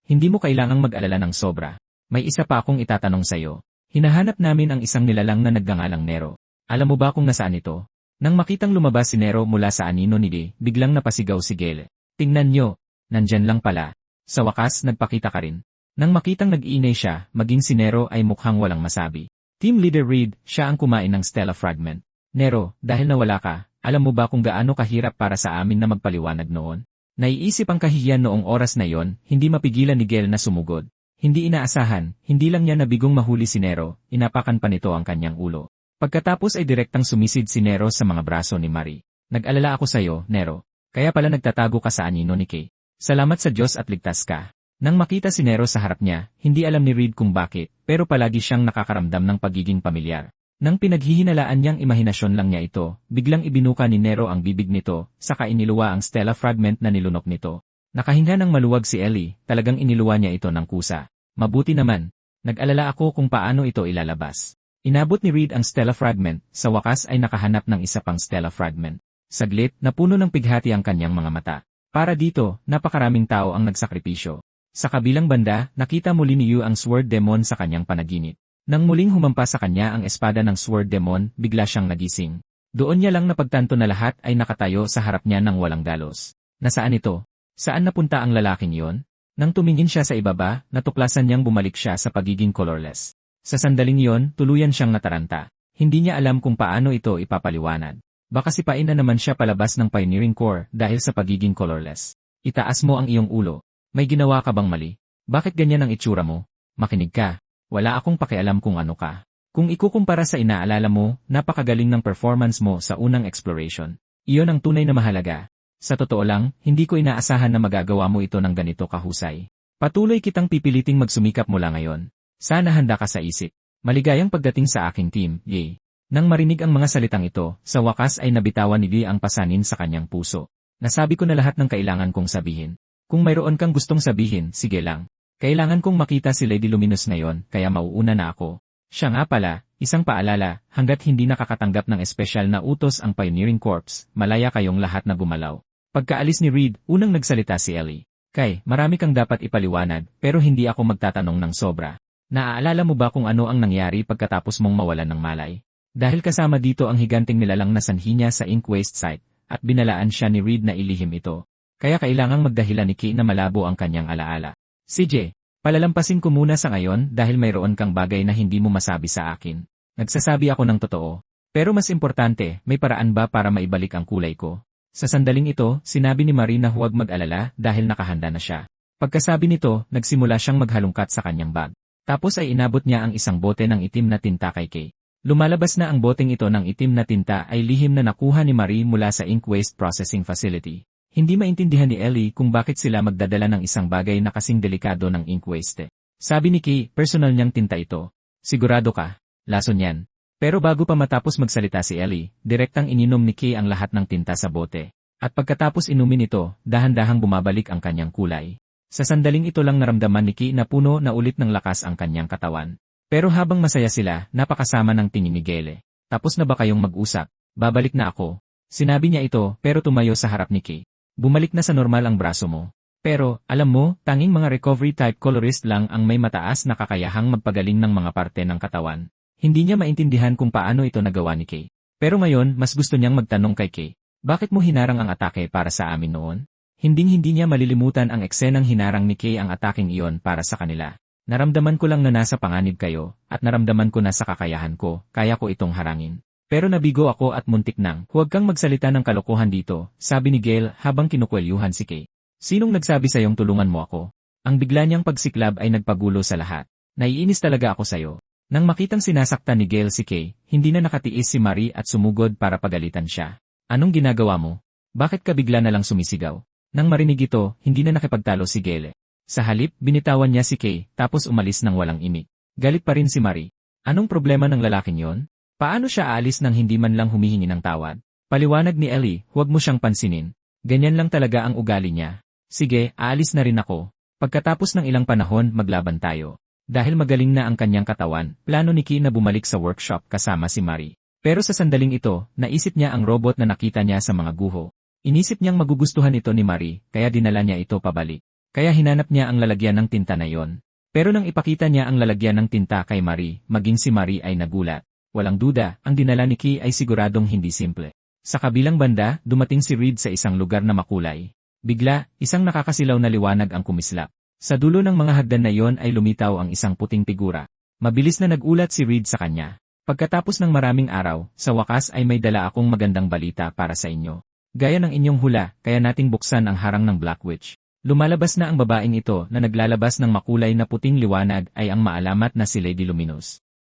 Hindi mo kailangang mag-alala ng sobra. May isa pa akong itatanong sa'yo. Hinahanap namin ang isang nilalang na nagngangalang Nero. Alam mo ba kung nasaan ito? Nang makitang lumabas si Nero mula sa anino ni Lee, biglang napasigaw si Gale. Tingnan nyo. Nandyan lang pala. Sa wakas, nagpakita ka rin. Nang makitang nag-iinay siya, maging si Nero ay mukhang walang masabi. Team Leader Reed, siya ang kumain ng Stella Fragment. Nero, dahil nawala ka, alam mo ba kung gaano kahirap para sa amin na magpaliwanag noon? Naiisip ang kahihiyan noong oras na yon, hindi mapigilan ni Gale na sumugod. Hindi inaasahan, hindi lang niya nabigong mahuli si Nero, inapakan pa nito ang kanyang ulo. Pagkatapos ay direktang sumisid si Nero sa mga braso ni Marie. Nag-alala ako sa'yo, Nero. Kaya pala nagtatago ka sa anino ni Kay. Salamat sa Diyos at ligtas ka. Nang makita si Nero sa harap niya, hindi alam ni Reed kung bakit, pero palagi siyang nakakaramdam ng pagiging pamilyar. Nang pinaghihinalaan niyang imahinasyon lang niya ito, biglang ibinuka ni Nero ang bibig nito, saka iniluwa ang Stella fragment na nilunok nito. Nakahinga ng maluwag si Ellie, talagang iniluwa niya ito ng kusa. Mabuti naman. Nag-alala ako kung paano ito ilalabas. Inabot ni Reed ang Stella fragment, sa wakas ay nakahanap ng isa pang Stella fragment. Saglit, napuno ng pighati ang kanyang mga mata. Para dito, napakaraming tao ang nagsakripisyo. Sa kabilang banda, nakita muli ni Yu ang Sword Demon sa kanyang panaginip. Nang muling humampas sa kanya ang espada ng Sword Demon, bigla siyang nagising. Doon niya lang napagtanto na lahat ay nakatayo sa harap niya ng walang dalos. Nasaan ito? Saan napunta ang lalaking iyon? Nang tumingin siya sa ibaba, natuklasan niyang bumalik siya sa pagiging colorless. Sa sandaling iyon, tuluyan siyang nataranta. Hindi niya alam kung paano ito ipapaliwanag. Baka sipain na naman siya palabas ng Pioneering Corps dahil sa pagiging colorless. Itaas mo ang iyong ulo. May ginawa ka bang mali? Bakit ganyan ang itsura mo? Makinig ka. Wala akong pakialam kung ano ka. Kung ikukumpara sa inaalala mo, napakagaling ng performance mo sa unang exploration. Iyon ang tunay na mahalaga. Sa totoo lang, hindi ko inaasahan na magagawa mo ito ng ganito kahusay. Patuloy kitang pipiliting magsumikap mula ngayon. Sana handa ka sa isip. Maligayang pagdating sa aking team, yay. Nang marinig ang mga salitang ito, sa wakas ay nabitawan ni Lee ang pasanin sa kanyang puso. Nasabi ko na lahat ng kailangan kong sabihin. Kung mayroon kang gustong sabihin, sige lang. Kailangan kong makita si Lady Luminous ngayon, kaya mauuna na ako. Siya nga pala, isang paalala, hanggat hindi nakakatanggap ng espesyal na utos ang Pioneering Corps, malaya kayong lahat na gumalaw. Pagkaalis ni Reed, unang nagsalita si Ellie. Kay, marami kang dapat ipaliwanag, pero hindi ako magtatanong ng sobra. Naaalala mo ba kung ano ang nangyari pagkatapos mong mawalan ng malay? Dahil kasama dito ang higanting nilalang na sanhi niya sa Ink Waste Site, at binalaan siya ni Reed na ilihim ito. Kaya kailangang magdahilan ni Kay na malabo ang kanyang alaala. CJ, palalampasin ko muna sa ngayon dahil mayroon kang bagay na hindi mo masabi sa akin. Nagsasabi ako ng totoo. Pero mas importante, may paraan ba para maibalik ang kulay ko? Sa sandaling ito, sinabi ni Marie na huwag mag-alala dahil nakahanda na siya. Pagkasabi nito, nagsimula siyang maghalungkat sa kanyang bag. Tapos ay inabot niya ang isang bote ng itim na tinta kay Kay. Lumalabas na ang boteng ito ng itim na tinta ay lihim na nakuha ni Marie mula sa Ink Waste Processing Facility. Hindi maintindihan ni Ellie kung bakit sila magdadala ng isang bagay na kasing delikado ng ink waste. Sabi ni Kay, personal niyang tinta ito. Sigurado ka? Lason yan. Pero bago pa matapos magsalita si Ellie, direktang ininom ni Kay ang lahat ng tinta sa bote. At pagkatapos inumin ito, dahan-dahang bumabalik ang kanyang kulay. Sa sandaling ito lang naramdaman ni Kay na puno na ulit ng lakas ang kanyang katawan. Pero habang masaya sila, napakasama ng tingin ni Gele. Tapos na ba kayong mag-usap? Babalik na ako. Sinabi niya ito, pero tumayo sa harap ni Kay. Bumalik na sa normal ang braso mo. Pero, alam mo, tanging mga recovery-type colorist lang ang may mataas na kakayahang magpagaling ng mga parte ng katawan. Hindi niya maintindihan kung paano ito nagawa ni Kay. Pero ngayon, mas gusto niyang magtanong kay Kay. Bakit mo hinarang ang atake para sa amin noon? Hinding-hindi niya malilimutan ang eksenang hinarang ni Kay ang ataking iyon para sa kanila. Naramdaman ko lang na nasa panganib kayo, at naramdaman ko na sa kakayahan ko, kaya ko itong harangin. Pero nabigo ako at muntik nang, huwag kang magsalita ng kalokohan dito, sabi ni Gale habang kinukwelyuhan si Kay. Sinong nagsabi sa'yong tulungan mo ako? Ang bigla niyang pagsiklab ay nagpagulo sa lahat. Naiinis talaga ako sa'yo. Nang makitang sinasaktan ni Gale si Kay, hindi na nakatiis si Marie at sumugod para pagalitan siya. Anong ginagawa mo? Bakit ka bigla na lang sumisigaw? Nang marinig ito, hindi na nakipagtalo si Gale. Sa halip, binitawan niya si Kay, tapos umalis ng walang imik. Galit pa rin si Marie. Anong problema ng lalaking yon? Paano siya aalis nang hindi man lang humihingi ng tawad? Paliwanag ni Ellie, huwag mo siyang pansinin. Ganyan lang talaga ang ugali niya. Sige, aalis na rin ako. Pagkatapos ng ilang panahon, maglaban tayo. Dahil magaling na ang kanyang katawan, plano ni Kay na bumalik sa workshop kasama si Marie. Pero sa sandaling ito, naisip niya ang robot na nakita niya sa mga guho. Inisip niyang magugustuhan ito ni Marie, kaya dinala niya ito pabalik. Kaya hinanap niya ang lalagyan ng tinta na yon. Pero nang ipakita niya ang lalagyan ng tinta kay Marie, maging si Marie ay nagulat. Walang duda, ang dinala ni Kay ay siguradong hindi simple. Sa kabilang banda, dumating si Reed sa isang lugar na makulay. Bigla, isang nakakasilaw na liwanag ang kumislap. Sa dulo ng mga hagdan na iyon ay lumitaw ang isang puting figura. Mabilis na nagulat si Reed sa kanya. Pagkatapos ng maraming araw, sa wakas ay may dala akong magandang balita para sa inyo. Gaya ng inyong hula, kaya nating buksan ang harang ng Black Witch. Lumalabas na ang babaeng ito na naglalabas ng makulay na puting liwanag ay ang maalamat na si Lady Luminous.